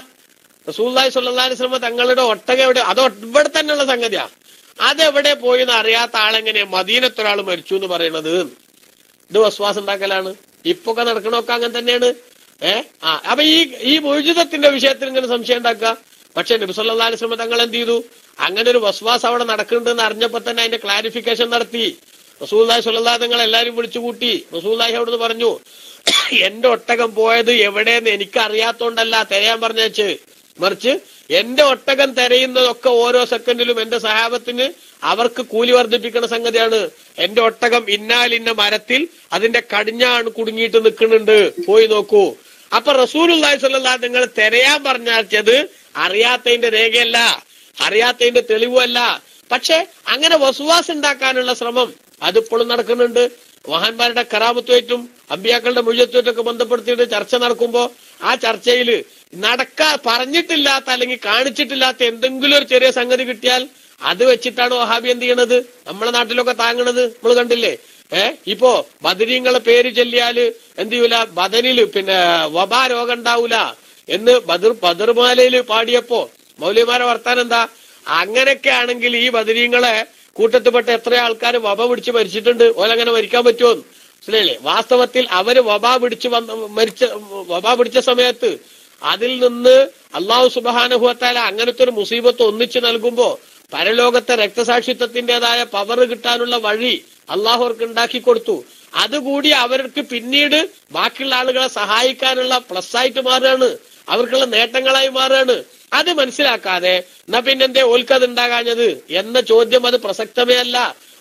റസൂലുള്ളാഹി സ്വല്ലല്ലാഹു അലൈഹി വസല്ലം തങ്ങളുടെ ഒട്ടകം എവിടെ? അത് ഇവിടെ തന്നെയുള്ള സംഗതിയാ. അതെവിടെ പോയി എന്ന് അറിയാത്ത ആളെങ്ങനെയാ മദീനത്തൊരാൾ മരിച്ചു എന്ന് പറയണത്? ഇത് വസ്വാസ് ഉണ്ടാക്കലാണ്. ഇപ്പൊക്കെ നടക്കണമൊക്കെ അങ്ങനെ തന്നെയാണ്. അപ്പൊ ഈ മുഅ്ജിസത്തിന്റെ വിഷയത്തിൽ ഇങ്ങനെ സംശയം ഉണ്ടാക്കുക. പക്ഷെ നബി സല്ലല്ലാഹു അലൈഹി വസല്ലം തങ്ങൾ എന്ത് ചെയ്തു? അങ്ങനെ ഒരു വസ്വാസ് അവിടെ നടക്കുന്നുണ്ടെന്ന് അറിഞ്ഞപ്പോ തന്നെ അതിന്റെ ക്ലാരിഫിക്കേഷൻ നടത്തി. റസൂലുള്ളാഹി സ്വല്ലല്ലാഹു അലൈഹി വസല്ലം എല്ലാരും വിളിച്ചു കൂട്ടി. റസൂലുള്ളാഹി അവിടുന്ന് പറഞ്ഞു, എന്റെ ഒട്ടകം പോയത് എവിടെയെന്ന് എനിക്ക് അറിയാത്തോണ്ടല്ല തിരയാൻ പറഞ്ഞേച്ച്, മറിച്ച് എന്റെ ഒട്ടകം തിരയുന്നതൊക്കെ ഓരോ സെക്കൻഡിലും എന്റെ സഹാബത്തിന് അവർക്ക് കൂലി വർദ്ധിപ്പിക്കുന്ന സംഗതിയാണ്. എന്റെ ഒട്ടകം ഇന്നാലിന്ന മരത്തിൽ അതിന്റെ കടിഞ്ഞാണ് കുടുങ്ങിയിട്ട് നിൽക്കുന്നുണ്ട്, പോയി നോക്കൂ. അപ്പൊ റസൂലുള്ളാഹി സ്വല്ലല്ലാഹു അലൈഹി വസല്ലം നിങ്ങൾ തിരയാൻ പറഞ്ഞത് അറിയാത്തതിന്റെ രേഖയല്ല, അറിയാത്തതിന്റെ തെളിവല്ല. പക്ഷെ അങ്ങനെ വസ്വാസ് ഉണ്ടാക്കാനുള്ള ശ്രമം അതിപ്പോഴും നടക്കുന്നുണ്ട്. മഹാന്മാരുടെ കറാമത്തുമായിട്ടും അമ്പിയാക്കളുടെ മുഴുവത്തുമായിട്ടൊക്കെ ബന്ധപ്പെടുത്തിയിട്ട് ചർച്ച നടക്കുമ്പോ ആ ചർച്ചയിൽ പറഞ്ഞിട്ടില്ലാത്ത അല്ലെങ്കിൽ കാണിച്ചിട്ടില്ലാത്ത എന്തെങ്കിലും ഒരു ചെറിയ സംഗതി കിട്ടിയാൽ അത് വെച്ചിട്ടാണ് വഹാബി എന്ത് ചെയ്യണത്? നമ്മളെ നാട്ടിലൊക്കെ താങ്ങണത് നമ്മൾ കണ്ടില്ലേ? ഇപ്പോ ബദരീങ്ങളെ പേര് ചൊല്ലിയാല് എന്ത് ചെയ്യൂല, ബദനില് പിന്നെ വബാ രോഗം ഉണ്ടാവൂല എന്ന് ബദർമാലയില് പാടിയപ്പോ മൗലവിമാരെ വർത്താനം എന്താ? അങ്ങനെയൊക്കെ ആണെങ്കിൽ ഈ ബദരീങ്ങളെ കൂട്ടത്തിൽപ്പെട്ട എത്ര ആൾക്കാർ വബ പിടിച്ച് മരിച്ചിട്ടുണ്ട്? ഓലങ്ങനെ മരിക്കാൻ പറ്റുമോ? മനസ്സിലായില്ലേ? വാസ്തവത്തിൽ അവര് വബാ പിടിച്ച സമയത്ത് അതിൽ നിന്ന് അള്ളാഹു സുബ്ഹാനഹു വ തആല അങ്ങനത്തെ ഒരു മുസീബത്ത് ഒന്നിച്ചു നൽകുമ്പോ പരലോകത്തെ രക്തസാക്ഷിത്വത്തിന്റേതായ പവർ കിട്ടാനുള്ള വഴി അള്ളാഹു അവർക്ക് ഉണ്ടാക്കി കൊടുത്തു. അതുകൂടി അവർക്ക് പിന്നീട് ബാക്കിയുള്ള ആളുകളെ സഹായിക്കാനുള്ള പ്ലസ് ആയിട്ട് മാറുകയാണ്, അവർക്കുള്ള നേട്ടങ്ങളായി മാറുകയാണ്. അത് മനസ്സിലാക്കാതെ എന്നാ പിന്നെന്തേ ഓൽക്കത് ഉണ്ടാകാഞ്ഞത് എന്ന ചോദ്യം അത് പ്രസക്തമേ അല്ല.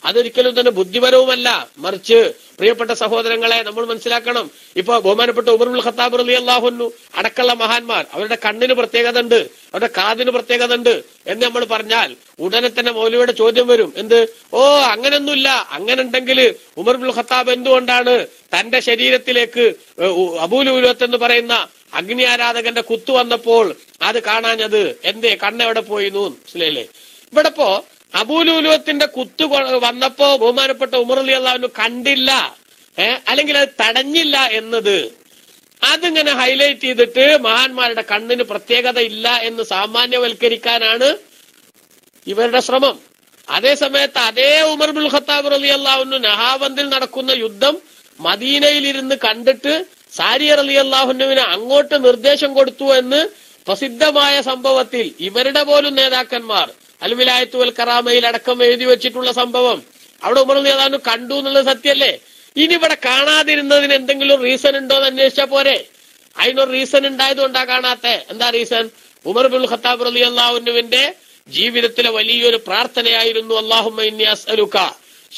അതൊരിക്കലും തന്നെ ബുദ്ധിപരവുമല്ല. മറിച്ച് പ്രിയപ്പെട്ട സഹോദരങ്ങളെ നമ്മൾ മനസ്സിലാക്കണം. ഇപ്പൊ ബഹുമാനപ്പെട്ട ഉമർ ഇബ്നുൽ ഖത്താബ് റളിയല്ലാഹു അൻഹു അടക്കമുള്ള മഹാന്മാർ അവരുടെ കണ്ണിന് പ്രത്യേകത ഉണ്ട്, അവരുടെ കാതിന് പ്രത്യേകത ഉണ്ട് എന്ന് നമ്മൾ പറഞ്ഞാൽ ഉടനെ തന്നെ മൗലവിയുടെ ചോദ്യം വരും. എന്ത്? അങ്ങനൊന്നുമില്ല. അങ്ങനെ ഉണ്ടെങ്കിൽ ഉമർ ഇബ്നുൽ ഖത്താബ് എന്തുകൊണ്ടാണ് തന്റെ ശരീരത്തിലേക്ക് അബൂലുലൂത്ത് എന്ന് പറയുന്ന അഗ്നി ആരാധകന്റെ കുത്തു വന്നപ്പോൾ അത് കാണാഞ്ഞത്? എന്തേ? കണ്ണെവിടെ പോയിന്നു? മനസ്സിലായില്ലേ? ഇവിടെ ഇപ്പോ അബൂലുലൂത്തിന്റെ കുത്തു വന്നപ്പോ ബഹുമാനപ്പെട്ട ഉമർ റളിയല്ലാഹു അൻഹു കണ്ടില്ല, അല്ലെങ്കിൽ അത് തടഞ്ഞില്ല എന്നത് അതിങ്ങനെ ഹൈലൈറ്റ് ചെയ്തിട്ട് മഹാന്മാരുടെ കണ്ണിന് പ്രത്യേകത ഇല്ല എന്ന് സാമാന്യവൽക്കരിക്കാനാണ് ഇവരുടെ ശ്രമം. അതേ സമയത്ത് അതേ ഉമർ ഇബ്നുൽ ഖത്താബ് റളിയല്ലാഹു അൻഹു നഹാബന്ദിൽ നടക്കുന്ന യുദ്ധം മദീനയിൽ ഇരുന്ന് കണ്ടിട്ട് സാരിയ റളിയല്ലാഹു അൻഹുവിന് അങ്ങോട്ട് നിർദ്ദേശം കൊടുത്തു എന്ന് പ്രസിദ്ധമായ സംഭവത്തിൽ ഇവരുടെ പോലും നേതാക്കന്മാർ അൽ വിലായത്ത് വൽ കറാമയിൽ അടക്കം എഴുതി വെച്ചിട്ടുള്ള സംഭവം അവിടെ ഉമർ റളിയല്ലാഹു അൻഹു കണ്ടു എന്നുള്ളത് സത്യല്ലേ? ഇനി ഇവിടെ കാണാതിരുന്നതിന് എന്തെങ്കിലും റീസൺ ഉണ്ടോ എന്ന് അന്വേഷിച്ചാ പോരെ? അതിനൊരു റീസൺ ഉണ്ടായതുകൊണ്ടാ കാണാത്തെ. എന്താ റീസൺ? ഉമർ ഇബ്നുൽ ഖത്താബ് റളിയല്ലാഹു അൻഹുവിന്റെ ജീവിതത്തിലെ വലിയൊരു പ്രാർത്ഥനയായിരുന്നു, അല്ലാഹുമ്മ ഇന്നി അസ്അലുക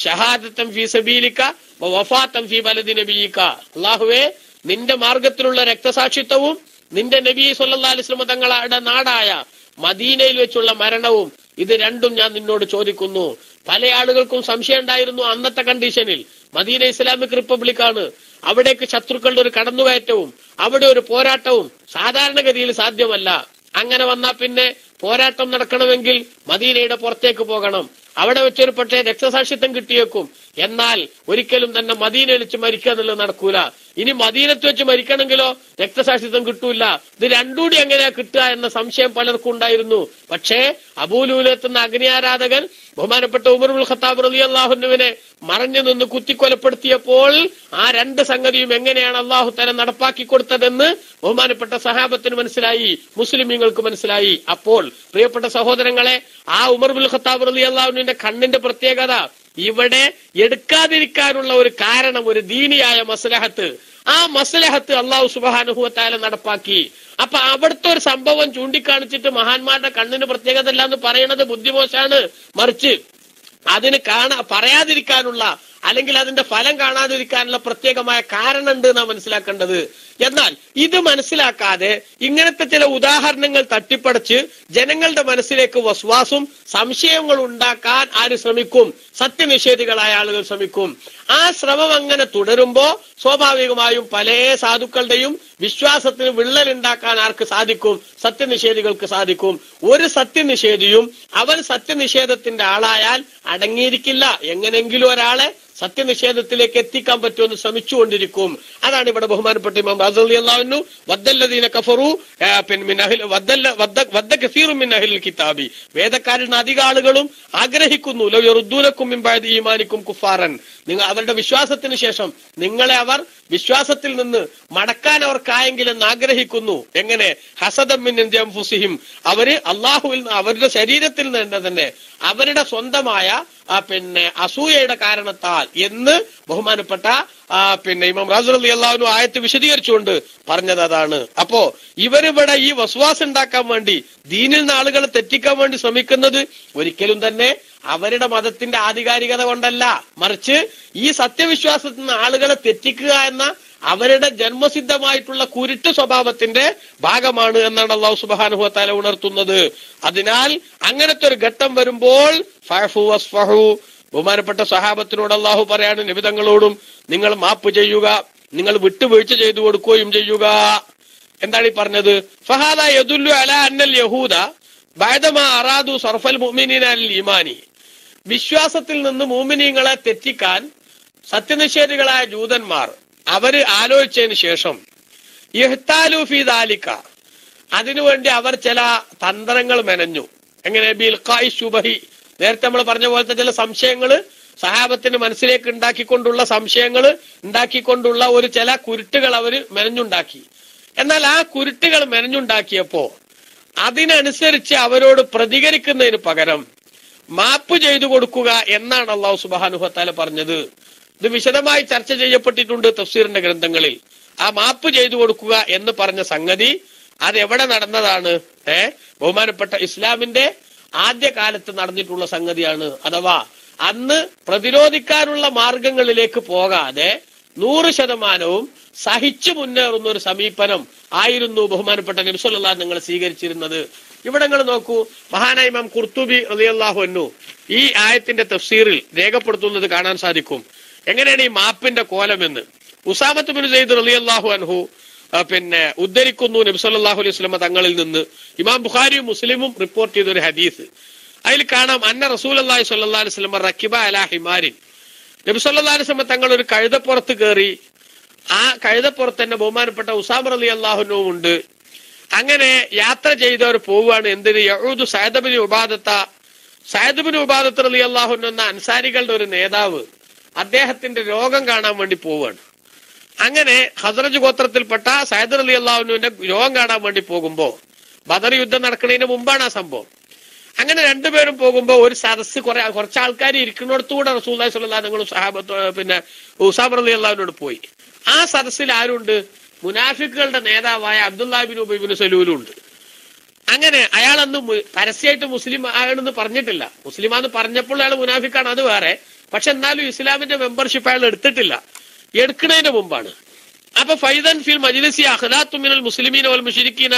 ഷഹാദത്തൻ ഫീ സബീലിക വ വഫാത്തൻ ഫീ ബലദി നബിയിക. അല്ലാഹുവേ, നിന്റെ മാർഗത്തിലുള്ള രക്തസാക്ഷിത്വവും നിന്റെ നബി സല്ലല്ലാഹു അലൈഹി വസല്ലം തങ്ങളുടെ നാടായ മദീനയിൽ വെച്ചുള്ള മരണവും, ഇത് രണ്ടും ഞാൻ നിന്നോട് ചോദിക്കുന്നു. പല ആളുകൾക്കും സംശയം ഉണ്ടായിരുന്നു. അന്നത്തെ കണ്ടീഷനിൽ മദീന ഇസ്ലാമിക് റിപ്പബ്ലിക് ആണ്, അവിടേക്ക് ശത്രുക്കളുടെ ഒരു കടന്നുകയറ്റവും അവിടെ ഒരു പോരാട്ടവും സാധാരണഗതിയിൽ സാധ്യമല്ല. അങ്ങനെ വന്നാൽ പിന്നെ പോരാട്ടം നടക്കണമെങ്കിൽ മദീനയുടെ പുറത്തേക്ക് പോകണം, അവിടെ വെച്ചൊരു പക്ഷേ രക്തസാക്ഷിത്വം കിട്ടിയേക്കും. എന്നാൽ ഒരിക്കലും തന്നെ മദീനയിൽ വെച്ച് മരിക്കുക എന്നുള്ളത് നടക്കൂല. ഇനി മദീനത്ത് വെച്ച് മരിക്കണമെങ്കിലോ രക്തസാക്ഷിത്വം കിട്ടൂല. ഇത് രണ്ടുകൂടി എങ്ങനെയാ കിട്ടുക എന്ന സംശയം പലർക്കും ഉണ്ടായിരുന്നു. പക്ഷേ അബൂലുലൂത്ത് എന്ന അഗ്നി ആരാധകൻ ബഹുമാനപ്പെട്ട ഉമർ ഇബ്നുൽ ഖത്താബ് റളിയല്ലാഹു അൻഹുവിനെ മറഞ്ഞു നിന്ന് കുത്തിക്കൊലപ്പെടുത്തിയപ്പോൾ ആ രണ്ട് സംഗതിയും എങ്ങനെയാണ് അല്ലാഹു തആല നടപ്പാക്കി കൊടുത്തതെന്ന് ബഹുമാനപ്പെട്ട സഹാബത്തിന് മനസ്സിലായി, മുസ്ലിമീങ്ങൾക്ക് മനസ്സിലായി. അപ്പോൾ പ്രിയപ്പെട്ട സഹോദരങ്ങളെ, ആ ഉമർ ഇബ്നുൽ ഖത്താബ് റളിയല്ലാഹു അൻഹുവിന്റെ കണ്ണിന്റെ പ്രത്യേകത ഇവിടെ എടുക്കാതിരിക്കാനുള്ള ഒരു കാരണം, ഒരു ദീനിയായ മസ്ലഹത്ത്, ആ മസ്ലഹത്ത് അള്ളാഹു സുബ്ഹാനഹു വ തആല നടപ്പാക്കി. അപ്പൊ അവിടുത്തെ ഒരു സംഭവം ചൂണ്ടിക്കാണിച്ചിട്ട് മഹാന്മാരുടെ കണ്ണിന് പ്രത്യേകത അല്ല എന്ന് പറയുന്നത് ബുദ്ധിമോശാണ്. മറിച്ച് അതിന് പറയാതിരിക്കാനുള്ള അല്ലെങ്കിൽ അതിന്റെ ഫലം കാണാതിരിക്കാനുള്ള പ്രത്യേകമായ കാരണമുണ്ട് എന്നാണ് മനസ്സിലാക്കേണ്ടത്. എന്നാൽ ഇത് മനസ്സിലാക്കാതെ ഇങ്ങനത്തെ ചില ഉദാഹരണങ്ങൾ തട്ടിപ്പടച്ച് ജനങ്ങളുടെ മനസ്സിലേക്ക് വസ്വാസും സംശയങ്ങളും ഉണ്ടാക്കാൻ ആര് ശ്രമിക്കും? സത്യനിഷേധികളായ ആളുകൾ ശ്രമിക്കും. ആ ശ്രമം അങ്ങനെ തുടരുമ്പോ സ്വാഭാവികമായും പല സാധുക്കളുടെയും വിശ്വാസത്തിന് വിള്ളലുണ്ടാക്കാൻ ആർക്ക് സാധിക്കും? സത്യനിഷേധികൾക്ക് സാധിക്കും. ഒരു സത്യനിഷേധിയും അവൻ സത്യനിഷേധത്തിന്റെ ആളായാൽ അടങ്ങിയിരിക്കില്ല. എങ്ങനെങ്കിലും ഒരാളെ സത്യനിഷേധത്തിലേക്ക് എത്തിക്കാൻ പറ്റുമെന്ന് ശ്രമിച്ചുകൊണ്ടിരിക്കും. അതാണ് ഇവിടെ ബഹുമാനപ്പെട്ട ഇമാം റാസി റളിയല്ലാഹു അൻഹു വദ്ദല്ലദീന കഫറു വദ്ദ കസീറുൻ മിൻ അഹ്ലിൽ കിതാബി, വേദക്കാരിൽ അധിക ആളുകളും ആഗ്രഹിക്കുന്നു ലൗ യറുദ്ദൂനകും മിൻ ബഅദി ഈമാനിക്കും കുഫാറൻ, നിങ്ങൾ അവരുടെ വിശ്വാസത്തിന് ശേഷം നിങ്ങളെ അവർ വിശ്വാസത്തിൽ നിന്ന് മടക്കാൻ അവർക്കായെങ്കിലെന്ന് ആഗ്രഹിക്കുന്നു. എങ്ങനെ? ഹസദം മിൻ ഇൻദി അൻഫുസിഹിം, അവര് അള്ളാഹുവിൽ അവരുടെ ശരീരത്തിൽ നിന്ന് തന്നെ അവരുടെ സ്വന്തമായ അസൂയയുടെ കാരണത്താൽ എന്ന് ബഹുമാനപ്പെട്ട ഇമാം റാസി റളിയല്ലാഹു അൻഹു ആയത്ത് വിശദീകരിച്ചുകൊണ്ട് പറഞ്ഞത് അതാണ്. അപ്പോ ഇവരിവിടെ ഈ വസ്വാസ് ഉണ്ടാക്കാൻ വേണ്ടി ദീനിൽ നിന്ന് ആളുകളെ തെറ്റിക്കാൻ വേണ്ടി ശ്രമിക്കുന്നത് ഒരിക്കലും തന്നെ അവരുടെ മതത്തിന്റെ ആധികാരികത കൊണ്ടല്ല, മറിച്ച് ഈ സത്യവിശ്വാസത്തിൽ നിന്ന് ആളുകളെ തെറ്റിക്കുക എന്ന അവരുടെ ജന്മസിദ്ധമായിട്ടുള്ള കുരുട്ട് സ്വഭാവത്തിന്റെ ഭാഗമാണ് എന്നാണ് അല്ലാഹു സുബ്ഹാനഹു വ തആല ഉണർത്തുന്നത്. അതിനാൽ അങ്ങനത്തെ ഒരു ഘട്ടം വരുമ്പോൾ ഫഅഫു വസ്ഫഹു, ബഹുമാനപ്പെട്ട സ്വഹാബത്തിനോട് അല്ലാഹു പറയാണ്, നബിതങ്ങളോടും നിങ്ങൾ മാപ്പ് ചെയ്യുക, നിങ്ങൾ വിട്ടുവീഴ്ച ചെയ്തു കൊടുക്കുകയും ചെയ്യുക. എന്താണ് ഈ പറഞ്ഞത്? ഫഹാദാ യദുല്ലു അലാ അന്നൽ യഹൂദ ബഅദമാ അറാദു സർഫൽ മുഅ്മിനീന അലൽ ഈമാനി, വിശ്വാസത്തിൽ നിന്ന് മുഅ്മിനീങ്ങളെ തെറ്റിക്കാൻ സത്യനിഷേധികളായ ജൂതന്മാർ അവര് ആലോചിച്ചതിന് ശേഷം ഇഹ്താലു ഫീ ദാലിക, അതിനുവേണ്ടി അവർ ചില തന്ത്രങ്ങൾ മെനഞ്ഞു. എങ്ങനെ? ബിൽഖാഇ ശുബഹി, നേരത്തെ നമ്മൾ പറഞ്ഞ പോലത്തെ ചില സംശയങ്ങള് സഹാബത്തിന് മനസ്സിലേക്ക് ഉണ്ടാക്കിക്കൊണ്ടുള്ള സംശയങ്ങൾ ഉണ്ടാക്കിക്കൊണ്ടുള്ള ഒരു ചില കുരുട്ടുകൾ അവര് മെനഞ്ഞുണ്ടാക്കി. എന്നാൽ ആ കുരുട്ടുകൾ മെനഞ്ഞുണ്ടാക്കിയപ്പോ അതിനനുസരിച്ച് അവരോട് പ്രതികരിക്കുന്നതിന് പകരം മാപ്പ് ചെയ്തു കൊടുക്കുക എന്നാണ് അല്ലാഹു സുബ്ഹാനഹു വ തആല പറഞ്ഞത്. ഇത് വിശദമായി ചർച്ച ചെയ്യപ്പെട്ടിട്ടുണ്ട് തഫ്സീറിന്റെ ഗ്രന്ഥങ്ങളിൽ. ആ മാപ്പ് ചെയ്തു കൊടുക്കുക എന്ന് പറഞ്ഞ സംഗതി അത് എവിടെ നടന്നതാണ്? ബഹുമാനപ്പെട്ട ഇസ്ലാമിന്റെ ആദ്യ കാലത്ത് നടന്നിട്ടുള്ള സംഗതിയാണ്. അഥവാ അന്ന് പ്രതിരോധിക്കാനുള്ള മാർഗങ്ങളിലേക്ക് പോകാതെ 100% സഹിച്ചു മുന്നേറുന്ന ഒരു സമീപനം ആയിരുന്നു ബഹുമാനപ്പെട്ട നബി സല്ലല്ലാഹു അലൈഹി വസല്ലം സ്വീകരിച്ചിരുന്നത്. ഇവിടെ നിങ്ങൾ നോക്കൂ, മഹാനായ ഇമാം ഖുർത്തുബി റളിയല്ലാഹു അൻഹു ഈ ആയത്തിന്റെ തഫ്സീറിൽ രേഖപ്പെടുത്തുന്നത് കാണാൻ സാധിക്കും. എങ്ങനെയാണ് ഈ മാപ്പിന്റെ കോലമെന്ന്? ഉസാമത്ത് ബിൻ സെയ്ദ് റളിയല്ലാഹു അൻഹു ഉദ്ധരിക്കുന്നു നബി സല്ലല്ലാഹു അലൈഹി വസല്ലം തങ്ങളിൽ നിന്ന്. ഇമാം ബുഖാരിയും മുസ്ലിമും റിപ്പോർട്ട് ചെയ്ത ഒരു ഹദീസ്, അതിൽ കാണാം അന്ന റസൂലുള്ളാഹി സ്വല്ലല്ലാഹു അലൈഹി വസല്ലം റക്കിബ അലാ ഹിമാരിൻ, നബി സല്ലല്ലാഹു അലൈഹി വസല്ലം തങ്ങൾ ഒരു കഴുതപ്പുറത്ത് കയറി. ആ കഴുതപ്പുറത്ത് തന്നെ ബഹുമാനപ്പെട്ട ഉസാമ റളിയല്ലാഹു അൻഹു ഉണ്ട്. അങ്ങനെ യാത്ര ചെയ്തവർ പോവുകയാണ്. എന്തിന്? യഊദു സഅദ് ബിൻ ഉബാദത്ത് റളിയല്ലാഹു അൻഹു എന്ന അൻസാരികളുടെ ഒരു നേതാവ് അദ്ദേഹത്തിന്റെ രോഗം കാണാൻ വേണ്ടി പോവുകയാണ്. അങ്ങനെ ഖസ്റജ് ഗോത്രത്തിൽപ്പെട്ട സഅദ് റളിയല്ലാഹു അൻഹുവിന്റെ രോഗം കാണാൻ വേണ്ടി പോകുമ്പോ, ബദർ യുദ്ധം നടക്കുന്നതിന് മുമ്പാണ് ആ സംഭവം. അങ്ങനെ രണ്ടുപേരും പോകുമ്പോ ഒരു സദസ്സ് കുറച്ച് ആൾക്കാർ ഇരിക്കുന്നിടത്തുകൂടെ റസൂലുള്ളാഹി സ്വല്ലല്ലാഹു അലൈഹി വസല്ലം സഹാബത്ത് ഉസാമ റളിയല്ലാഹു അൻഹു പോയി. ആ സദസ്സിൽ ആരുണ്ട്? മുനാഫിക്കുകളുടെ നേതാവായ അബ്ദുല്ലാഹി ബിൻ ഉബൈ ബിൻ സലൂലും ഉണ്ട്. അങ്ങനെ അയാളന്ന് പരസ്യമായിട്ട് മുസ്ലിം ആണെന്ന് പറഞ്ഞിട്ടില്ല. മുസ്ലിമാന്ന് പറഞ്ഞപ്പോൾ അയാൾ മുനാഫിക്കാണ്, അത് വേറെ. പക്ഷെ എന്നാലും ഇസ്ലാമിന്റെ മെമ്പർഷിപ്പ് അയാൾ എടുത്തിട്ടില്ല. എടുക്കുന്നതിന് മുമ്പാണ്. അപ്പൊ ഫൈദൻ ഫിൽ മജ്ലിസി അഖ്ലാത്തു മിനൽ മുസ്ലിമീന വൽ മുശ്രിക്കീന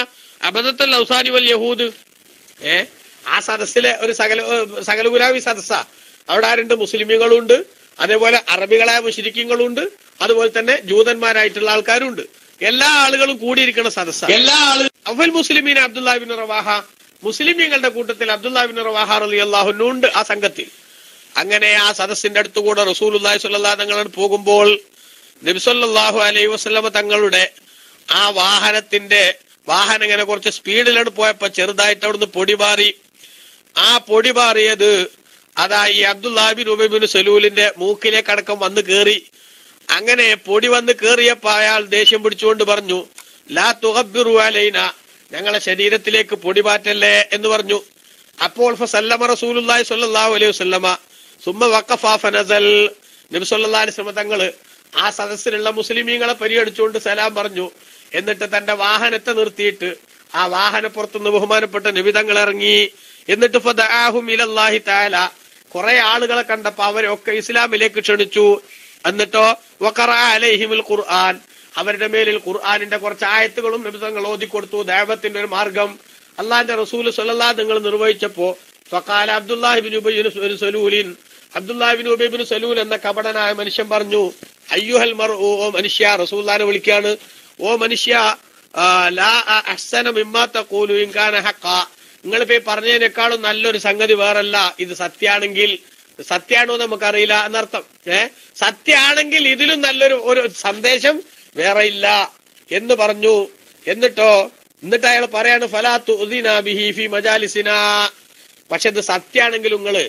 അബദത്തുൽ ഔസാനി വൽ യഹൂദ്. ആ സദസ്സിലെ ഒരു സകലഗുലാവി സദസ്സാ. അവിടെ ആരുണ്ട്? മുസ്ലിമുകളുണ്ട്, അതേപോലെ അറബികളായ മുശ്രിക്കീങ്ങളുണ്ട്, അതുപോലെ തന്നെ ജൂതന്മാരായിട്ടുള്ള ആൾക്കാരുണ്ട്. എല്ലാ ആളുകളും കൂടിയിരിക്കുന്ന സദസ്സാ. എല്ലാ ആളുകളും അവൽ മുസ്ലിമീൻ അബ്ദുല്ലാഹി ബിൻ റവാഹ, മുസ്ലിമീങ്ങളുടെ കൂട്ടത്തിൽ അബ്ദുല്ലാഹി ബിൻ റവാഹ റളിയല്ലാഹു അൻഹു ഉണ്ട് ആ സംഘത്തിൽ. അങ്ങനെ ആ സദസ്സിന്റെ അടുത്തുകൂടെ റസൂലുള്ളാഹി സ്വല്ലല്ലാഹു അലൈഹി വസല്ലം പോകുമ്പോൾ നബി സല്ലല്ലാഹു അലൈഹി വസല്ലം തങ്ങളുടെ ആ വാഹനം ഇങ്ങനെ കുറച്ച് സ്പീഡിലാണ് പോയപ്പോ ചെറുതായിട്ട് അവിടുന്ന് പൊടി മാറി. ആ പൊടി മാറിയത് അതാ ഈ അബ്ദുല്ലാഹി ബിൻ ഉബൈ ബിൻ സലൂലിന്റെ മൂക്കിലേക്ക് അടക്കം വന്ന് കേറി. അങ്ങനെ പൊടി വന്ന് കേറിയപ്പോ അയാൾ ദേഷ്യം പിടിച്ചുകൊണ്ട് പറഞ്ഞു, ലാ തുഗബ്ബിറു അലൈന, ഞങ്ങളെ ശരീരത്തിലേക്ക് പൊടി മാറ്റല്ലേ എന്ന് പറഞ്ഞു. അപ്പോൾ ഫസല്ലമ റസൂലുള്ളാഹി സ്വല്ലല്ലാഹു അലൈഹി വസല്ലമ സുമ്മ വഖഫ ഫനസൽ, നബി സല്ലല്ലാഹു അലൈഹി വസല്ലം തങ്ങള് ആ സദസ്സിലുള്ള മുസ്ലിമീങ്ങളെ പരിഗണിച്ചുകൊണ്ട് സലാം പറഞ്ഞു. എന്നിട്ട് തന്റെ വാഹനത്തെ നിർത്തിയിട്ട് ആ വാഹനപ്പുറത്തുനിന്ന് ബഹുമാനപ്പെട്ട നബി തങ്ങൾ ഇറങ്ങി. എന്നിട്ട് ഫദഅഹും ഇലല്ലാഹി തആല, കുറെ ആളുകളെ കണ്ടപ്പോ അവരൊക്കെ ഇസ്ലാമിലേക്ക് ക്ഷണിച്ചു. എന്നിട്ടോ വഖറഅ അലൈഹിമുൽ ഖുർആൻ, അവരുടെ മേലിൽ ഖുർആനിന്റെ കുറച്ച് ആയത്തുകളും നബി തങ്ങൾ ഓതിക്കൊടുത്തു. ദഅവത്തിന്റെ ഒരു മാർഗം അള്ളാഹിന്റെ റസൂൽ സ്വല്ലല്ലാഹു അലൈഹി നിങ്ങൾ നിർവഹിച്ചപ്പോ ഫഖാല അബ്ദുല്ലാഹി ഇബ്നു ഉബൈ ഇബ്നു സലൂലിൻ, അബ്ദുല്ലാഹി ഇബ്നു ഉബൈ ഇബ്നു സലൂൽ എന്ന കപടനായ മനുഷ്യൻ പറഞ്ഞു, അയ്യുഹൽ മർഉ, ഓ മനുഷ്യ, റസൂലുള്ളാഹിനെ വിളിക്കാണ്, ഓ മനുഷ്യ, ലാ അഹ്സന മിമ്മാ തഖൂലു ഇൻ കാന ഹഖ്ഖ, നിങ്ങളിപ്പോ പറഞ്ഞതിനേക്കാളും നല്ലൊരു സംഗതി വേറല്ല. ഇത് സത്യാണെങ്കിൽ, സത്യാണോ നമുക്കറിയില്ല എന്നർത്ഥം. സത്യാണെങ്കിൽ ഇതിലും നല്ലൊരു ഒരു സന്ദേശം വേറെ ഇല്ല എന്ന് പറഞ്ഞു. എന്നിട്ട് അയാൾ പറയാണ് ഫലാ തുഅ്ദിനാ ബിഹി ഫീ മജാലിസിനാ, പക്ഷെ ഇത് സത്യാണെങ്കിൽ നിങ്ങള്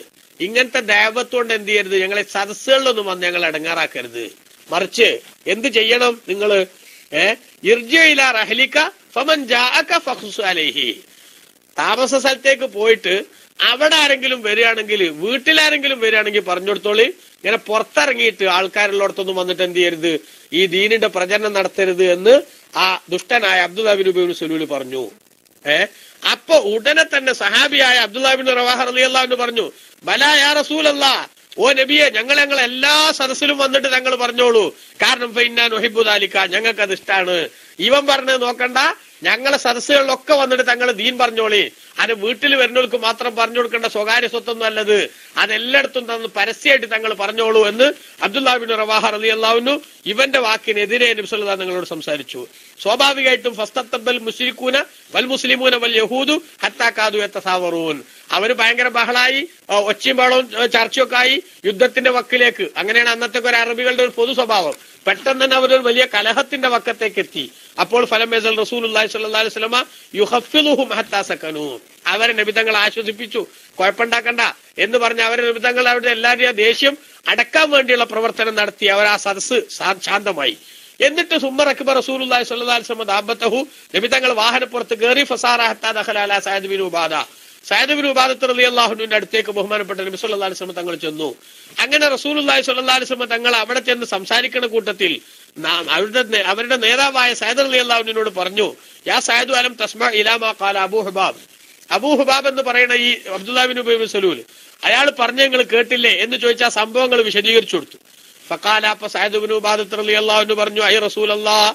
ഇങ്ങനത്തെ ദഅവത്തുകൊണ്ട് എന്ത് ചെയ്യരുത്, ഞങ്ങളെ സദസ്സുകളിലൊന്നും വന്ന് ഞങ്ങൾ അടങ്ങാറാക്കരുത്. മറിച്ച് എന്ത് ചെയ്യണം, നിങ്ങള് ഇർജി ഇലാ റഹ്ലിക ഫമൻ ജാഅക ഫഖ്സ് അലൈഹി, താമസ സ്ഥലത്തേക്ക് പോയിട്ട് അവിടെ ആരെങ്കിലും വരികയാണെങ്കിൽ, വീട്ടിലാരെങ്കിലും വരികയാണെങ്കിൽ പറഞ്ഞു കൊടുത്തോളി. ഇങ്ങനെ പുറത്തിറങ്ങിയിട്ട് ആൾക്കാരുള്ളിടത്തൊന്നും വന്നിട്ട് എന്ത് ചെയ്യരുത്, ഈ ദീനിന്റെ പ്രചരണം നടത്തരുത് എന്ന് ആ ദുഷ്ടനായ അബ്ദുല്ലാഹി ഇബ്നു ഉബൈ ഇബ്നു സലൂൽ പറഞ്ഞു. അപ്പൊ ഉടനെ തന്നെ സഹാബിയായ അബ്ദുല്ലാഹി ഇബ്നു റവാഹ റളിയല്ലാഹു അൻഹു പറഞ്ഞു, ബലാ യാ റസൂലല്ലാഹ്, ഓ നബിയെ, ഞങ്ങൾ എല്ലാ സദസ്സിലും വന്നിട്ട് ഞങ്ങൾ പറഞ്ഞോളൂ. കാരണം ഫഇന്നാ നുഹിബ്ബു ദാലിക, ഞങ്ങൾക്ക് അത് ഇഷ്ടാണ്. ഇവൻ പറഞ്ഞത് നോക്കണ്ട, ഞങ്ങളെ സദസ്സുകളിലൊക്കെ വന്നിട്ട് തങ്ങൾ ദീൻ പറഞ്ഞോളി. അത് വീട്ടിൽ വരുന്നവർക്ക് മാത്രം പറഞ്ഞു കൊടുക്കേണ്ട സ്വകാര്യ സ്വത്തൊന്നും അല്ലത്, അതെല്ലായിടത്തും തന്ന് പരസ്യമായിട്ട് തങ്ങൾ പറഞ്ഞോളൂ എന്ന് അബ്ദുല്ലാഹി ഇബ്നു റവാഹ റളിയല്ലാഹു അൻഹു ഇവന്റെ വാക്കിനെതിരെ നബി സല്ലല്ലാഹു അലൈഹി വസല്ലം നിങ്ങളോട് സംസാരിച്ചു. സ്വാഭാവികമായിട്ടും ഫസ്തത്തബൽ മുശ്രികൂന വൽ മുസ്ലിമൂന വൽ യഹൂദു ഹത്താ കാദു യതസാവറൂൻ, അവര് ഭയങ്കര ബഹളായി, ഒച്ചയും ബഹളവും ചർച്ചയൊക്കെ ആയി യുദ്ധത്തിന്റെ വക്കിലേക്ക്. അങ്ങനെയാണ് അന്നത്തെ ഒരു അറബികളുടെ ഒരു പൊതു സ്വഭാവം. പെട്ടെന്ന് തന്നെ അവരൊരു വലിയ കലഹത്തിന്റെ വക്കത്തേക്ക് എത്തി. അപ്പോൾ ഫലമേസൽ റസൂലുള്ളാഹി സ്വല്ലല്ലാഹു അലൈഹി വസല്ലമ യുഖഫിലുഹും ഹത്താ സകനു, അവരെ നബി തങ്ങൾ ആശ്വസിപ്പിച്ചു, കുഴപ്പമുണ്ടാക്കണ്ട എന്ന് പറഞ്ഞ് അവരെ നബി തങ്ങൾ അവരുടെ എല്ലാവരുടെയും ദേഷ്യം അടക്കാൻ വേണ്ടിയുള്ള പ്രവർത്തനം നടത്തി. അവർ ആ സദസ്സ് ശാന്തമായി. എന്നിട്ട് സുമ്മർ അക്ബർ റസൂലുള്ളാഹി സ്വല്ലല്ലാഹു അലൈഹി വസല്ലം ദാബത്തഹു, നബി തങ്ങൾ വാഹനപ്പുറത്ത് കയറി. ഫസാറ ഹത്താ ദഖല അലാ Saad bin Ubada, Saad bin Ubada റളിയല്ലാഹു അൻഹുവിന്റെ അടുത്തേക്ക് ബഹുമാനപ്പെട്ട നബി സല്ലല്ലാഹു അലൈഹി വസല്ലം തങ്ങൾ ചെന്നു. അങ്ങനെ റസൂലുള്ളാഹി സ്വല്ലല്ലാഹു അലൈഹി വസല്ലം തങ്ങൾ അവിടെ ചെന്ന് സംസാരിക്കുന്ന കൂട്ടത്തിൽ അവരുടെ നേതാവായ സഅദ് റളിയല്ലാഹു അൻഹുവിനോട് പറഞ്ഞു, യാ സഅദു അലം തസ്മഅ ഇലാ മാ ഖാല അബൂ ഹുബാബ്, അബൂ ഹുബാബ് എന്ന് പറയുന്ന ഈ അബ്ദുല്ലാഹി ഇബ്നു ഉബൈ ഇബ്നു സലൂൽ അയാൾ പറഞ്ഞ നിങ്ങൾ കേട്ടില്ലേ എന്ന് ചോദിച്ച ആ സംഭവങ്ങൾ വിശദീകരിച്ചു കൊടുത്തു. ഫഖാല, അപ്പൊ സഅദ് ഇബ്നു ഉബാദ റളിയല്ലാഹു അൻഹു പറഞ്ഞു, ഐ റസൂലല്ലാഹ്,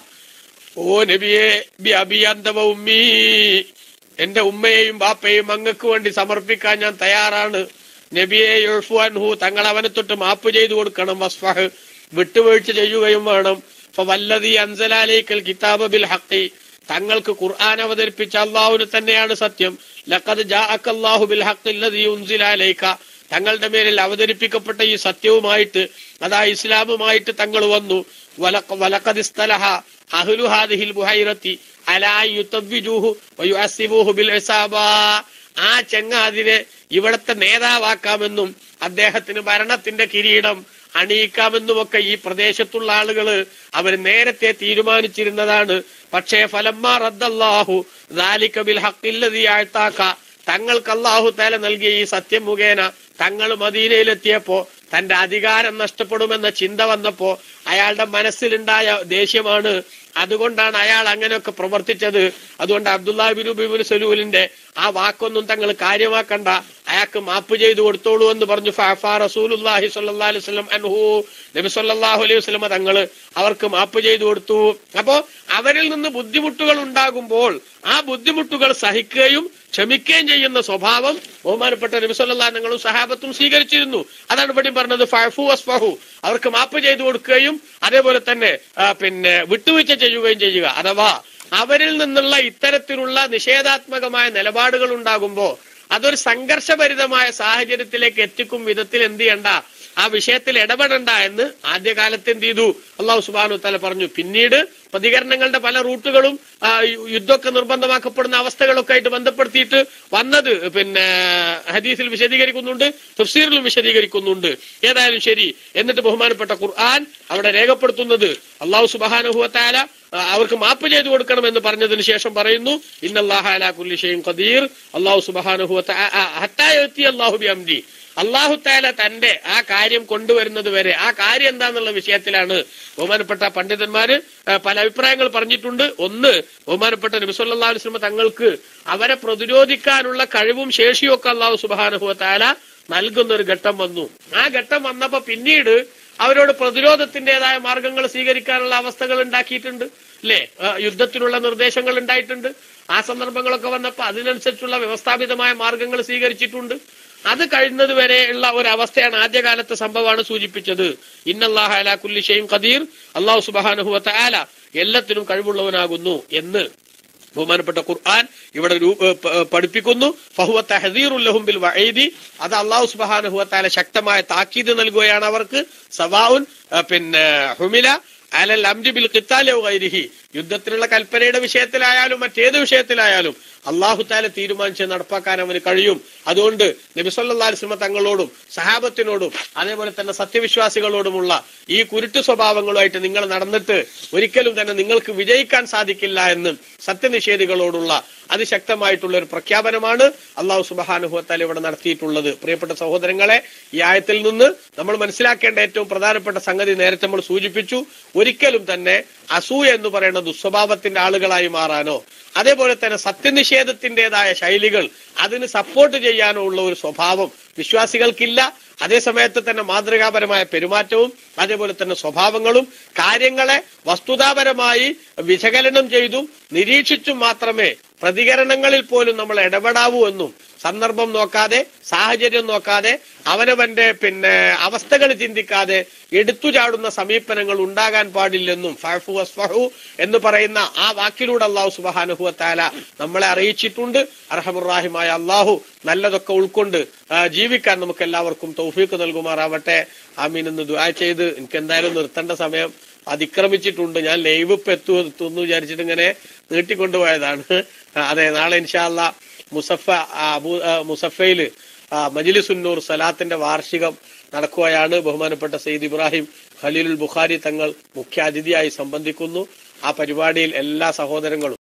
ഓ നബിയെ, ബി അബി അന്ത വ ഉമ്മീ, എന്റെ ഉമ്മയെയും ബാപ്പയെയും അങ്ങക്ക് വേണ്ടി സമർപ്പിക്കാൻ ഞാൻ തയ്യാറാണ്. നബിയെ യുഫു അൻഹു, തങ്ങൾ അവനെ തൊട്ട് മാപ്പ് ചെയ്തു കൊടുക്കണം. വസ്ഫഹ്, വിട്ടുവീഴ്ച ചെയ്യുകയും വേണം. ഫവല്ലദീ അൻസല അലൈക്കൽ കിതാബ ബിൽ ഹഖ്, തങ്ങൾക്ക് ഖുർആൻ അവതരിപ്പിച്ച അല്ലാഹുവിന് തന്നെയാണ് സത്യം. ലഖദ് ജാഅക്കല്ലാഹു ബിൽ ഹഖ് അല്ലദീ ഉൻസില അലൈക, തങ്ങളുടെ മേലിൽ അവതരിപ്പിക്കപ്പെട്ട ഈ സത്യവുമായിട്ട്, അതാ ഇസ്ലാമുമായിട്ട് തങ്ങൾ വന്നു. വലഖദ് ഇസ്തലഹ അഹ്ലു ഹാദിഹിൽ ബുഹൈറത്തി അലാ യുതവ്വിജൂഹു വയുഅസ്സിബൂഹു ബിൽ ഇസാബാ, ആ ചങ്ങാതിനെ ഇവിടത്തെ നേതാവാക്കാമെന്നും അദ്ദേഹത്തിന് ഭരണത്തിന്റെ കിരീടം അണിയിക്കാമെന്നുമൊക്കെ ഈ പ്രദേശത്തുള്ള ആളുകള് അവർ നേരത്തെ തീരുമാനിച്ചിരുന്നതാണ്. പക്ഷേ ഫലമ്മാ റദ്ദല്ലാഹു ദാലിക ബിൽ ഹഖില്ലദീ അഅതാക, തങ്ങൾക്ക് അല്ലാഹു തആല നൽകിയ ഈ സത്യം മുഖേന തങ്ങൾ മദീനയിലെത്തിയപ്പോ തന്റെ അധികാരം നഷ്ടപ്പെടുമെന്ന ചിന്ത വന്നപ്പോ അയാളുടെ മനസ്സിലുണ്ടായ ദേഷ്യമാണ്. അതുകൊണ്ടാണ് അയാൾ അങ്ങനെയൊക്കെ പ്രവർത്തിച്ചത്. അതുകൊണ്ട് അബ്ദുല്ലാഹി ഇബ്നു ഉബൈ ഇബ്നു സലൂലിന്റെ ആ വാക്കൊന്നും തങ്ങൾ കാര്യമാക്കണ്ട, അയാൾക്ക് മാപ്പ് ചെയ്തു കൊടുത്തോളൂ എന്ന് പറഞ്ഞു. ഫഅഫാ റസൂലുള്ളാഹി സ്വല്ലല്ലാഹു അലൈഹി വസല്ലം അൻഹു, നബി സ്വല്ലല്ലാഹു അലൈഹി വസല്ലം തങ്ങൾ അവർക്ക് മാപ്പ് ചെയ്തു കൊടുത്തു. അപ്പോ അവരിൽ നിന്ന് ബുദ്ധിമുട്ടുകൾ ഉണ്ടാകുമ്പോൾ ആ ബുദ്ധിമുട്ടുകൾ സഹിക്കുകയും ക്ഷമിക്കുകയും ചെയ്യുന്ന സ്വഭാവം ബഹുമാനപ്പെട്ട നബി സ്വല്ലല്ലാഹു അലൈഹി വസല്ലം സഹാബത്തും സ്വീകരിച്ചിരുന്നു. അതാണ് ഇവിടെ പറഞ്ഞത്, ഫഅഫു വസ്ഫഹു, അവർക്ക് മാപ്പ് ചെയ്തു കൊടുക്കുകയും അതേപോലെ തന്നെ വിട്ടുവീഴ്ച ചെയ്യുകയും ചെയ്യുക. അഥവാ അവരിൽ നിന്നുള്ള ഇത്തരത്തിലുള്ള നിഷേധാത്മകമായ നിലപാടുകൾ ഉണ്ടാകുമ്പോ അതൊരു സംഘർഷഭരിതമായ സാഹചര്യത്തിലേക്ക് എത്തിക്കും വിധത്തിൽ എന്ത് ചെയ്യണ്ട, ആ വിഷയത്തിൽ ഇടപെടണ്ട എന്ന് ആദ്യകാലത്ത് എന്ത് ചെയ്തു, അല്ലാഹു സുബ്ഹാനഹു വ തആല പറഞ്ഞു. പിന്നീട് പ്രതികരണങ്ങളുടെ പല റൂട്ടുകളും യുദ്ധമൊക്കെ നിർബന്ധമാക്കപ്പെടുന്ന അവസ്ഥകളൊക്കെ ആയിട്ട് ബന്ധപ്പെടുത്തിയിട്ട് വന്നത് ഹദീസിൽ വിശദീകരിക്കുന്നുണ്ട്, തഫ്സീറിലും വിശദീകരിക്കുന്നുണ്ട്. ഏതായാലും ശരി, എന്നിട്ട് ബഹുമാനപ്പെട്ട ഖുർആൻ അവിടെ രേഖപ്പെടുത്തുന്നത് അല്ലാഹു സുബ്ഹാനഹു വ തആല അവർക്ക് മാപ്പ് ചെയ്തു കൊടുക്കണം എന്ന് പറഞ്ഞതിന് ശേഷം പറയുന്നു, ഇന്നല്ലാഹ അലാ കുല്ലി ഷൈഇൻ ഖദീർ, അല്ലാഹു സുബ്ഹാനഹു വ തആല ഹത്താ യഅതി അല്ലാഹു ബിഅംരി, അല്ലാഹു തആല തന്റെ ആ കാര്യം കൊണ്ടുവരുന്നത് വരെ ആ കാര്യം എന്താന്നുള്ള വിഷയത്തിലാണ് ബഹുമാനപ്പെട്ട പണ്ഡിതന്മാര് പല അഭിപ്രായങ്ങൾ പറഞ്ഞിട്ടുണ്ട്. ഒന്ന്, ബഹുമാനപ്പെട്ട നബി സല്ലല്ലാഹു അലൈഹി വസല്ലം തങ്ങൾക്ക് അവരെ പ്രതിരോധിക്കാനുള്ള കഴിവും ശേഷിയും ഒക്കെ അല്ലാഹു സുബ്ഹാനഹു വ തആല നൽകുന്ന ഒരു ഘട്ടം വന്നു. ആ ഘട്ടം വന്നപ്പോ പിന്നീട് അവരോട് പ്രതിരോധത്തിന്റേതായ മാർഗങ്ങൾ സ്വീകരിക്കാനുള്ള അവസ്ഥകൾ ഉണ്ടാക്കിയിട്ടുണ്ട് അല്ലെ? യുദ്ധത്തിനുള്ള നിർദ്ദേശങ്ങൾ ഉണ്ടായിട്ടുണ്ട്. ആ സന്ദർഭങ്ങളൊക്കെ വന്നപ്പോ അതിനനുസരിച്ചുള്ള വ്യവസ്ഥാപിതമായ മാർഗങ്ങൾ സ്വീകരിച്ചിട്ടുണ്ട്. അത് കഴിയുന്നത് വരെയുള്ള ഒരു അവസ്ഥയാണ് ആദ്യകാലത്തെ സംഭവമാണ് സൂചിപ്പിച്ചത്. ഇന്നല്ലാഹ അലാ കുല്ലി ഷൈഇൻ ഖദീർ, അല്ലാഹു സുബ്ഹാനഹു വ തആല എല്ലാത്തിനും കഴിവുള്ളവനാകുന്നു എന്ന് ബഹുമാനപ്പെട്ട ഖുർആൻ ഇവിടെ പഠിപ്പിക്കുന്നു. ഫഹുവ തഹ്ദീറുൽ ലഹും ബിൽ വഈദി, അത് അല്ലാഹു സുബ്ഹാനഹു വ തആല ശക്തമായ താക്കീത് നൽകുകയാണ് അവർക്ക്. സവാഉൻ ഹുമില അലൽ അംരി ബിൽ ഖിത്താലി വ ഗൈരിഹി, യുദ്ധത്തിനുള്ള കൽപ്പനയുടെ വിഷയത്തിലായാലും മറ്റേത് വിഷയത്തിലായാലും അല്ലാഹു തആല തീരുമാനിച്ച് നടപ്പാക്കാൻ അവന് കഴിയും. അതുകൊണ്ട് നബി സല്ലല്ലാഹു അലൈഹി വസല്ലം തങ്ങളോടും സഹാബത്തിനോടും അതേപോലെ തന്നെ സത്യവിശ്വാസികളോടുമുള്ള ഈ കുരുട്ടു സ്വഭാവങ്ങളുമായിട്ട് നിങ്ങൾ നടന്നിട്ട് ഒരിക്കലും തന്നെ നിങ്ങൾക്ക് വിജയിക്കാൻ സാധിക്കില്ല എന്ന് സത്യനിഷേധികളോടുള്ള അതിശക്തമായിട്ടുള്ള ഒരു പ്രഖ്യാപനമാണ് അല്ലാഹു സുബ്ഹാനഹു വ തആല ഇവിടെ നടത്തിയിട്ടുള്ളത്. പ്രിയപ്പെട്ട സഹോദരങ്ങളെ, ഈ ആയത്തിൽ നിന്ന് നമ്മൾ മനസ്സിലാക്കേണ്ട ഏറ്റവും പ്രധാനപ്പെട്ട സംഗതി നേരത്തെ നമ്മൾ സൂചിപ്പിച്ചു. ഒരിക്കലും തന്നെ അസൂയ എന്ന് പറയുന്ന ദുസ്വഭാവത്തിന്റെ ആളുകളായി മാറാനോ അതേപോലെ തന്നെ സത്യനിഷേധത്തിന്റേതായ ശൈലികൾ അതിന് സപ്പോർട്ട് ചെയ്യാനോ ഉള്ള ഒരു സ്വഭാവം വിശ്വാസികൾക്കില്ല. അതേസമയത്ത് തന്നെ മാതൃകാപരമായ പെരുമാറ്റവും അതേപോലെ തന്നെ സ്വഭാവങ്ങളും കാര്യങ്ങളെ വസ്തുതാപരമായി വിശകലനം ചെയ്തും നിരീക്ഷിച്ചും മാത്രമേ പ്രതികരണങ്ങളിൽ പോലും നമ്മൾ ഇടപെടാവൂ എന്നും സന്ദർഭം നോക്കാതെ സാഹചര്യം നോക്കാതെ അവനവന്റെ അവസ്ഥകൾ ചിന്തിക്കാതെ എടുത്തുചാടുന്ന സമീപനങ്ങൾ ഉണ്ടാകാൻ പാടില്ലെന്നും ഫഅഫു വസ്ഫഹു എന്ന് പറയുന്ന ആ വാക്കിലൂടെ അല്ലാഹു സുബ്ഹാനഹു വ തആല നമ്മളെ അറിയിച്ചിട്ടുണ്ട്. അർഹമുർ റഹീമായ അല്ലാഹു നല്ലതൊക്കെ ഉൾക്കൊണ്ട് ജീവിക്കാൻ നമുക്ക് എല്ലാവർക്കും തൗഫീഖ് നൽകുമാറാവട്ടെ. ആമീൻ എന്ന് ദുആ ചെയ്ത് എനിക്ക് എന്തായാലും നിർത്തേണ്ട സമയം അതിക്രമിച്ചിട്ടുണ്ട്. ഞാൻ ലൈവ് ഇപ്പൊ എത്തുമെന്ന് വിചാരിച്ചിട്ട് ഇങ്ങനെ നീട്ടിക്കൊണ്ടുപോയതാണ്. അതെ, നാളെ ഇൻഷാ അല്ലാഹ് മുസഫയില് മജ്ലിസുന്നൂർ സലാത്തിന്റെ വാർഷികം നടക്കുകയാണ്. ബഹുമാനപ്പെട്ട സയ്യിദ് ഇബ്രാഹിം ഖലീലുൽ ബുഖാരി തങ്ങൾ മുഖ്യ അതിഥിയായി സംബന്ധിക്കുന്നു. ആ പരിപാടിയിൽ എല്ലാ സഹോദരങ്ങളും